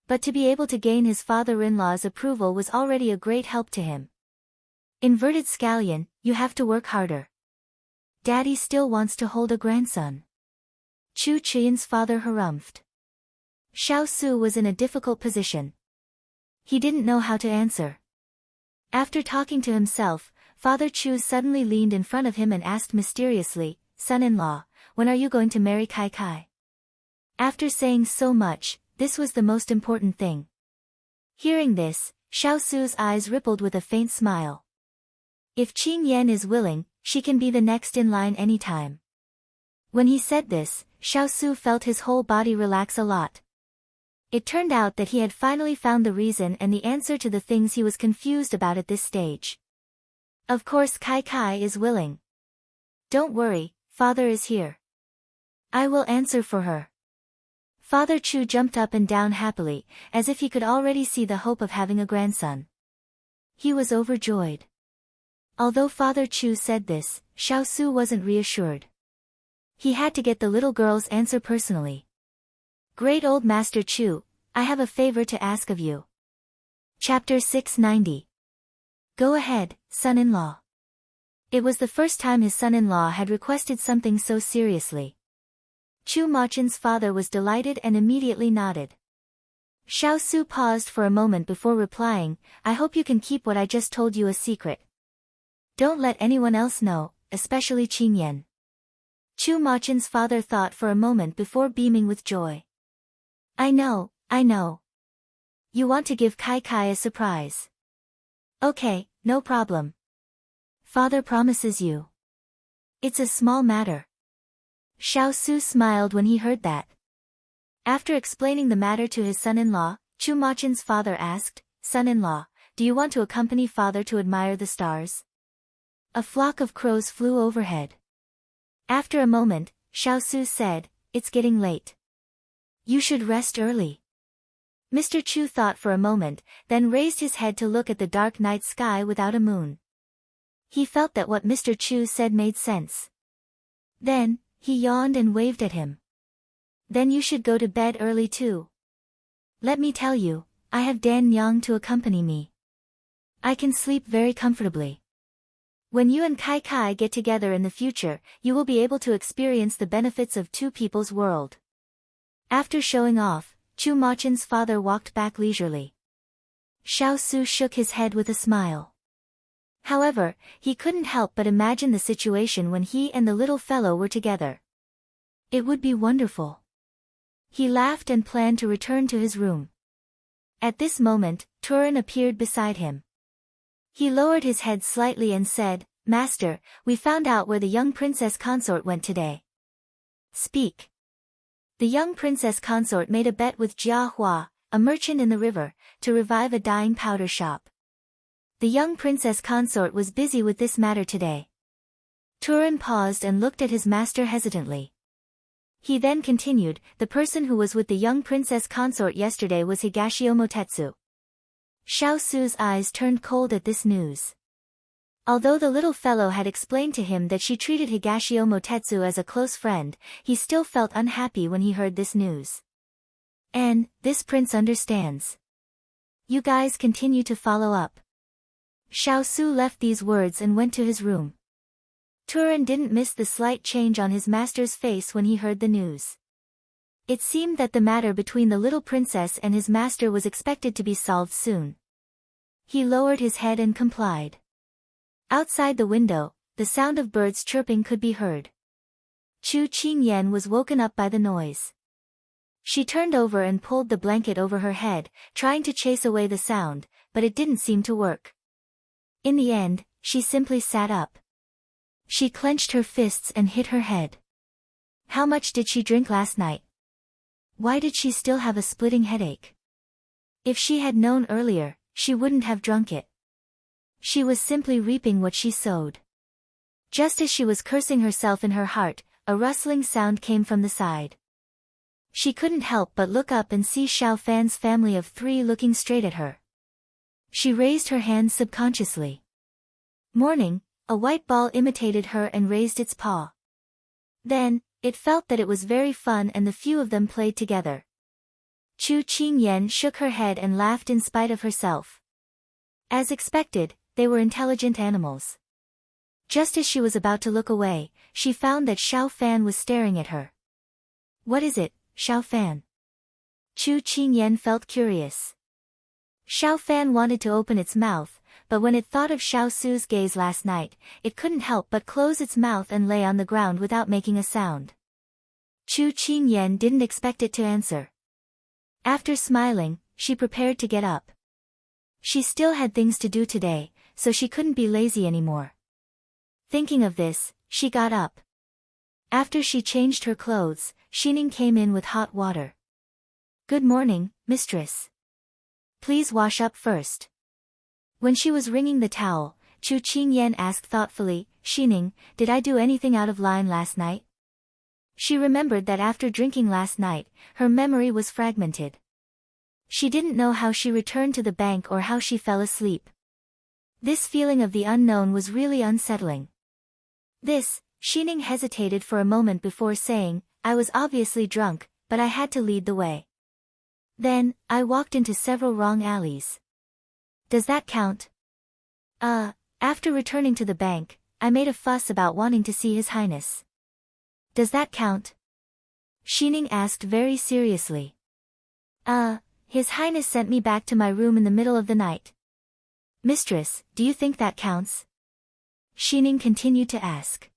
S1: But to be able to gain his father-in-law's approval was already a great help to him. Inverted scallion, you have to work harder. Daddy still wants to hold a grandson. Chu Qian's father harumphed. Xiaosu was in a difficult position. He didn't know how to answer. After talking to himself, Father Chu suddenly leaned in front of him and asked mysteriously, "Son-in-law, when are you going to marry Kai?" After saying so much, this was the most important thing. Hearing this, Xiaosu's eyes rippled with a faint smile. If Qing Yan is willing, she can be the next in line anytime. When he said this, Xiaosu felt his whole body relax a lot. It turned out that he had finally found the reason and the answer to the things he was confused about at this stage. Of course Kai is willing. "Don't worry, father is here. I will answer for her." Father Chu jumped up and down happily, as if he could already see the hope of having a grandson. He was overjoyed. Although Father Chu said this, Xiaosu wasn't reassured. He had to get the little girl's answer personally. "Great old Master Chu, I have a favor to ask of you." Chapter 690. Go ahead, son-in-law. It was the first time his son-in-law had requested something so seriously. Chu Machen's father was delighted and immediately nodded. Xiaosu paused for a moment before replying, "I hope you can keep what I just told you a secret. Don't let anyone else know, especially Qing Yan." Chu Machen's father thought for a moment before beaming with joy. I know. You want to give Kai a surprise. Okay, no problem. Father promises you. It's a small matter. Xiaosu smiled when he heard that. After explaining the matter to his son-in-law, Chu Machen's father asked, "Son-in-law, do you want to accompany father to admire the stars?" A flock of crows flew overhead. After a moment, Xiaosu said, "It's getting late. You should rest early." Mr. Chu thought for a moment, then raised his head to look at the dark night sky without a moon. He felt that what Mr. Chu said made sense. Then, he yawned and waved at him. Then you should go to bed early too. Let me tell you, I have Dan Nyang to accompany me. I can sleep very comfortably. When you and Kai Kai get together in the future, you will be able to experience the benefits of two people's world. After showing off, Chu Machen's father walked back leisurely. Xiao Su shook his head with a smile. However, he couldn't help but imagine the situation when he and the little fellow were together. It would be wonderful. He laughed and planned to return to his room. At this moment, Turin appeared beside him. He lowered his head slightly and said, "Master, we found out where the young princess Consort went today." "Speak." The young princess Consort made a bet with Jia Hua, a merchant in the river, to revive a dying powder shop. The young princess Consort was busy with this matter today. Turin paused and looked at his master hesitantly. He then continued, "The person who was with the young princess Consort yesterday was Higashio Motetsu." Xiao Su's eyes turned cold at this news. Although the little fellow had explained to him that she treated Higashio Motetsu as a close friend, he still felt unhappy when he heard this news. "And, this prince understands. You guys continue to follow up." Xiao Su left these words and went to his room. Turin didn't miss the slight change on his master's face when he heard the news. It seemed that the matter between the little princess and his master was expected to be solved soon. He lowered his head and complied. Outside the window, the sound of birds chirping could be heard. Chu Qingyan was woken up by the noise. She turned over and pulled the blanket over her head, trying to chase away the sound, but it didn't seem to work. In the end, she simply sat up. She clenched her fists and hit her head. How much did she drink last night? Why did she still have a splitting headache? If she had known earlier, she wouldn't have drunk it. She was simply reaping what she sowed. Just as she was cursing herself in her heart, a rustling sound came from the side. She couldn't help but look up and see Xiao Fan's family of 3 looking straight at her. She raised her hands subconsciously. Morning, a white ball imitated her and raised its paw. Then, it felt that it was very fun and the few of them played together. Chu Qingyan shook her head and laughed in spite of herself. As expected, they were intelligent animals. Just as she was about to look away, she found that Xiao Fan was staring at her. "What is it, Xiao Fan?" Chu Qingyan felt curious. Xiao Fan wanted to open its mouth, but when it thought of Xiao Su's gaze last night, it couldn't help but close its mouth and lay on the ground without making a sound. Chu Qingyan didn't expect it to answer. After smiling, she prepared to get up. She still had things to do today, so she couldn't be lazy anymore. Thinking of this, she got up. After she changed her clothes, Xining came in with hot water. "Good morning, mistress. Please wash up first." When she was wringing the towel, Chu Qingyan asked thoughtfully, "Xining, did I do anything out of line last night?" She remembered that after drinking last night, her memory was fragmented. She didn't know how she returned to the bank or how she fell asleep. This feeling of the unknown was really unsettling. Xining hesitated for a moment before saying, "I was obviously drunk, but I had to lead the way. Then, I walked into several wrong alleys. Does that count?" After returning to the bank, I made a fuss about wanting to see His Highness. Does that count?" Xining asked very seriously. His Highness sent me back to my room in the middle of the night." "Mistress, do you think that counts?" Xining continued to ask.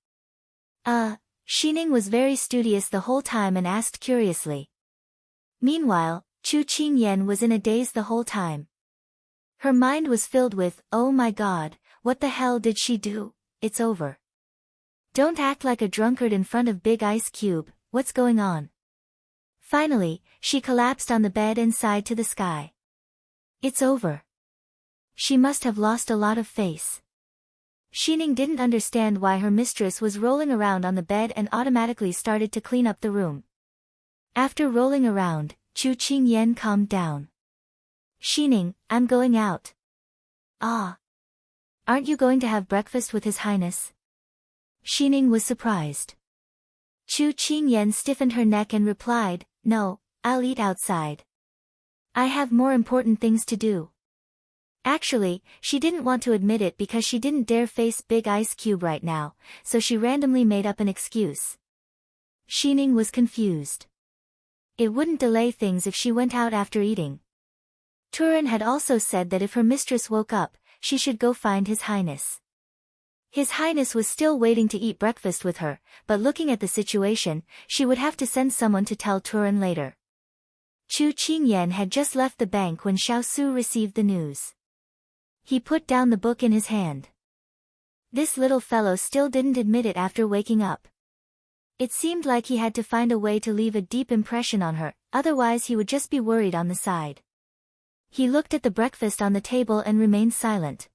S1: Xining was very studious the whole time and asked curiously. Meanwhile, Chu Qingyan was in a daze the whole time. Her mind was filled with, "Oh my God, what the hell did she do? It's over. Don't act like a drunkard in front of Big Ice Cube, what's going on?" Finally, she collapsed on the bed and sighed to the sky. It's over. She must have lost a lot of face. Xining didn't understand why her mistress was rolling around on the bed and automatically started to clean up the room. After rolling around, Chu Qingyan calmed down. Xining, I'm going out. Ah. Aren't you going to have breakfast with His Highness? Xining was surprised. Chu Qingyan stiffened her neck and replied, No, I'll eat outside. I have more important things to do. Actually, she didn't want to admit it because she didn't dare face Big Ice Cube right now, so she randomly made up an excuse. Xining was confused. It wouldn't delay things if she went out after eating. Turin had also said that if her mistress woke up, she should go find His Highness. His Highness was still waiting to eat breakfast with her, but looking at the situation, she would have to send someone to tell Turin later. Chu Qingyan had just left the bank when Xiao Su received the news. He put down the book in his hand. This little fellow still didn't admit it after waking up. It seemed like he had to find a way to leave a deep impression on her, otherwise he would just be worried on the side. He looked at the breakfast on the table and remained silent.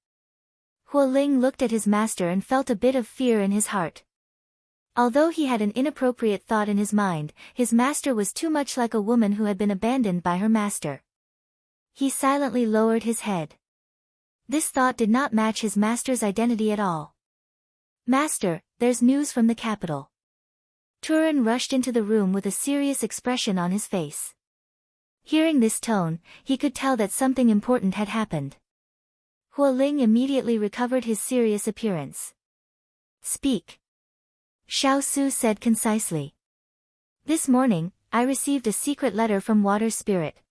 S1: Huo Ling looked at his master and felt a bit of fear in his heart. Although he had an inappropriate thought in his mind, his master was too much like a woman who had been abandoned by her master. He silently lowered his head. This thought did not match his master's identity at all. Master, there's news from the capital. Turin rushed into the room with a serious expression on his face. Hearing this tone, he could tell that something important had happened. Huo Ling immediately recovered his serious appearance. Speak. Xiao Su said concisely. This morning, I received a secret letter from Water Spirit.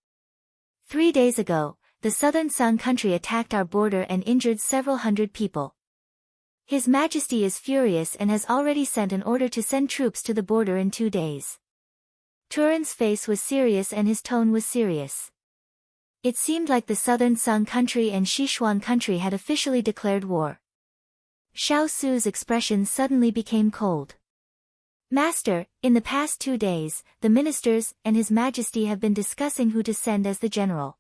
S1: 3 days ago, the southern Sun country attacked our border and injured several hundred people. His Majesty is furious and has already sent an order to send troops to the border in 2 days. Turin's face was serious and his tone was serious. It seemed like the southern Sun country and Sichuan country had officially declared war. Xiao Su's expression suddenly became cold. Master, in the past 2 days, the ministers and His Majesty have been discussing who to send as the general.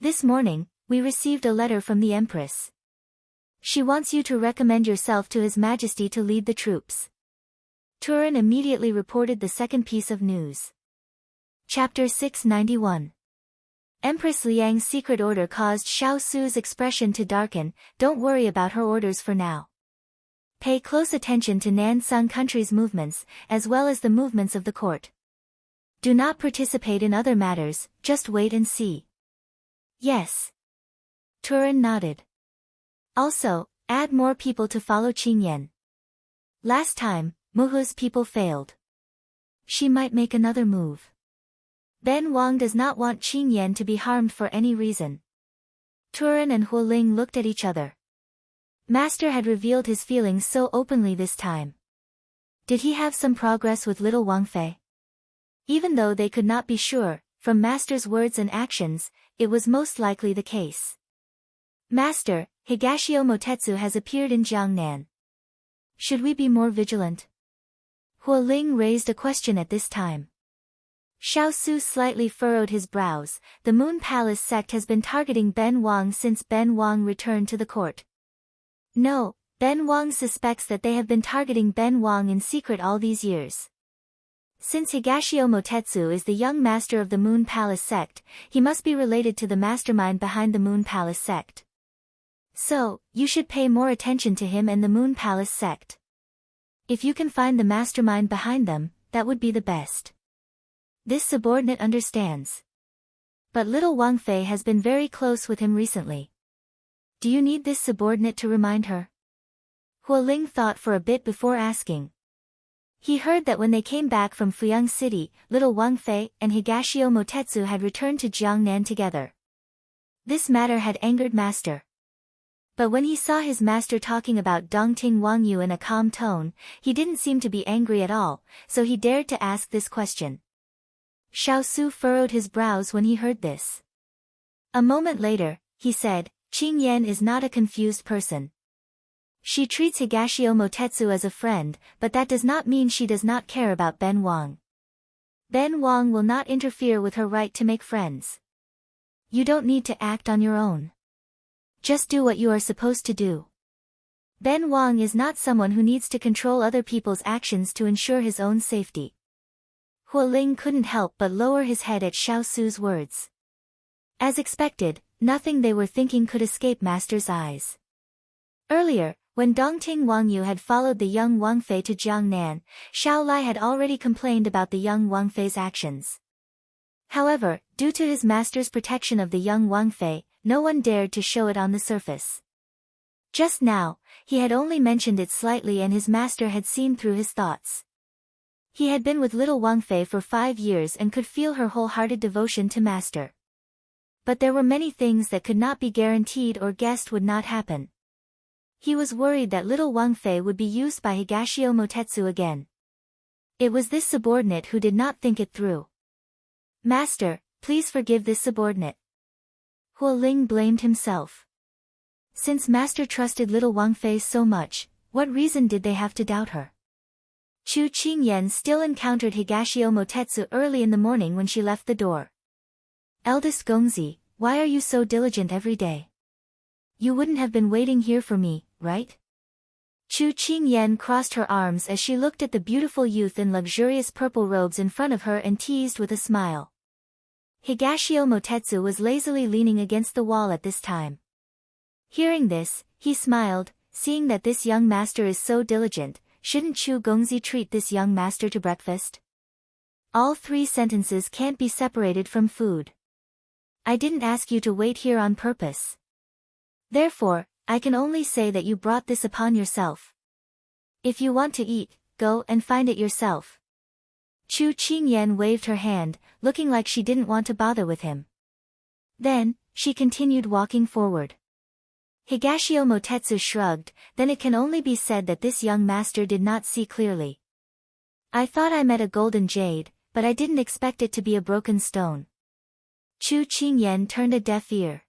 S1: This morning, we received a letter from the Empress. She wants you to recommend yourself to His Majesty to lead the troops. Turin immediately reported the second piece of news. Chapter 691. Empress Liang's secret order caused Xiao Su's expression to darken. Don't worry about her orders for now. Pay close attention to Nan-Sun country's movements, as well as the movements of the court. Do not participate in other matters, just wait and see. Yes. Turin nodded. Also, add more people to follow Qingyan. Last time, Muhu's people failed. She might make another move. Ben Wang does not want Qingyan to be harmed for any reason. Turin and Huo Ling looked at each other. Master had revealed his feelings so openly this time. Did he have some progress with little Wang Fei? Even though they could not be sure, from Master's words and actions, it was most likely the case. Master, Higashio Motetsu has appeared in Jiangnan. Should we be more vigilant? Huo Ling raised a question at this time. Xiao Su slightly furrowed his brows. The Moon Palace sect has been targeting Ben Wang since Ben Wang returned to the court. No, Ben Wang suspects that they have been targeting Ben Wang in secret all these years. Since Higashio Motetsu is the young master of the Moon Palace sect, he must be related to the mastermind behind the Moon Palace sect. So, you should pay more attention to him and the Moon Palace sect. If you can find the mastermind behind them, that would be the best. This subordinate understands. But little Wang Fei has been very close with him recently. Do you need this subordinate to remind her? Huo Ling thought for a bit before asking. He heard that when they came back from Fuyang City, little Wang Fei and Higashio Motetsu had returned to Jiangnan together. This matter had angered Master. But when he saw his master talking about Dongting Wangyu in a calm tone, he didn't seem to be angry at all, so he dared to ask this question. Xiao Su furrowed his brows when he heard this. A moment later, he said, Qingyan is not a confused person. She treats Higashio Motetsu as a friend, but that does not mean she does not care about Ben Wang. Ben Wang will not interfere with her right to make friends. You don't need to act on your own. Just do what you are supposed to do. Ben Wang is not someone who needs to control other people's actions to ensure his own safety. Huo Ling couldn't help but lower his head at Xiao Su's words. As expected, nothing they were thinking could escape Master's eyes. Earlier, when Dongting Wangyu had followed the young Wang Fei to Jiangnan, Xiao Lai had already complained about the young Wang Fei's actions. However, due to his master's protection of the young Wang Fei, no one dared to show it on the surface. Just now, he had only mentioned it slightly and his master had seen through his thoughts. He had been with little Wang Fei for 5 years and could feel her wholehearted devotion to master. But there were many things that could not be guaranteed or guessed would not happen. He was worried that little Wang Fei would be used by Higashio Motetsu again. It was this subordinate who did not think it through. Master, please forgive this subordinate. Huo Ling blamed himself. Since Master trusted little Wang Fei so much, what reason did they have to doubt her? Chu Qingyan still encountered Higashio Motetsu early in the morning when she left the door. Eldest Gongzi, why are you so diligent every day? You wouldn't have been waiting here for me, right? Chu Qingyan crossed her arms as she looked at the beautiful youth in luxurious purple robes in front of her and teased with a smile. Higashio Motetsu was lazily leaning against the wall at this time. Hearing this, he smiled, seeing that this young master is so diligent, shouldn't Chu Gongzi treat this young master to breakfast? All 3 sentences can't be separated from food. I didn't ask you to wait here on purpose. Therefore, I can only say that you brought this upon yourself. If you want to eat, go and find it yourself. Chu Qingyan waved her hand, looking like she didn't want to bother with him. Then, she continued walking forward. Higashio Motetsu shrugged, then it can only be said that this young master did not see clearly. I thought I met a golden jade, but I didn't expect it to be a broken stone. Chu Qingyan turned a deaf ear.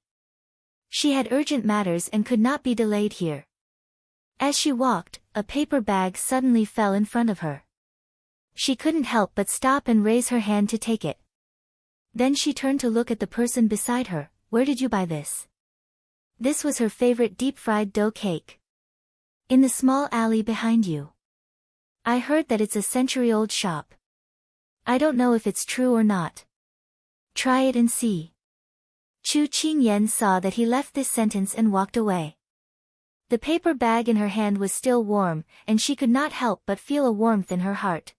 S1: She had urgent matters and could not be delayed here. As she walked, a paper bag suddenly fell in front of her. She couldn't help but stop and raise her hand to take it. Then she turned to look at the person beside her. Where did you buy this? This was her favorite deep-fried dough cake. In the small alley behind you. I heard that it's a century-old shop. I don't know if it's true or not. Try it and see. Chu Qingyan saw that he left this sentence and walked away. The paper bag in her hand was still warm, and she could not help but feel a warmth in her heart.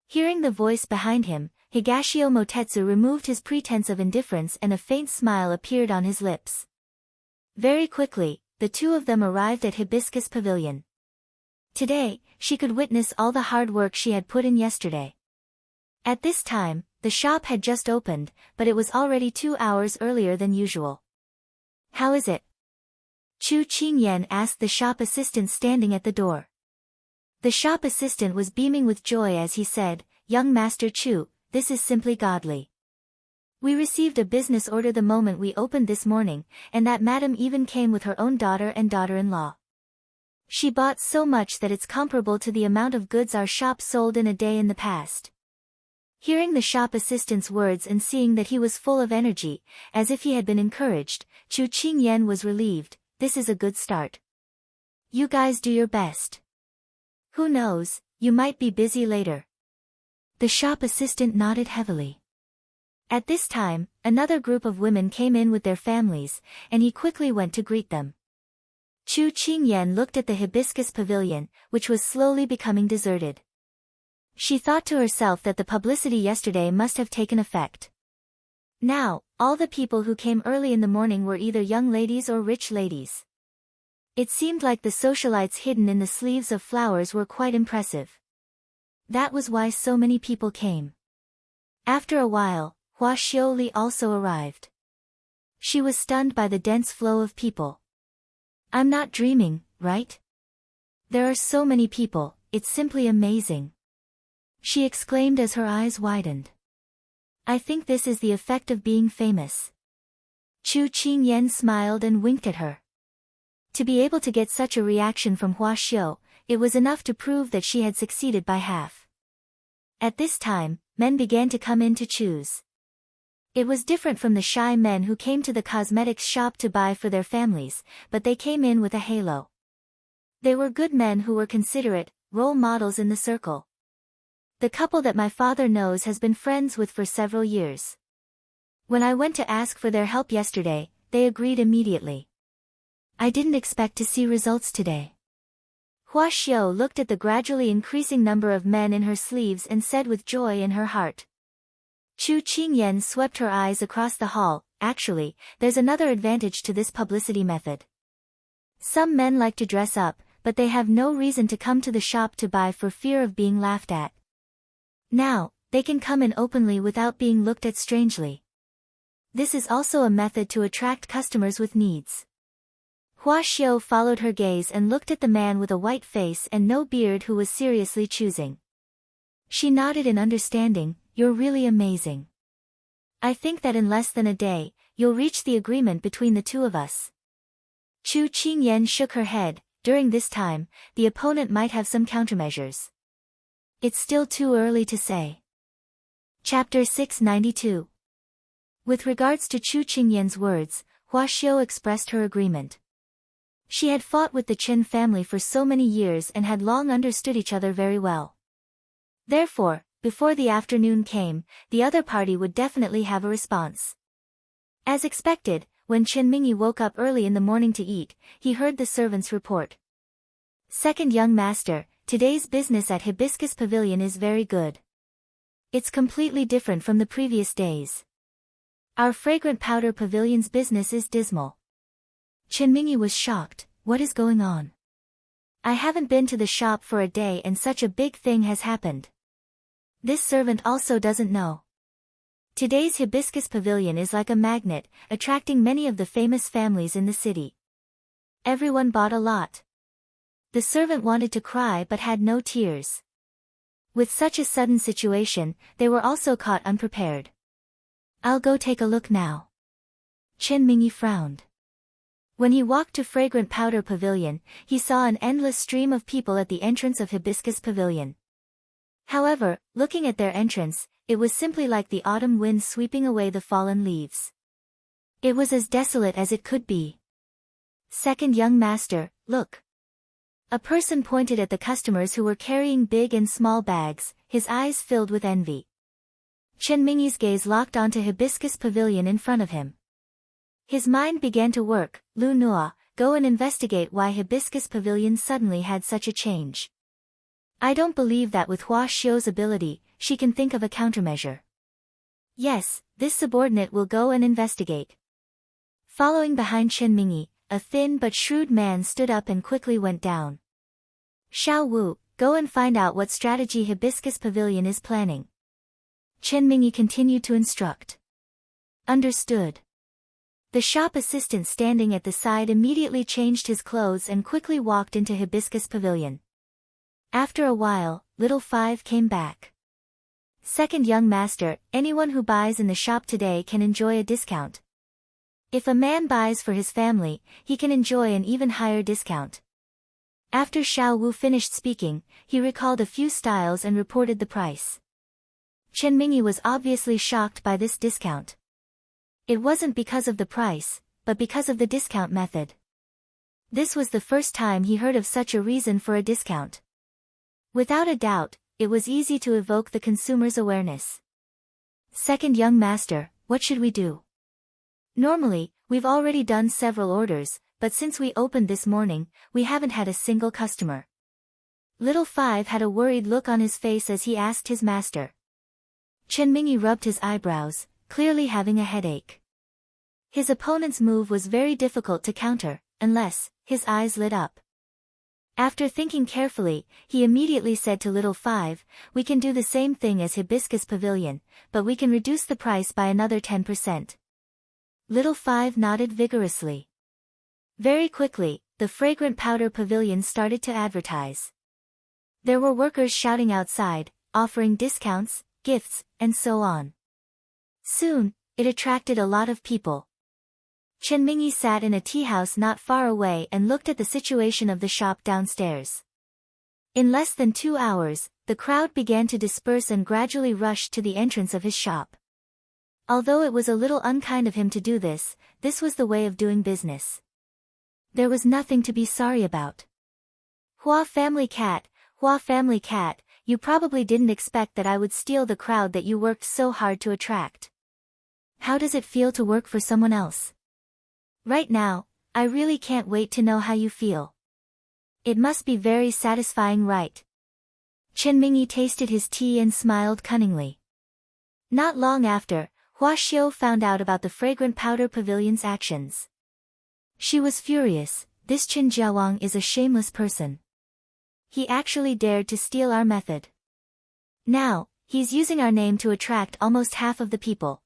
S1: Hearing the voice behind him, Higashio Motetsu removed his pretense of indifference and a faint smile appeared on his lips. Very quickly, the 2 of them arrived at Hibiscus Pavilion. Today, she could witness all the hard work she had put in yesterday. At this time, the shop had just opened, but it was already 2 hours earlier than usual. How is it? Chu Qingyan asked the shop assistant standing at the door. The shop assistant was beaming with joy as he said, Young Master Chu, this is simply godly. We received a business order the moment we opened this morning, and that madam even came with her own daughter and daughter-in-law. She bought so much that it's comparable to the amount of goods our shop sold in a day in the past. Hearing the shop assistant's words and seeing that he was full of energy, as if he had been encouraged, Chu Qingyan was relieved. This is a good start. You guys do your best. Who knows, you might be busy later. The shop assistant nodded heavily. At this time, another group of women came in with their families, and he quickly went to greet them. Chu Qingyan looked at the Hibiscus Pavilion, which was slowly becoming deserted. She thought to herself that the publicity yesterday must have taken effect. Now, all the people who came early in the morning were either young ladies or rich ladies. It seemed like the socialites hidden in the sleeves of flowers were quite impressive. That was why so many people came. After a while, Hua Xiaoli also arrived. She was stunned by the dense flow of people. I'm not dreaming, right? There are so many people, it's simply amazing. She exclaimed as her eyes widened. I think this is the effect of being famous. Chu Qingyan smiled and winked at her. To be able to get such a reaction from Hua Xiao, it was enough to prove that she had succeeded by half. At this time, men began to come in to choose. It was different from the shy men who came to the cosmetics shop to buy for their families, but they came in with a halo. They were good men who were considerate, role models in the circle. The couple that my father knows has been friends with for several years. When I went to ask for their help yesterday, they agreed immediately. I didn't expect to see results today. Hua Xiao looked at the gradually increasing number of men in her sleeves and said with joy in her heart. Chu Qingyan swept her eyes across the hall. Actually, there's another advantage to this publicity method. Some men like to dress up, but they have no reason to come to the shop to buy for fear of being laughed at. Now, they can come in openly without being looked at strangely. This is also a method to attract customers with needs. Hua Xiao followed her gaze and looked at the man with a white face and no beard who was seriously choosing. She nodded in understanding. You're really amazing. I think that in less than a day, you'll reach the agreement between the two of us. Chu Qingyan shook her head. During this time, the opponent might have some countermeasures. It's still too early to say. Chapter 692. With regards to Chu Qingyan's words, Hua Xiao expressed her agreement. She had fought with the Qin family for so many years and had long understood each other very well. Therefore, before the afternoon came, the other party would definitely have a response. As expected, when Chen Mingyi woke up early in the morning to eat, he heard the servants report. Second young master, today's business at Hibiscus Pavilion is very good. It's completely different from the previous days. Our fragrant powder pavilion's business is dismal. Chen Mingyi was shocked. What is going on? I haven't been to the shop for a day and such a big thing has happened. This servant also doesn't know. Today's Hibiscus Pavilion is like a magnet, attracting many of the famous families in the city. Everyone bought a lot. The servant wanted to cry but had no tears. With such a sudden situation, they were also caught unprepared. I'll go take a look now. Chen Mingyi frowned. When he walked to Fragrant Powder Pavilion, he saw an endless stream of people at the entrance of Hibiscus Pavilion. However, looking at their entrance, it was simply like the autumn wind sweeping away the fallen leaves. It was as desolate as it could be. Second young master, look. A person pointed at the customers who were carrying big and small bags, his eyes filled with envy. Chen Mingyi's gaze locked onto Hibiscus Pavilion in front of him. His mind began to work. Lu Nua, go and investigate why Hibiscus Pavilion suddenly had such a change. I don't believe that with Hua Xiao's ability, she can think of a countermeasure. Yes, this subordinate will go and investigate. Following behind Chen Mingyi, a thin but shrewd man stood up and quickly went down. Xiao Wu, go and find out what strategy Hibiscus Pavilion is planning. Chen Mingyi continued to instruct. Understood. The shop assistant standing at the side immediately changed his clothes and quickly walked into Hibiscus Pavilion. After a while, Little Five came back. Second young master, anyone who buys in the shop today can enjoy a discount. If a man buys for his family, he can enjoy an even higher discount. After Xiao Wu finished speaking, he recalled a few styles and reported the price. Chen Mingyi was obviously shocked by this discount. It wasn't because of the price, but because of the discount method. This was the first time he heard of such a reason for a discount. Without a doubt, it was easy to evoke the consumer's awareness. Second young master, what should we do? Normally, we've already done several orders, but since we opened this morning, we haven't had a single customer. Little Five had a worried look on his face as he asked his master. Chen Mingyi rubbed his eyebrows, clearly having a headache. His opponent's move was very difficult to counter, unless his eyes lit up. After thinking carefully, he immediately said to Little Five, we can do the same thing as Hibiscus Pavilion, but we can reduce the price by another 10%. Little Five nodded vigorously. Very quickly, the Fragrant Powder Pavilion started to advertise. There were workers shouting outside, offering discounts, gifts, and so on. Soon, it attracted a lot of people. Chen Mingyi sat in a tea house not far away and looked at the situation of the shop downstairs. In less than 2 hours, the crowd began to disperse and gradually rushed to the entrance of his shop. Although it was a little unkind of him to do this, this was the way of doing business. There was nothing to be sorry about. Hua family cat, you probably didn't expect that I would steal the crowd that you worked so hard to attract. How does it feel to work for someone else? Right now, I really can't wait to know how you feel. It must be very satisfying, right? Chen Mingyi tasted his tea and smiled cunningly. Not long after, Hua Xiu found out about the Fragrant Powder Pavilion's actions. She was furious. This Chen Jiawang is a shameless person. He actually dared to steal our method. Now, he's using our name to attract almost half of the people.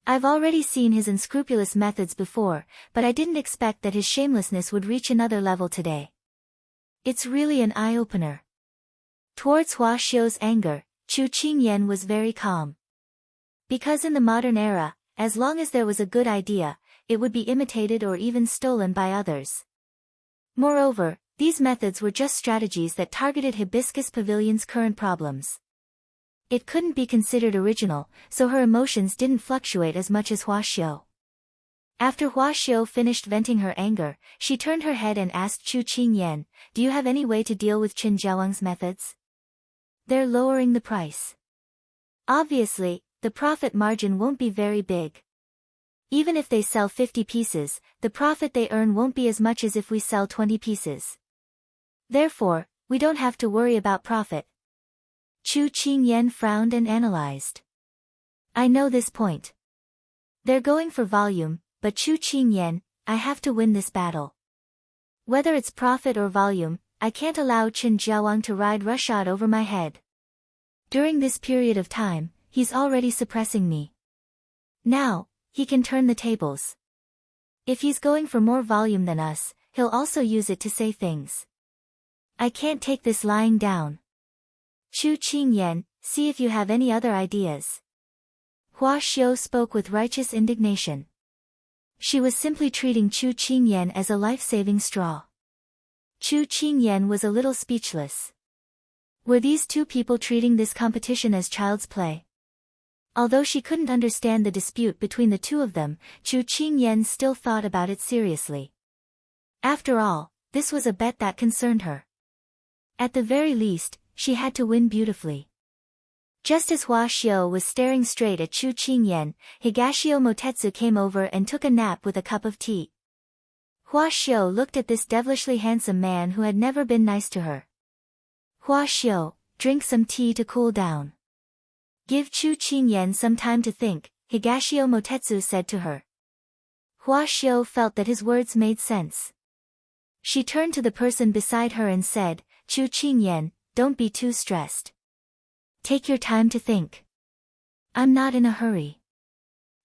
S1: I've already seen his unscrupulous methods before, but I didn't expect that his shamelessness would reach another level today. It's really an eye-opener. Towards Hua Xiu's anger, Chu Qingyan was very calm. Because in the modern era, as long as there was a good idea, it would be imitated or even stolen by others. Moreover, these methods were just strategies that targeted Hibiscus Pavilion's current problems. It couldn't be considered original, so her emotions didn't fluctuate as much as Hua Xiu. After Hua Xiu finished venting her anger, she turned her head and asked Chu Qingyan, "Do you have any way to deal with Chen Jiawang's methods? They're lowering the price. Obviously, the profit margin won't be very big. Even if they sell 50 pieces, the profit they earn won't be as much as if we sell 20 pieces. Therefore, we don't have to worry about profit." Chu Qingyan frowned and analyzed. "I know this point. They're going for volume, but Chu Qingyan, I have to win this battle. Whether it's profit or volume, I can't allow Chen Jiawang to ride roughshod over my head. During this period of time, he's already suppressing me. Now, he can turn the tables. If he's going for more volume than us, he'll also use it to say things. I can't take this lying down. Chu Qingyan, see if you have any other ideas." Hua Xiu spoke with righteous indignation. She was simply treating Chu Qingyan as a life-saving straw. Chu Qingyan was a little speechless. Were these two people treating this competition as child's play? Although she couldn't understand the dispute between the two of them, Chu Qingyan still thought about it seriously. After all, this was a bet that concerned her. At the very least, she had to win beautifully. Just as Hua Xiu was staring straight at Chu Qingyan, Higashio Motetsu came over and took a nap with a cup of tea. Hua Xiu looked at this devilishly handsome man who had never been nice to her. "Hua Xiu, drink some tea to cool down. Give Chu Qingyan some time to think," Higashio Motetsu said to her. Hua Xiu felt that his words made sense. She turned to the person beside her and said, "Chu Qingyan, don't be too stressed. Take your time to think. I'm not in a hurry."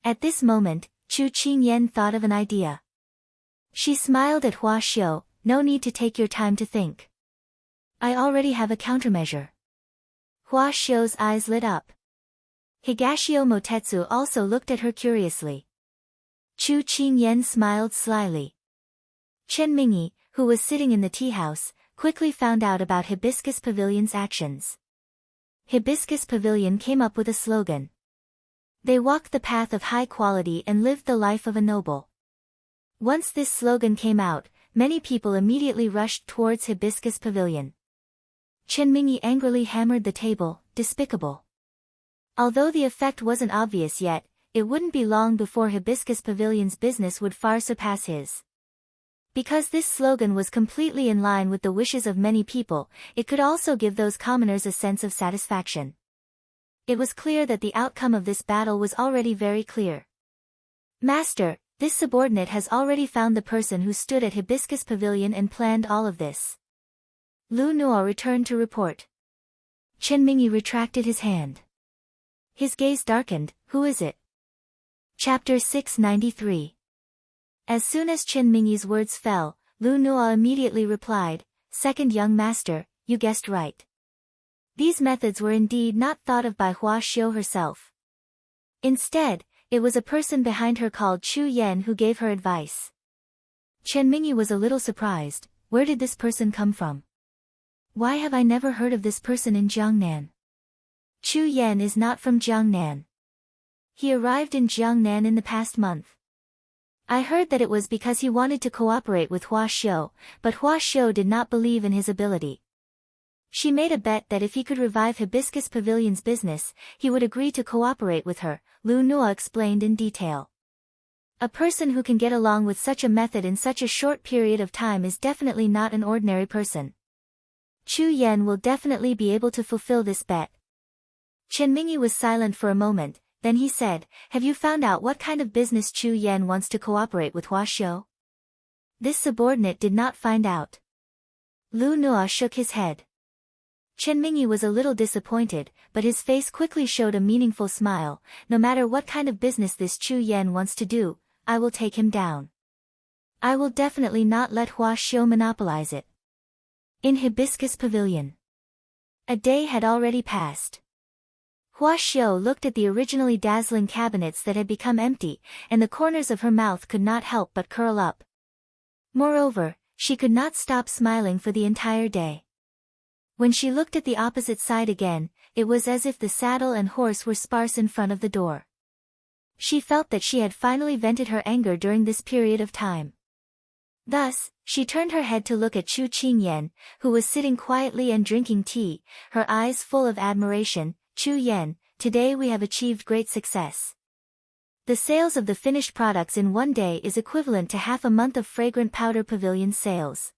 S1: At this moment, Chu Qingyan thought of an idea. She smiled at Hua Xiu, "No need to take your time to think. I already have a countermeasure." Hua Xiu's eyes lit up. Higashio Motetsu also looked at her curiously. Chu Qingyan smiled slyly. Chen Mingyi, who was sitting in the tea house, quickly found out about Hibiscus Pavilion's actions. Hibiscus Pavilion came up with a slogan. They walked the path of high quality and lived the life of a noble. Once this slogan came out, many people immediately rushed towards Hibiscus Pavilion. Chen Mingyi angrily hammered the table, "Despicable." Although the effect wasn't obvious yet, it wouldn't be long before Hibiscus Pavilion's business would far surpass his. Because this slogan was completely in line with the wishes of many people, it could also give those commoners a sense of satisfaction. It was clear that the outcome of this battle was already very clear. "Master, this subordinate has already found the person who stood at Hibiscus Pavilion and planned all of this." Lu Nuo returned to report. Chen Mingyi retracted his hand. His gaze darkened. "Who is it?" Chapter 693. As soon as Chen Mingyi's words fell, Lu Nuo immediately replied, "Second young master, you guessed right." These methods were indeed not thought of by Hua Xiu herself. Instead, it was a person behind her called Chu Yan who gave her advice. Chen Mingyi was a little surprised. Where did this person come from? Why have I never heard of this person in Jiangnan? Chu Yan is not from Jiangnan. He arrived in Jiangnan in the past month. I heard that it was because he wanted to cooperate with Hua Xiu, but Hua Xiu did not believe in his ability. She made a bet that if he could revive Hibiscus Pavilion's business, he would agree to cooperate with her, Lu Nua explained in detail. A person who can get along with such a method in such a short period of time is definitely not an ordinary person. Chu Yan will definitely be able to fulfill this bet. Chen Mingyi was silent for a moment, then he said, have you found out what kind of business Chu Yan wants to cooperate with Hua Xiu? This subordinate did not find out. Lu Nua shook his head. Chen Mingyi was a little disappointed, but his face quickly showed a meaningful smile. No matter what kind of business this Chu Yan wants to do, I will take him down. I will definitely not let Hua Xiu monopolize it. In Hibiscus Pavilion. A day had already passed. Hua Xiu looked at the originally dazzling cabinets that had become empty, and the corners of her mouth could not help but curl up. Moreover, she could not stop smiling for the entire day. When she looked at the opposite side again, it was as if the saddle and horse were sparse in front of the door. She felt that she had finally vented her anger during this period of time. Thus, she turned her head to look at Chu Qingyan, who was sitting quietly and drinking tea, her eyes full of admiration. Chu Yan, today we have achieved great success. The sales of the finished products in one day is equivalent to half a month of fragrant powder pavilion sales.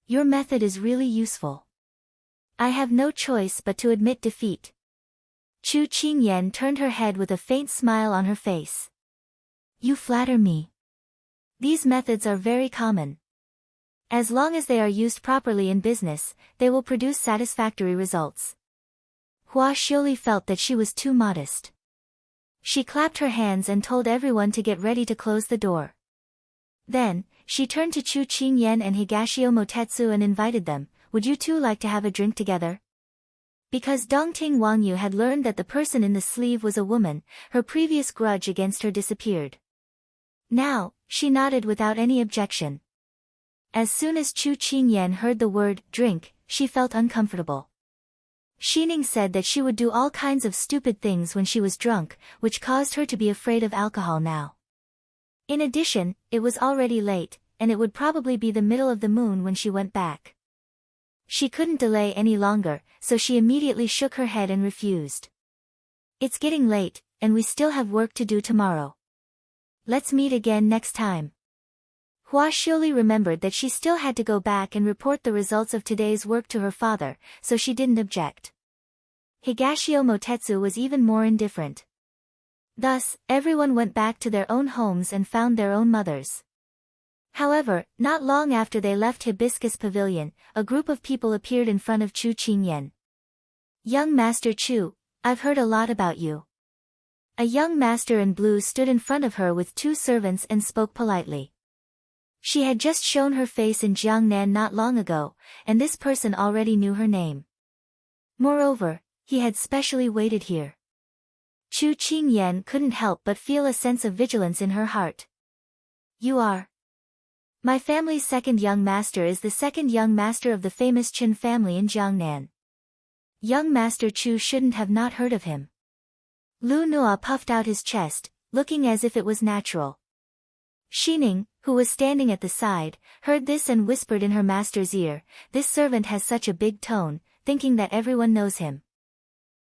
S1: Your method is really useful. I have no choice but to admit defeat. Chu Qingyan turned her head with a faint smile on her face. You flatter me. These methods are very common. As long as they are used properly in business, they will produce satisfactory results. Hua Xiuli felt that she was too modest. She clapped her hands and told everyone to get ready to close the door. Then, she turned to Chu Qingyan and Higashio Motetsu and invited them, would you two like to have a drink together? Because Dongting Wangyu had learned that the person in the sleeve was a woman, her previous grudge against her disappeared. Now, she nodded without any objection. As soon as Chu Qingyan heard the word, drink, she felt uncomfortable. Xining said that she would do all kinds of stupid things when she was drunk, which caused her to be afraid of alcohol now. In addition, it was already late, and it would probably be the middle of the moon when she went back. She couldn't delay any longer, so she immediately shook her head and refused. It's getting late, and we still have work to do tomorrow. Let's meet again next time. Hua Xiuli remembered that she still had to go back and report the results of today's work to her father, so she didn't object. Higashio Motetsu was even more indifferent. Thus, everyone went back to their own homes and found their own mothers. However, not long after they left Hibiscus Pavilion, a group of people appeared in front of Chu Qingyan. Young Master Chu, I've heard a lot about you. A young master in blue stood in front of her with two servants and spoke politely. She had just shown her face in Jiangnan not long ago, and this person already knew her name. Moreover, he had specially waited here. Chu Qingyan couldn't help but feel a sense of vigilance in her heart. You are. My family's second young master is the second young master of the famous Qin family in Jiangnan. Young Master Chu shouldn't have not heard of him. Lu Nua puffed out his chest, looking as if it was natural. Xining, who was standing at the side, heard this and whispered in her master's ear, this servant has such a big tone, thinking that everyone knows him.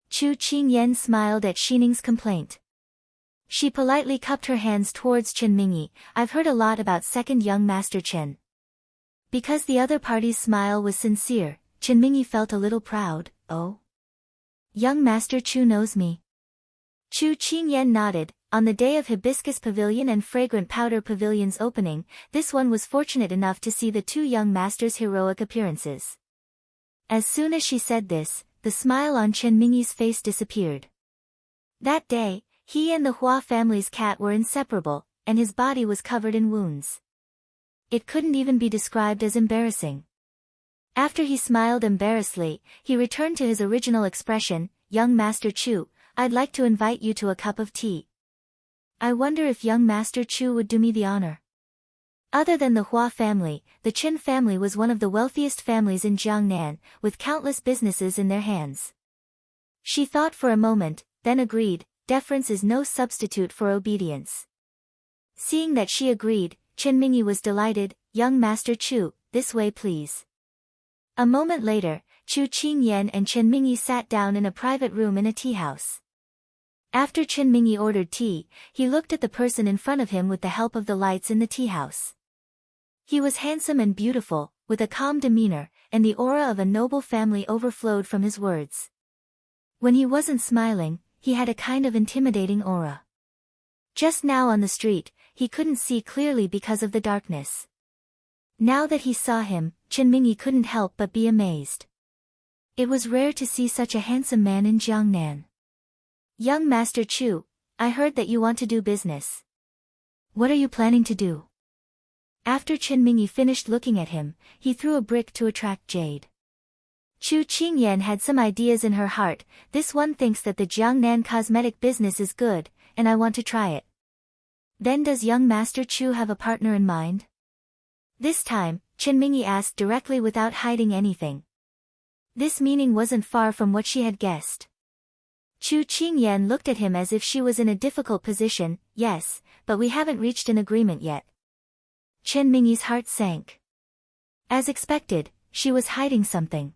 S1: Chu Qingyan smiled at Xining's complaint. She politely cupped her hands towards Chen Mingyi, I've heard a lot about second young Master Chen. Because the other party's smile was sincere, Chen Mingyi felt a little proud, oh? Young Master Chu knows me. Chu Qingyan nodded. On the day of Hibiscus Pavilion and Fragrant Powder Pavilion's opening, this one was fortunate enough to see the two young masters' heroic appearances. As soon as she said this, the smile on Chen Mingyi's face disappeared. That day, he and the Hua family's cat were inseparable, and his body was covered in wounds. It couldn't even be described as embarrassing. After he smiled embarrassedly, he returned to his original expression, Young Master Chu, I'd like to invite you to a cup of tea. I wonder if young Master Chu would do me the honor. Other than the Hua family, the Qin family was one of the wealthiest families in Jiangnan, with countless businesses in their hands. She thought for a moment, then agreed, deference is no substitute for obedience. Seeing that she agreed, Chen Mingyi was delighted, Young Master Chu, this way please. A moment later, Chu Qingyan and Chen Mingyi sat down in a private room in a tea house. After Chen Mingyi ordered tea, he looked at the person in front of him with the help of the lights in the tea house. He was handsome and beautiful, with a calm demeanor, and the aura of a noble family overflowed from his words. When he wasn't smiling, he had a kind of intimidating aura. Just now on the street, he couldn't see clearly because of the darkness. Now that he saw him, Chen Mingyi couldn't help but be amazed. It was rare to see such a handsome man in Jiangnan. Young Master Chu, I heard that you want to do business. What are you planning to do? After Chen Mingyi finished looking at him, he threw a brick to attract Jade. Chu Qingyan had some ideas in her heart. This one thinks that the Jiangnan cosmetic business is good, and I want to try it. Then does young Master Chu have a partner in mind? This time, Chen Mingyi asked directly without hiding anything. This meaning wasn't far from what she had guessed. Chu Qingyan looked at him as if she was in a difficult position. Yes, but we haven't reached an agreement yet. Chen Mingyi's heart sank. As expected, she was hiding something.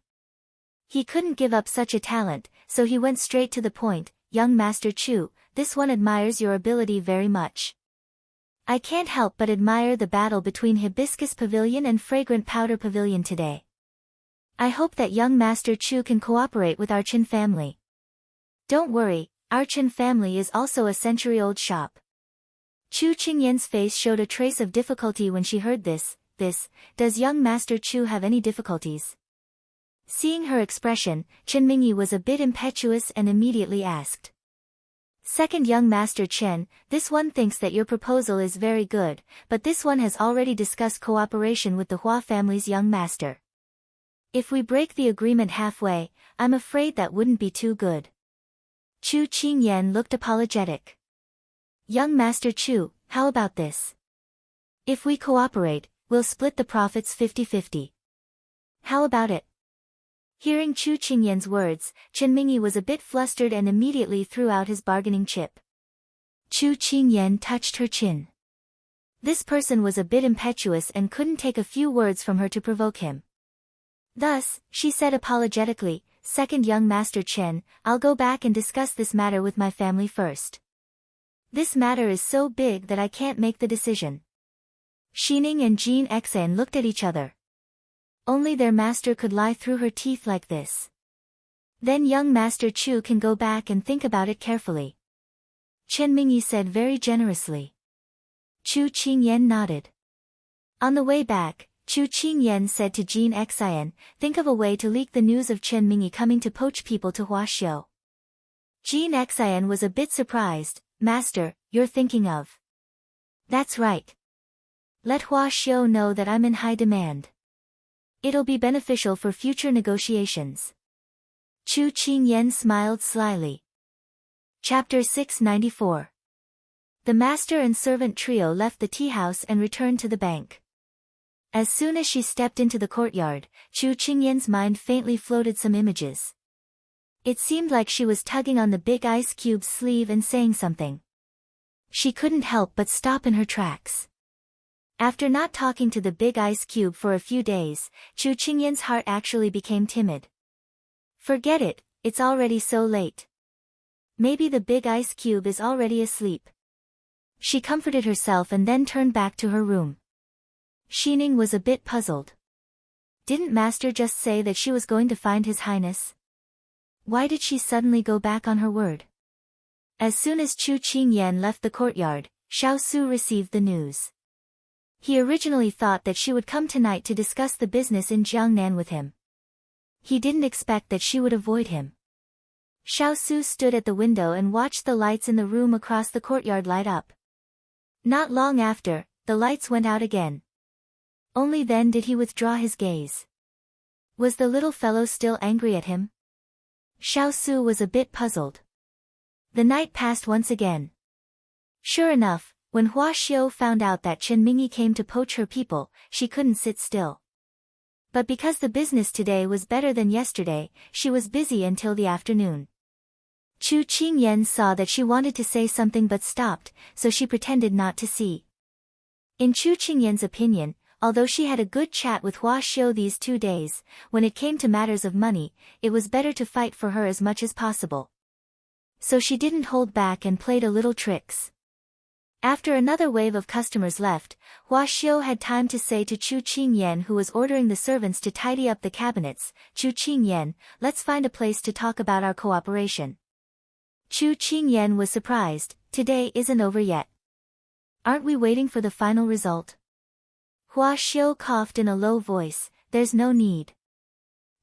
S1: He couldn't give up such a talent, so he went straight to the point. Young Master Chu, this one admires your ability very much. I can't help but admire the battle between Hibiscus Pavilion and Fragrant Powder Pavilion today. I hope that young Master Chu can cooperate with our Chen family. Don't worry, our Chen family is also a century-old shop. Chu Qingyan's face showed a trace of difficulty when she heard this. Does young Master Chu have any difficulties? Seeing her expression, Chen Mingyi was a bit impetuous and immediately asked. Second young Master Chen, this one thinks that your proposal is very good, but this one has already discussed cooperation with the Hua family's young master. If we break the agreement halfway, I'm afraid that wouldn't be too good. Chu Qingyan looked apologetic. Young Master Chu, how about this? If we cooperate, we'll split the profits 50-50. How about it? Hearing Chu Qingyan's words, Chen Mingyi was a bit flustered and immediately threw out his bargaining chip. Chu Qingyan touched her chin. This person was a bit impetuous and couldn't take a few words from her to provoke him. Thus, she said apologetically, Second young Master Chen, I'll go back and discuss this matter with my family first. This matter is so big that I can't make the decision. Xining and Jean Xan looked at each other. Only their master could lie through her teeth like this. Then young Master Chu can go back and think about it carefully. Chen Mingyi said very generously. Chu Qingyan nodded. On the way back, Chu Qingyan said to Jean Xian, think of a way to leak the news of Chen Mingyi coming to poach people to Huaxiu. Jean Xian was a bit surprised. Master, you're thinking of. That's right. Let Huaxiu know that I'm in high demand. It'll be beneficial for future negotiations. Chu Qingyan smiled slyly. Chapter 694. The master and servant trio left the tea house and returned to the bank. As soon as she stepped into the courtyard, Chu Qingyan's mind faintly floated some images. It seemed like she was tugging on the big ice cube's sleeve and saying something. She couldn't help but stop in her tracks. After not talking to the big ice cube for a few days, Chu Qingyan's heart actually became timid. Forget it, it's already so late. Maybe the big ice cube is already asleep. She comforted herself and then turned back to her room. Xining was a bit puzzled. Didn't Master just say that she was going to find His Highness? Why did she suddenly go back on her word? As soon as Chu Qingyan left the courtyard, Xiao Su received the news. He originally thought that she would come tonight to discuss the business in Jiangnan with him. He didn't expect that she would avoid him. Xiao Su stood at the window and watched the lights in the room across the courtyard light up. Not long after, the lights went out again. Only then did he withdraw his gaze. Was the little fellow still angry at him? Xiao Su was a bit puzzled. The night passed once again. Sure enough, when Huaxiu found out that Chen Mingyi came to poach her people, she couldn't sit still. But because the business today was better than yesterday, she was busy until the afternoon. Chu Qingyan saw that she wanted to say something but stopped, so she pretended not to see. In Chu Qingyan's opinion, although she had a good chat with Hua Xiu these 2 days, when it came to matters of money, it was better to fight for her as much as possible. So she didn't hold back and played a little tricks. After another wave of customers left, Hua Xiu had time to say to Chu Qingyan, who was ordering the servants to tidy up the cabinets, "Chu Qingyan, let's find a place to talk about our cooperation." Chu Qingyan was surprised. "Today isn't over yet. Aren't we waiting for the final result?" Hua Xiu coughed in a low voice. "There's no need.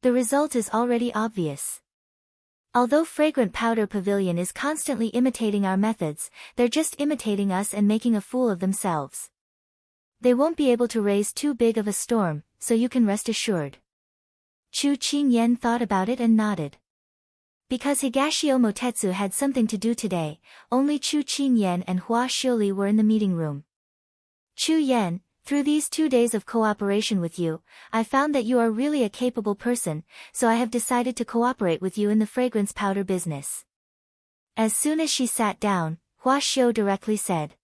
S1: The result is already obvious. Although Fragrant Powder Pavilion is constantly imitating our methods, they're just imitating us and making a fool of themselves. They won't be able to raise too big of a storm, so you can rest assured." Chu Qingyan thought about it and nodded. Because Higashio Motetsu had something to do today, only Chu Qingyan and Hua Xiuli were in the meeting room. "Chu Yan, through these 2 days of cooperation with you, I found that you are really a capable person, so I have decided to cooperate with you in the fragrance powder business." As soon as she sat down, Hua Xiu directly said.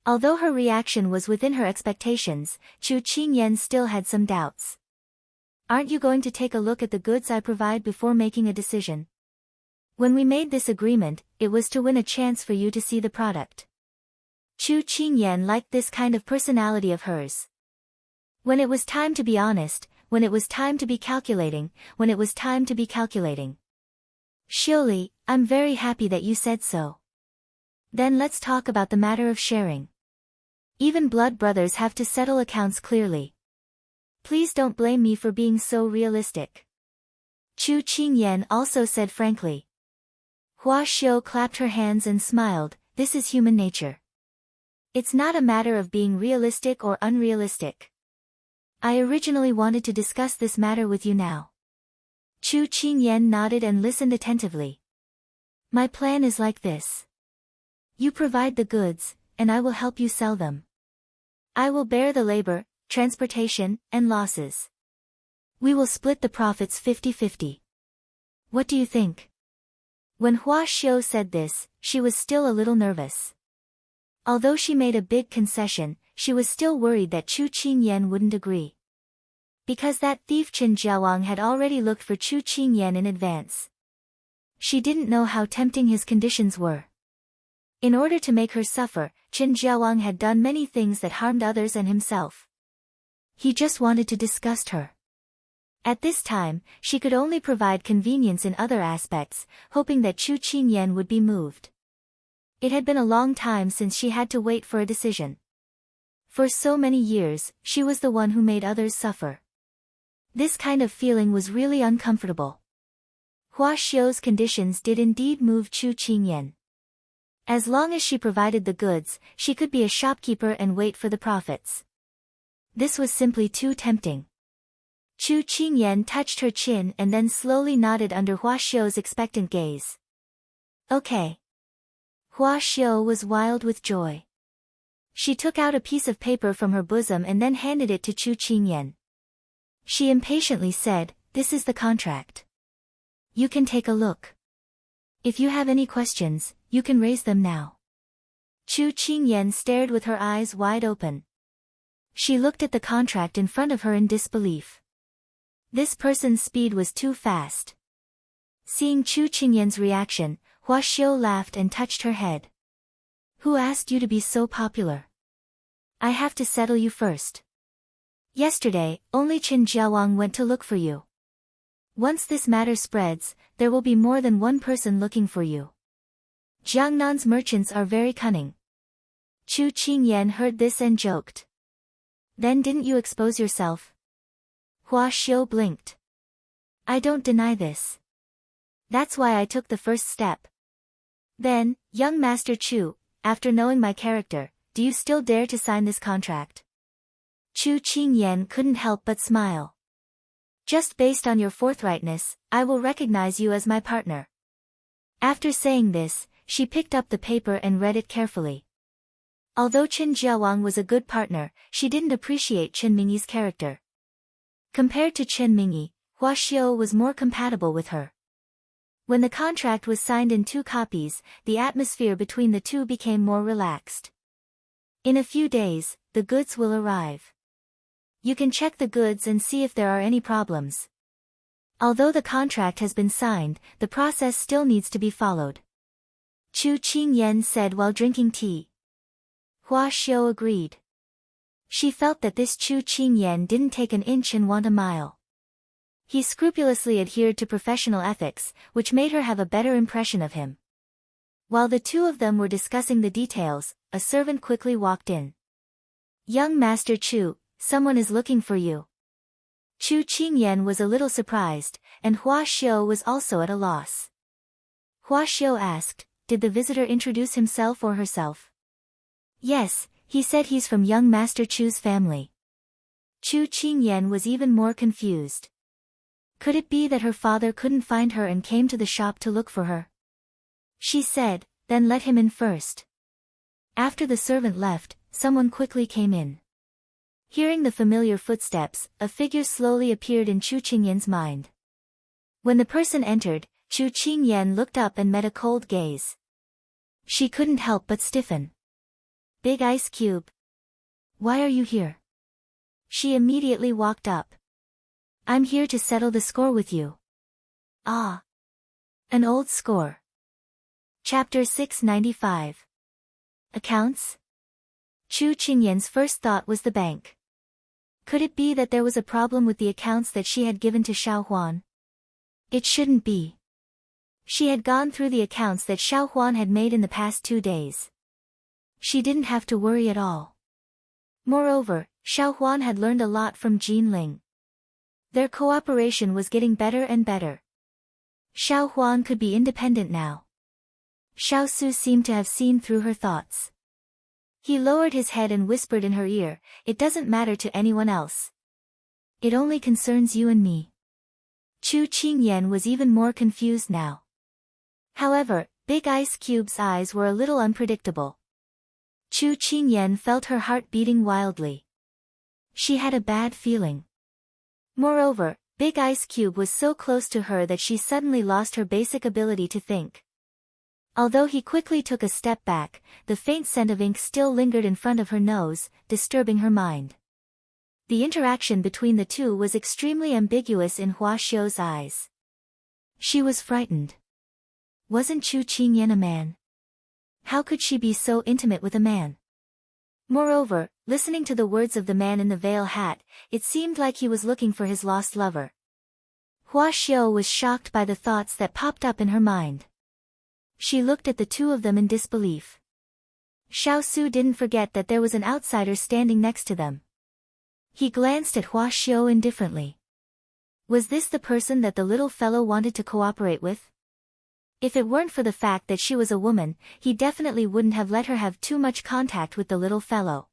S1: Although her reaction was within her expectations, Chu Qingyan still had some doubts. "Aren't you going to take a look at the goods I provide before making a decision? When we made this agreement, it was to win a chance for you to see the product." Chu Qingyan liked this kind of personality of hers. When it was time to be honest, when it was time to be calculating, when it was time to be calculating. "Xiuli, I'm very happy that you said so. Then let's talk about the matter of sharing. Even blood brothers have to settle accounts clearly. Please don't blame me for being so realistic." Chu Qingyan also said frankly. Hua Xiu clapped her hands and smiled. "This is human nature. It's not a matter of being realistic or unrealistic. I originally wanted to discuss this matter with you now." Chu Qingyan nodded and listened attentively. "My plan is like this. You provide the goods, and I will help you sell them. I will bear the labor, transportation, and losses. We will split the profits 50-50. What do you think?" When Hua Xiu said this, she was still a little nervous. Although she made a big concession, she was still worried that Chu Qingyan wouldn't agree. Because that thief Qin Jiawang had already looked for Chu Qingyan in advance. She didn't know how tempting his conditions were. In order to make her suffer, Qin Jiawang had done many things that harmed others and himself. He just wanted to disgust her. At this time, she could only provide convenience in other aspects, hoping that Chu Qingyan would be moved. It had been a long time since she had to wait for a decision. For so many years, she was the one who made others suffer. This kind of feeling was really uncomfortable. Hua Xiu's conditions did indeed move Chu Qingyan. As long as she provided the goods, she could be a shopkeeper and wait for the profits. This was simply too tempting. Chu Qingyan touched her chin and then slowly nodded under Hua Xiu's expectant gaze. "Okay." Hua Xiu was wild with joy. She took out a piece of paper from her bosom and then handed it to Chu Qingyan. She impatiently said, "This is the contract. You can take a look. If you have any questions, you can raise them now." Chu Qingyan stared with her eyes wide open. She looked at the contract in front of her in disbelief. This person's speed was too fast. Seeing Chu Qingyan's reaction, Hua Xiu laughed and touched her head. "Who asked you to be so popular? I have to settle you first. Yesterday, only Qin Jiawang went to look for you. Once this matter spreads, there will be more than one person looking for you. Jiangnan's merchants are very cunning." Chu Qingyan heard this and joked. "Then didn't you expose yourself?" Hua Xiu blinked. "I don't deny this. That's why I took the first step." "Then, young Master Chu, after knowing my character, do you still dare to sign this contract?" Chu Qingyan couldn't help but smile. "Just based on your forthrightness, I will recognize you as my partner." After saying this, she picked up the paper and read it carefully. Although Qin Jiawang was a good partner, she didn't appreciate Qin Mingyi's character. Compared to Qin Mingyi, Hua Xiu was more compatible with her. When the contract was signed in 2 copies, the atmosphere between the two became more relaxed. "In a few days, the goods will arrive. You can check the goods and see if there are any problems. Although the contract has been signed, the process still needs to be followed. Chu Qingyan said while drinking tea. Hua Xiu agreed. She felt that this Chu Qingyan didn't take an inch and want a mile. He scrupulously adhered to professional ethics, which made her have a better impression of him. While the two of them were discussing the details, a servant quickly walked in. Young Master Chu, someone is looking for you. Chu Qingyan was a little surprised, and Hua Xiu was also at a loss. Hua Xiu asked, did the visitor introduce himself or herself? Yes, he said he's from young Master Chu's family. Chu Qingyan was even more confused. Could it be that her father couldn't find her and came to the shop to look for her? She said, then let him in first. After the servant left, someone quickly came in. Hearing the familiar footsteps, a figure slowly appeared in Chu Qingyan's mind. When the person entered, Chu Qingyan looked up and met a cold gaze. She couldn't help but stiffen. Big ice cube. Why are you here? She immediately walked up. I'm here to settle the score with you. Ah. An old score. Chapter 695. Accounts? Chu Qingyan's first thought was the bank. Could it be that there was a problem with the accounts that she had given to Xiao Huan? It shouldn't be. She had gone through the accounts that Xiao Huan had made in the past 2 days. She didn't have to worry at all. Moreover, Xiao Huan had learned a lot from Jean Ling. Their cooperation was getting better and better. Xiao Huan could be independent now. Xiao Su seemed to have seen through her thoughts. He lowered his head and whispered in her ear, it doesn't matter to anyone else. It only concerns you and me. Chu Qingyan was even more confused now. However, Big Ice Cube's eyes were a little unpredictable. Chu Qingyan felt her heart beating wildly. She had a bad feeling. Moreover, Big Ice Cube was so close to her that she suddenly lost her basic ability to think. Although he quickly took a step back, the faint scent of ink still lingered in front of her nose, disturbing her mind. The interaction between the two was extremely ambiguous in Hua Xiu's eyes. She was frightened. Wasn't Chu Qingyan a man? How could she be so intimate with a man? Moreover, listening to the words of the man in the veil hat, it seemed like he was looking for his lost lover. Hua Xiu was shocked by the thoughts that popped up in her mind. She looked at the two of them in disbelief. Xiao Su didn't forget that there was an outsider standing next to them. He glanced at Hua Xiu indifferently. Was this the person that the little fellow wanted to cooperate with? If it weren't for the fact that she was a woman, he definitely wouldn't have let her have too much contact with the little fellow.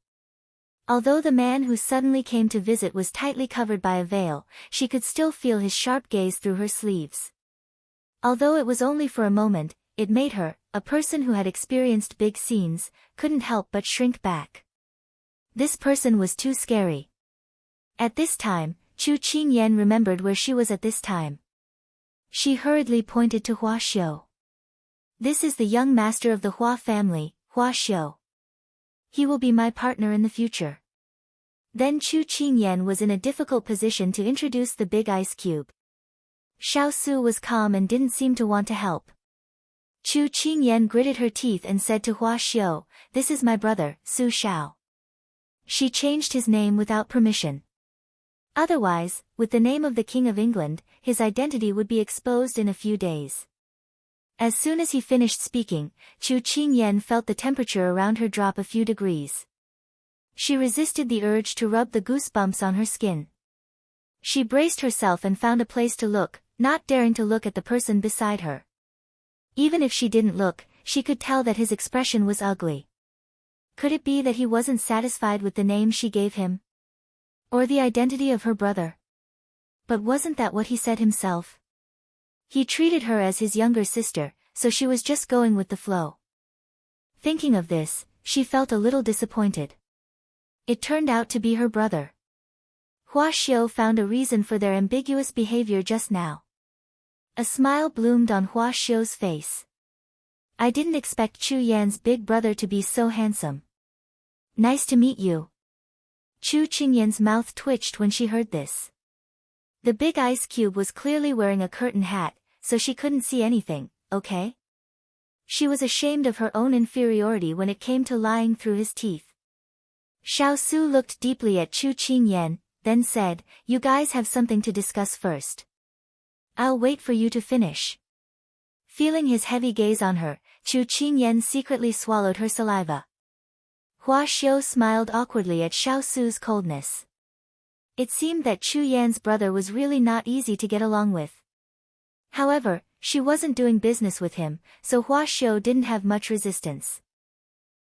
S1: Although the man who suddenly came to visit was tightly covered by a veil, she could still feel his sharp gaze through her sleeves. Although it was only for a moment, it made her, a person who had experienced big scenes, couldn't help but shrink back. This person was too scary. At this time, Chu Qingyan remembered where she was at this time. She hurriedly pointed to Hua Xiu. This is the young master of the Hua family, Hua Xiu. He will be my partner in the future. Then Chu Qingyan was in a difficult position to introduce the big ice cube. Xiao Su was calm and didn't seem to want to help. Chu Qingyan gritted her teeth and said to Hua Xiu, this is my brother, Su Xiao. She changed his name without permission. Otherwise, with the name of the King of England, his identity would be exposed in a few days. As soon as he finished speaking, Chu Qingyan felt the temperature around her drop a few degrees. She resisted the urge to rub the goosebumps on her skin. She braced herself and found a place to look, not daring to look at the person beside her. Even if she didn't look, she could tell that his expression was ugly. Could it be that he wasn't satisfied with the name she gave him? Or the identity of her brother? But wasn't that what he said himself? He treated her as his younger sister, so she was just going with the flow. Thinking of this, she felt a little disappointed. It turned out to be her brother. Hua Xiu found a reason for their ambiguous behavior just now. A smile bloomed on Hua Xiu's face. I didn't expect Chu Yan's big brother to be so handsome. Nice to meet you. Chu Qingyan's mouth twitched when she heard this. The big ice cube was clearly wearing a curtain hat, so she couldn't see anything, okay? She was ashamed of her own inferiority when it came to lying through his teeth. Xiao Su looked deeply at Chu Qingyan, then said, "You guys have something to discuss first. I'll wait for you to finish." Feeling his heavy gaze on her, Chu Qingyan secretly swallowed her saliva. Hua Xiu smiled awkwardly at Xiao Su's coldness. It seemed that Chu Yan's brother was really not easy to get along with. However, she wasn't doing business with him, so Hua Xiu didn't have much resistance.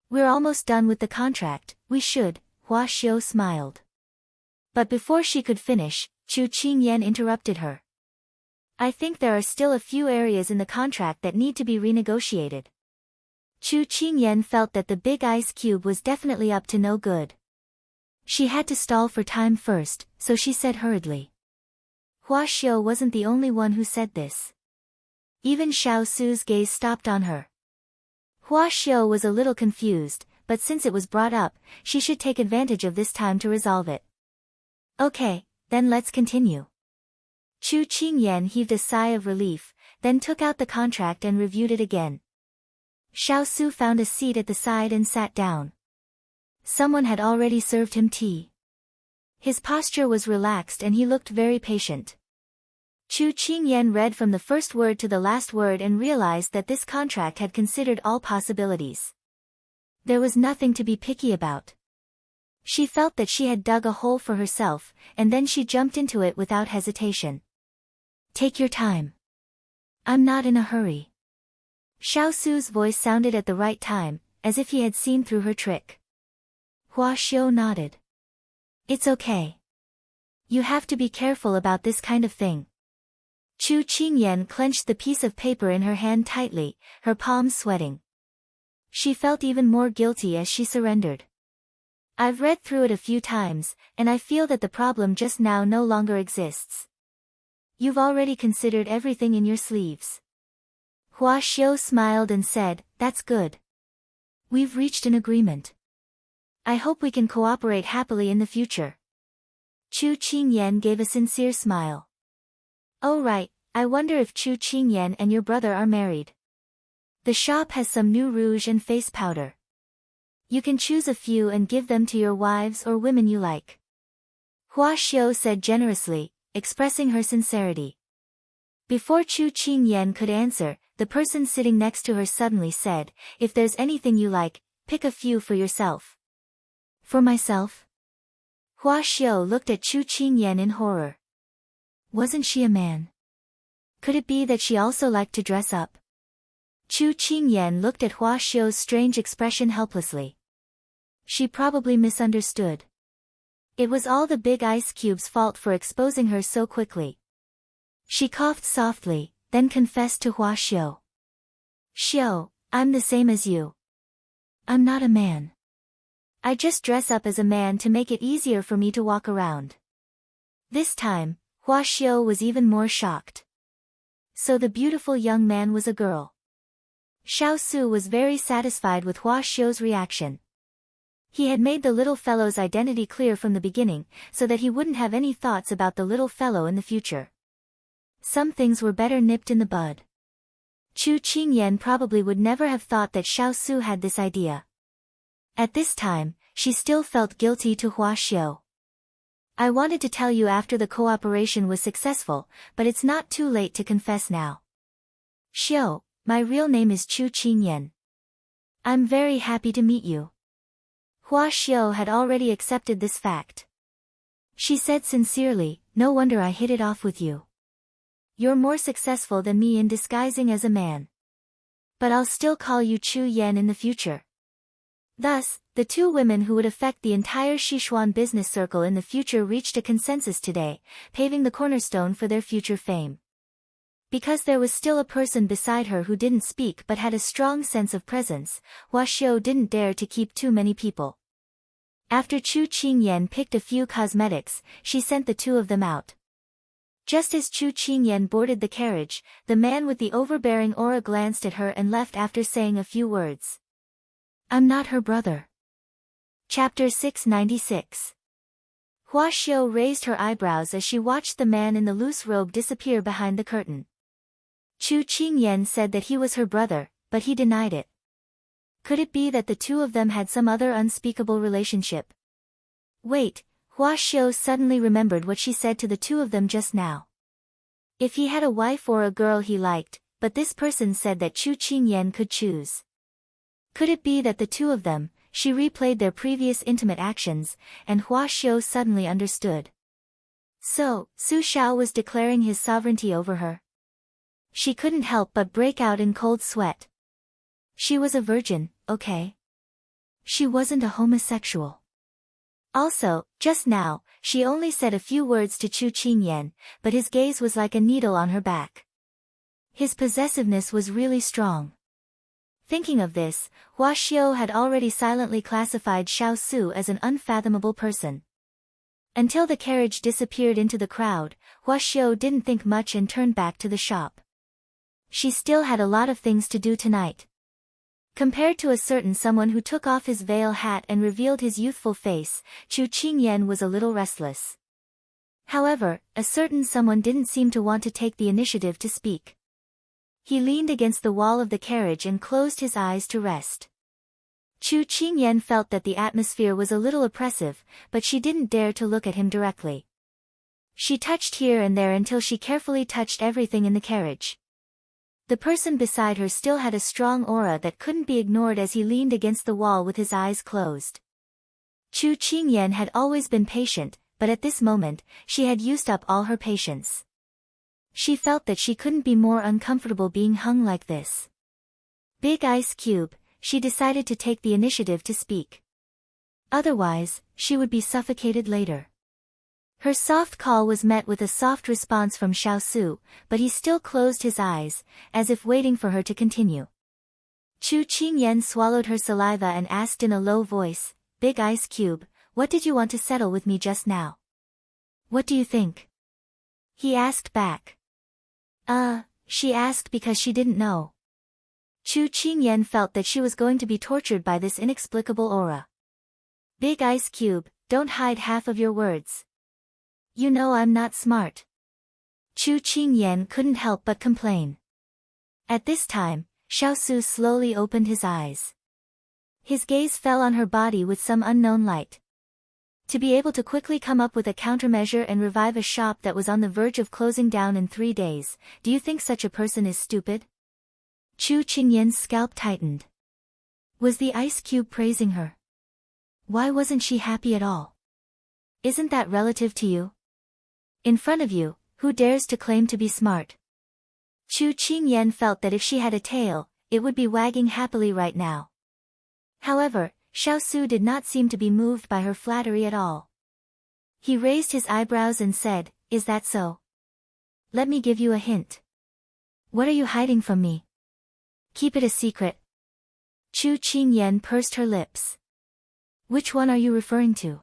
S1: "We're almost done with the contract, we should," Hua Xiu smiled. But before she could finish, Chu Qingyan interrupted her. "I think there are still a few areas in the contract that need to be renegotiated." Chu Qingyan felt that the big ice cube was definitely up to no good. She had to stall for time first, so she said hurriedly. Hua Xiu wasn't the only one who said this. Even Xiao Su's gaze stopped on her. Hua Xiu was a little confused, but since it was brought up, she should take advantage of this time to resolve it. "Okay, then let's continue." Chu Qingyan heaved a sigh of relief, then took out the contract and reviewed it again. Xiao Su found a seat at the side and sat down. Someone had already served him tea. His posture was relaxed and he looked very patient. Chu Qingyan read from the first word to the last word and realized that this contract had considered all possibilities. There was nothing to be picky about. She felt that she had dug a hole for herself, and then she jumped into it without hesitation. "Take your time. I'm not in a hurry." Xiao Su's voice sounded at the right time, as if he had seen through her trick. Hua Xiu nodded. "It's okay. You have to be careful about this kind of thing." Chu Qingyan clenched the piece of paper in her hand tightly, her palms sweating. She felt even more guilty as she surrendered. "I've read through it a few times, and I feel that the problem just now no longer exists." "You've already considered everything in your sleeves." Hua Xiu smiled and said, "That's good. We've reached an agreement. I hope we can cooperate happily in the future." Chu Qingyan gave a sincere smile. "Oh right, I wonder if Chu Qingyan and your brother are married. The shop has some new rouge and face powder. You can choose a few and give them to your wives or women you like." Hua Xiu said generously, expressing her sincerity. Before Chu Qingyan could answer, the person sitting next to her suddenly said, "If there's anything you like, pick a few for yourself." "For myself?" Hua Xiu looked at Chu Qingyan in horror. Wasn't she a man? Could it be that she also liked to dress up? Chu Qingyan looked at Hua Xiu's strange expression helplessly. She probably misunderstood. It was all the big ice cube's fault for exposing her so quickly. She coughed softly, then confessed to Hua Xiu. "Xiu, I'm the same as you. I'm not a man. I just dress up as a man to make it easier for me to walk around." This time, Hua Xiu was even more shocked. So the beautiful young man was a girl. Xiao Su was very satisfied with Hua Xiu's reaction. He had made the little fellow's identity clear from the beginning, so that he wouldn't have any thoughts about the little fellow in the future. Some things were better nipped in the bud. Chu Qingyan probably would never have thought that Xiao Su had this idea. At this time, she still felt guilty to Hua Xiu. "I wanted to tell you after the cooperation was successful, but it's not too late to confess now. Xiu, my real name is Chu Qingyan. I'm very happy to meet you." Hua Xiu had already accepted this fact. She said sincerely, "No wonder I hit it off with you. You're more successful than me in disguising as a man. But I'll still call you Chu Yan in the future." Thus, the two women who would affect the entire Sichuan business circle in the future reached a consensus today, paving the cornerstone for their future fame. Because there was still a person beside her who didn't speak but had a strong sense of presence, Hua Xiu didn't dare to keep too many people. After Chu Qingyan picked a few cosmetics, she sent the two of them out. Just as Chu Qingyan boarded the carriage, the man with the overbearing aura glanced at her and left after saying a few words. "I'm not her brother." Chapter 696. Hua Xiu raised her eyebrows as she watched the man in the loose robe disappear behind the curtain. Chu Qingyan said that he was her brother, but he denied it. Could it be that the two of them had some other unspeakable relationship? Wait, Hua Xiu suddenly remembered what she said to the two of them just now. If he had a wife or a girl he liked, but this person said that Chu Qingyan could choose. Could it be that the two of them, she replayed their previous intimate actions, and Hua Xiu suddenly understood. So, Su Xiao was declaring his sovereignty over her. She couldn't help but break out in cold sweat. She was a virgin, okay? She wasn't a homosexual. Also, just now, she only said a few words to Chu Qingyan, but his gaze was like a needle on her back. His possessiveness was really strong. Thinking of this, Hua Xiu had already silently classified Xiao Su as an unfathomable person. Until the carriage disappeared into the crowd, Hua Xiu didn't think much and turned back to the shop. She still had a lot of things to do tonight. Compared to a certain someone who took off his veil hat and revealed his youthful face, Chu Qingyan was a little restless. However, a certain someone didn't seem to want to take the initiative to speak. He leaned against the wall of the carriage and closed his eyes to rest. Chu Qingyan felt that the atmosphere was a little oppressive, but she didn't dare to look at him directly. She touched here and there until she carefully touched everything in the carriage. The person beside her still had a strong aura that couldn't be ignored as he leaned against the wall with his eyes closed. Chu Qingyan had always been patient, but at this moment, she had used up all her patience. She felt that she couldn't be more uncomfortable being hung like this. Big Ice Cube, she decided to take the initiative to speak. Otherwise, she would be suffocated later. Her soft call was met with a soft response from Xiao Su, but he still closed his eyes, as if waiting for her to continue. Chu Qingyan swallowed her saliva and asked in a low voice, Big Ice Cube, what did you want to settle with me just now? What do you think? He asked back. She asked because she didn't know. Chu Qingyan felt that she was going to be tortured by this inexplicable aura. Big Ice Cube, don't hide half of your words. You know I'm not smart. Chu Qingyan couldn't help but complain. At this time, Xiao Su slowly opened his eyes. His gaze fell on her body with some unknown light. To be able to quickly come up with a countermeasure and revive a shop that was on the verge of closing down in 3 days, do you think such a person is stupid? Chu Qingyan's scalp tightened. Was the ice cube praising her? Why wasn't she happy at all? Isn't that relative to you? In front of you, who dares to claim to be smart? Chu Qingyan felt that if she had a tail, it would be wagging happily right now. However, Xiao Su did not seem to be moved by her flattery at all. He raised his eyebrows and said, Is that so? Let me give you a hint. What are you hiding from me? Keep it a secret. Chu Qingyan pursed her lips. Which one are you referring to?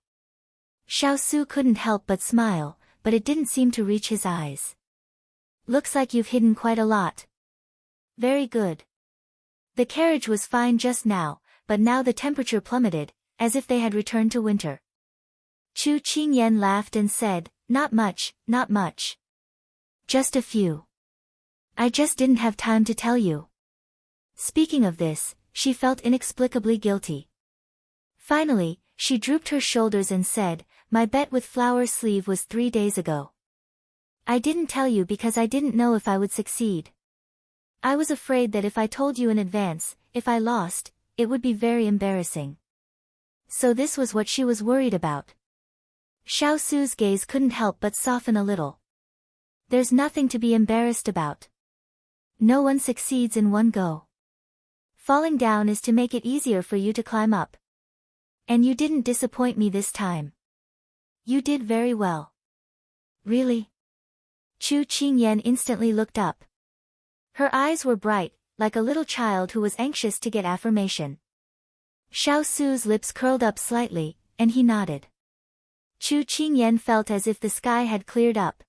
S1: Xiao Su couldn't help but smile, but it didn't seem to reach his eyes. Looks like you've hidden quite a lot. Very good. The carriage was fine just now, but now the temperature plummeted, as if they had returned to winter. Chu Qingyan laughed and said, Not much, not much. Just a few. I just didn't have time to tell you. Speaking of this, she felt inexplicably guilty. Finally, she drooped her shoulders and said, My bet with Flower Sleeve was 3 days ago. I didn't tell you because I didn't know if I would succeed. I was afraid that if I told you in advance, if I lost, it would be very embarrassing. So this was what she was worried about. Xiao Su's gaze couldn't help but soften a little. There's nothing to be embarrassed about. No one succeeds in one go. Falling down is to make it easier for you to climb up. And you didn't disappoint me this time. You did very well. Really? Chu Qingyan instantly looked up. Her eyes were bright, like a little child who was anxious to get affirmation. Xiao Su's lips curled up slightly, and he nodded. Chu Qingyan felt as if the sky had cleared up.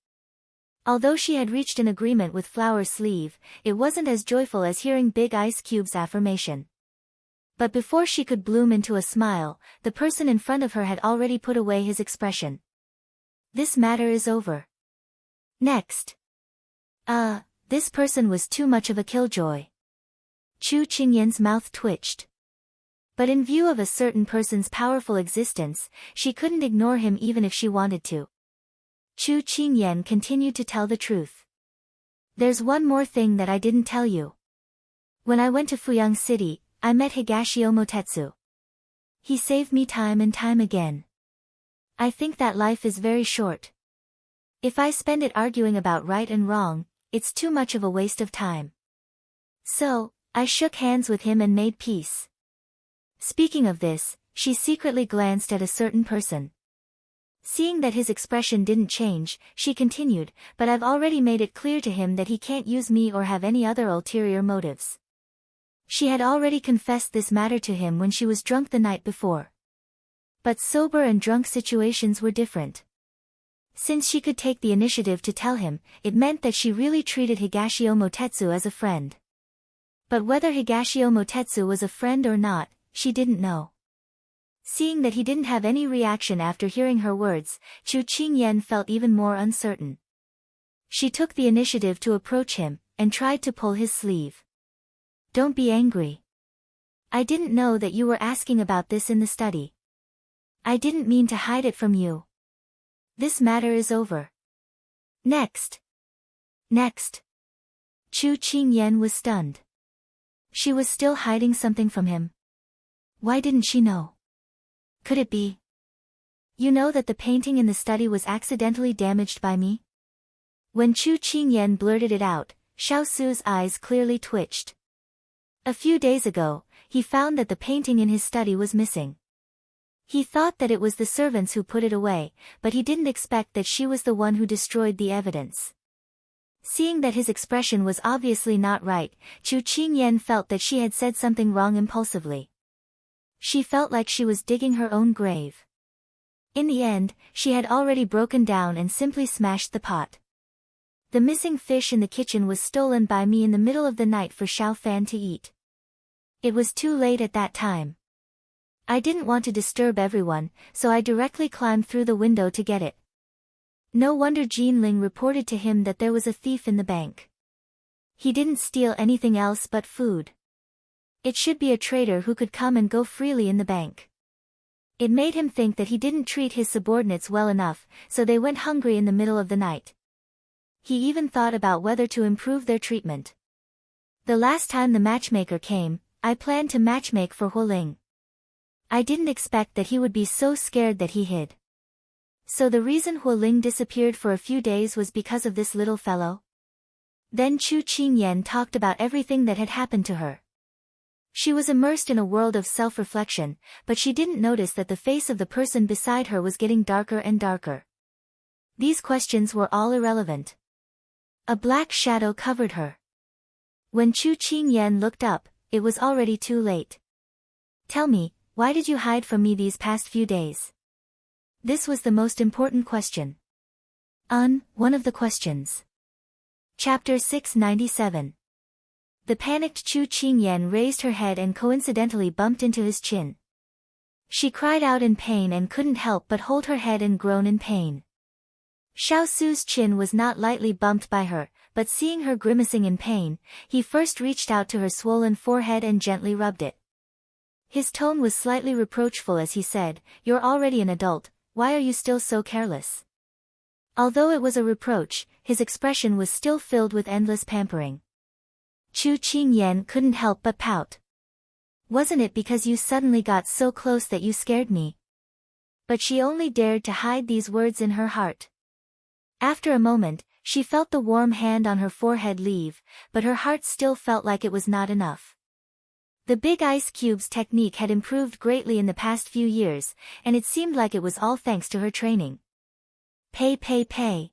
S1: Although she had reached an agreement with Flower Sleeve, it wasn't as joyful as hearing Big Ice Cube's affirmation. But before she could bloom into a smile, the person in front of her had already put away his expression. This matter is over. Next. This person was too much of a killjoy. Chu Qingyan's mouth twitched. But in view of a certain person's powerful existence, she couldn't ignore him even if she wanted to. Chu Qingyan continued to tell the truth. There's one more thing that I didn't tell you. When I went to Fuyang City, I met Higashio Motetsu. He saved me time and time again. I think that life is very short. If I spend it arguing about right and wrong, it's too much of a waste of time. So, I shook hands with him and made peace. Speaking of this, she secretly glanced at a certain person. Seeing that his expression didn't change, she continued, but I've already made it clear to him that he can't use me or have any other ulterior motives. She had already confessed this matter to him when she was drunk the night before. But sober and drunk situations were different. Since she could take the initiative to tell him, it meant that she really treated Higashio Motetsu as a friend. But whether Higashio Motetsu was a friend or not, she didn't know. Seeing that he didn't have any reaction after hearing her words, Chu Qingyan felt even more uncertain. She took the initiative to approach him, and tried to pull his sleeve. Don't be angry. I didn't know that you were asking about this in the study. I didn't mean to hide it from you. This matter is over. Next. Next. Chu Qingyan was stunned. She was still hiding something from him. Why didn't she know? Could it be? You know that the painting in the study was accidentally damaged by me? When Chu Qingyan blurted it out, Xiaosu's eyes clearly twitched. A few days ago, he found that the painting in his study was missing. He thought that it was the servants who put it away, but he didn't expect that she was the one who destroyed the evidence. Seeing that his expression was obviously not right, Chu Qingyan felt that she had said something wrong impulsively. She felt like she was digging her own grave. In the end, she had already broken down and simply smashed the pot. The missing fish in the kitchen was stolen by me in the middle of the night for Xiao Fan to eat. It was too late at that time. I didn't want to disturb everyone, so I directly climbed through the window to get it. No wonder Jinling reported to him that there was a thief in the bank. He didn't steal anything else but food. It should be a trader who could come and go freely in the bank. It made him think that he didn't treat his subordinates well enough, so they went hungry in the middle of the night. He even thought about whether to improve their treatment. The last time the matchmaker came, I planned to matchmake for Huoling. I didn't expect that he would be so scared that he hid. So the reason Huoling disappeared for a few days was because of this little fellow? Then Chu Qingyan talked about everything that had happened to her. She was immersed in a world of self-reflection, but she didn't notice that the face of the person beside her was getting darker and darker. These questions were all irrelevant. A black shadow covered her. When Chu Qingyan looked up, it was already too late. Tell me, why did you hide from me these past few days? This was the most important question. One of the questions. Chapter 697. The panicked Chu Qingyan raised her head and coincidentally bumped into his chin. She cried out in pain and couldn't help but hold her head and groan in pain. Xiaosu's chin was not lightly bumped by her, but seeing her grimacing in pain, he first reached out to her swollen forehead and gently rubbed it. His tone was slightly reproachful as he said, "You're already an adult, why are you still so careless?" Although it was a reproach, his expression was still filled with endless pampering. Chu Qingyan couldn't help but pout. "Wasn't it because you suddenly got so close that you scared me?" But she only dared to hide these words in her heart. After a moment, she felt the warm hand on her forehead leave, but her heart still felt like it was not enough. The big ice cubes technique had improved greatly in the past few years, and it seemed like it was all thanks to her training. Pay.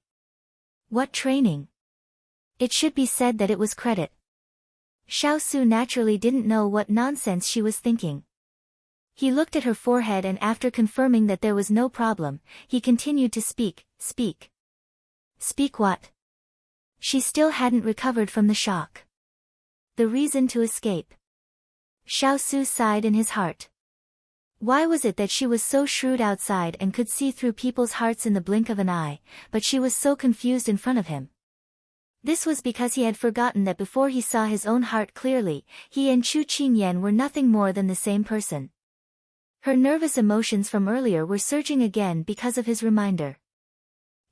S1: What training? It should be said that it was credit. Xiaosu naturally didn't know what nonsense she was thinking. He looked at her forehead and after confirming that there was no problem, he continued to speak. Speak what? She still hadn't recovered from the shock. The reason to escape. Xiaosu sighed in his heart. Why was it that she was so shrewd outside and could see through people's hearts in the blink of an eye, but she was so confused in front of him? This was because he had forgotten that before he saw his own heart clearly, he and Chu Qingyan were nothing more than the same person. Her nervous emotions from earlier were surging again because of his reminder.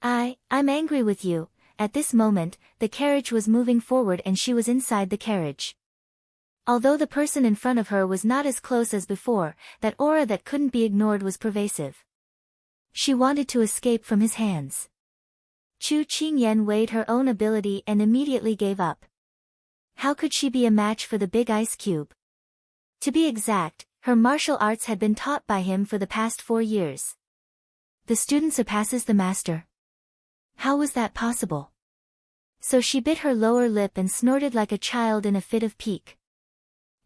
S1: I'm angry with you. At this moment, the carriage was moving forward and she was inside the carriage. Although the person in front of her was not as close as before, that aura that couldn't be ignored was pervasive. She wanted to escape from his hands. Chu Qingyan weighed her own ability and immediately gave up. How could she be a match for the big ice cube? To be exact, her martial arts had been taught by him for the past 4 years. The student surpasses the master. How was that possible? So she bit her lower lip and snorted like a child in a fit of pique.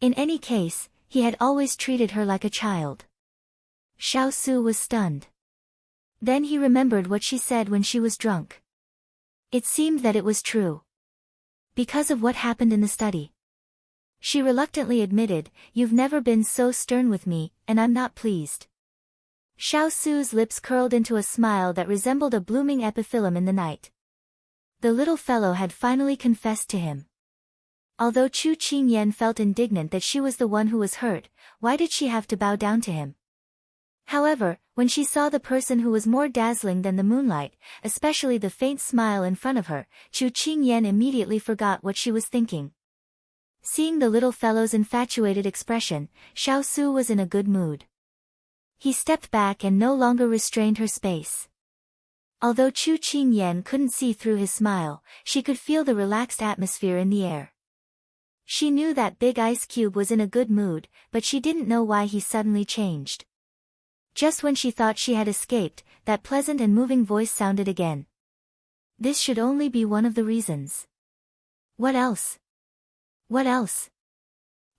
S1: In any case, he had always treated her like a child. Xiao Su was stunned. Then he remembered what she said when she was drunk. It seemed that it was true. Because of what happened in the study. She reluctantly admitted, "You've never been so stern with me, and I'm not pleased." Xiao Su's lips curled into a smile that resembled a blooming epiphyllum in the night. The little fellow had finally confessed to him. Although Chu Qingyan felt indignant that she was the one who was hurt, why did she have to bow down to him? However, when she saw the person who was more dazzling than the moonlight, especially the faint smile in front of her, Chu Qingyan immediately forgot what she was thinking. Seeing the little fellow's infatuated expression, Xiao Su was in a good mood. He stepped back and no longer restrained her space. Although Chu Qingyan couldn't see through his smile, she could feel the relaxed atmosphere in the air. She knew that big ice cube was in a good mood, but she didn't know why he suddenly changed. Just when she thought she had escaped, that pleasant and moving voice sounded again. This should only be one of the reasons. What else? What else?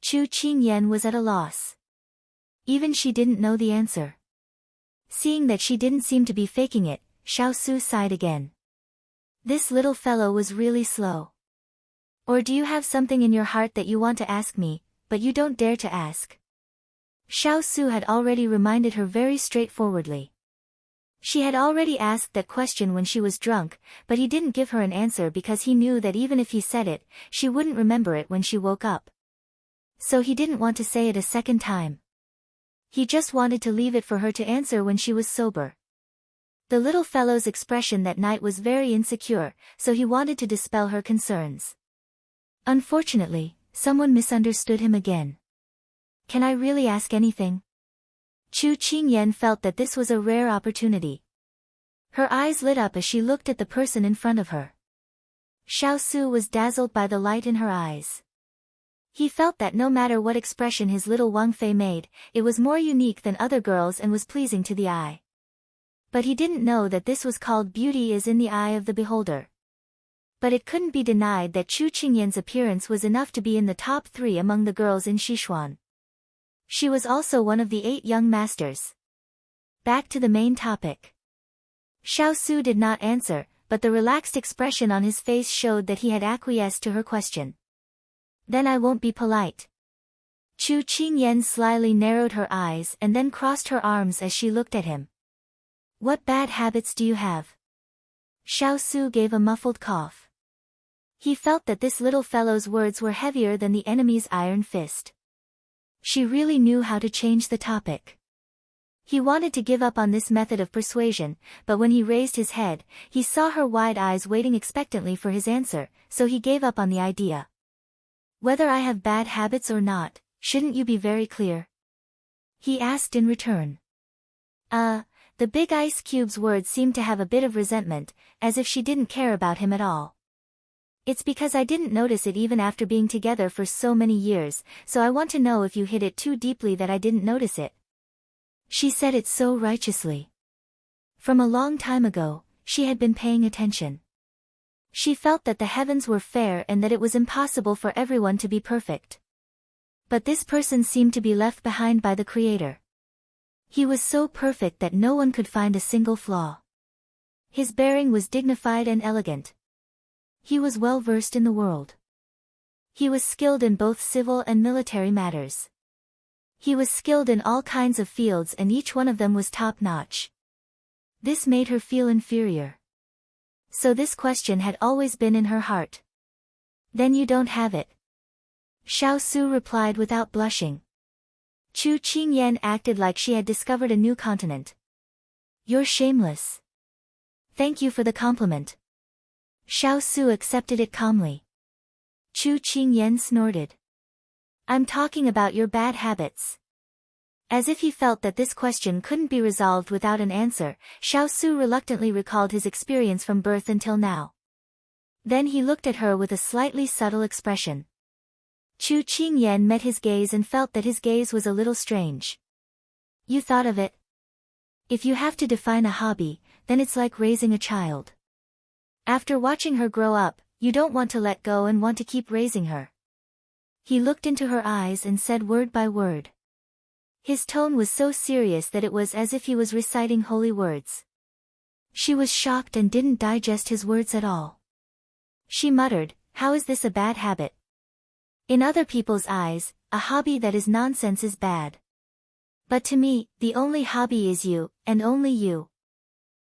S1: Chu Qingyan was at a loss. Even she didn't know the answer. Seeing that she didn't seem to be faking it, Xiao Su sighed again. This little fellow was really slow. Or do you have something in your heart that you want to ask me, but you don't dare to ask? Xiao Su had already reminded her very straightforwardly. She had already asked that question when she was drunk, but he didn't give her an answer because he knew that even if he said it, she wouldn't remember it when she woke up. So he didn't want to say it a second time. He just wanted to leave it for her to answer when she was sober. The little fellow's expression that night was very insecure, so he wanted to dispel her concerns. Unfortunately, someone misunderstood him again. Can I really ask anything? Chu Qingyan felt that this was a rare opportunity. Her eyes lit up as she looked at the person in front of her. Xiao Su was dazzled by the light in her eyes. He felt that no matter what expression his little Wang Fei made, it was more unique than other girls and was pleasing to the eye. But he didn't know that this was called beauty is in the eye of the beholder. But it couldn't be denied that Chu Qingyan's appearance was enough to be in the top 3 among the girls in Sichuan. She was also one of the 8 young masters. Back to the main topic. Xiao Su did not answer, but the relaxed expression on his face showed that he had acquiesced to her question. Then I won't be polite. Chu Qingyan slyly narrowed her eyes and then crossed her arms as she looked at him. What bad habits do you have? Xiao Su gave a muffled cough. He felt that this little fellow's words were heavier than the enemy's iron fist. She really knew how to change the topic. He wanted to give up on this method of persuasion, but when he raised his head, he saw her wide eyes waiting expectantly for his answer, so he gave up on the idea. Whether I have bad habits or not, shouldn't you be very clear? He asked in return. The big ice cube's words seemed to have a bit of resentment, as if she didn't care about him at all. It's because I didn't notice it even after being together for so many years, so I want to know if you hid it too deeply that I didn't notice it. She said it so righteously. From a long time ago, she had been paying attention. She felt that the heavens were fair and that it was impossible for everyone to be perfect. But this person seemed to be left behind by the Creator. He was so perfect that no one could find a single flaw. His bearing was dignified and elegant. He was well versed in the world. He was skilled in both civil and military matters. He was skilled in all kinds of fields and each one of them was top-notch. This made her feel inferior. So this question had always been in her heart. Then you don't have it. Xiao Su replied without blushing. Chu Qingyan acted like she had discovered a new continent. You're shameless. Thank you for the compliment. Xiao Su accepted it calmly. Chu Qingyan snorted. I'm talking about your bad habits. As if he felt that this question couldn't be resolved without an answer, Xiao Su reluctantly recalled his experience from birth until now. Then he looked at her with a slightly subtle expression. Chu Qingyan met his gaze and felt that his gaze was a little strange. You thought of it? If you have to define a hobby, then it's like raising a child. After watching her grow up, you don't want to let go and want to keep raising her. He looked into her eyes and said word by word. His tone was so serious that it was as if he was reciting holy words. She was shocked and didn't digest his words at all. She muttered, how is this a bad habit? In other people's eyes, a hobby that is nonsense is bad. But to me, the only hobby is you, and only you.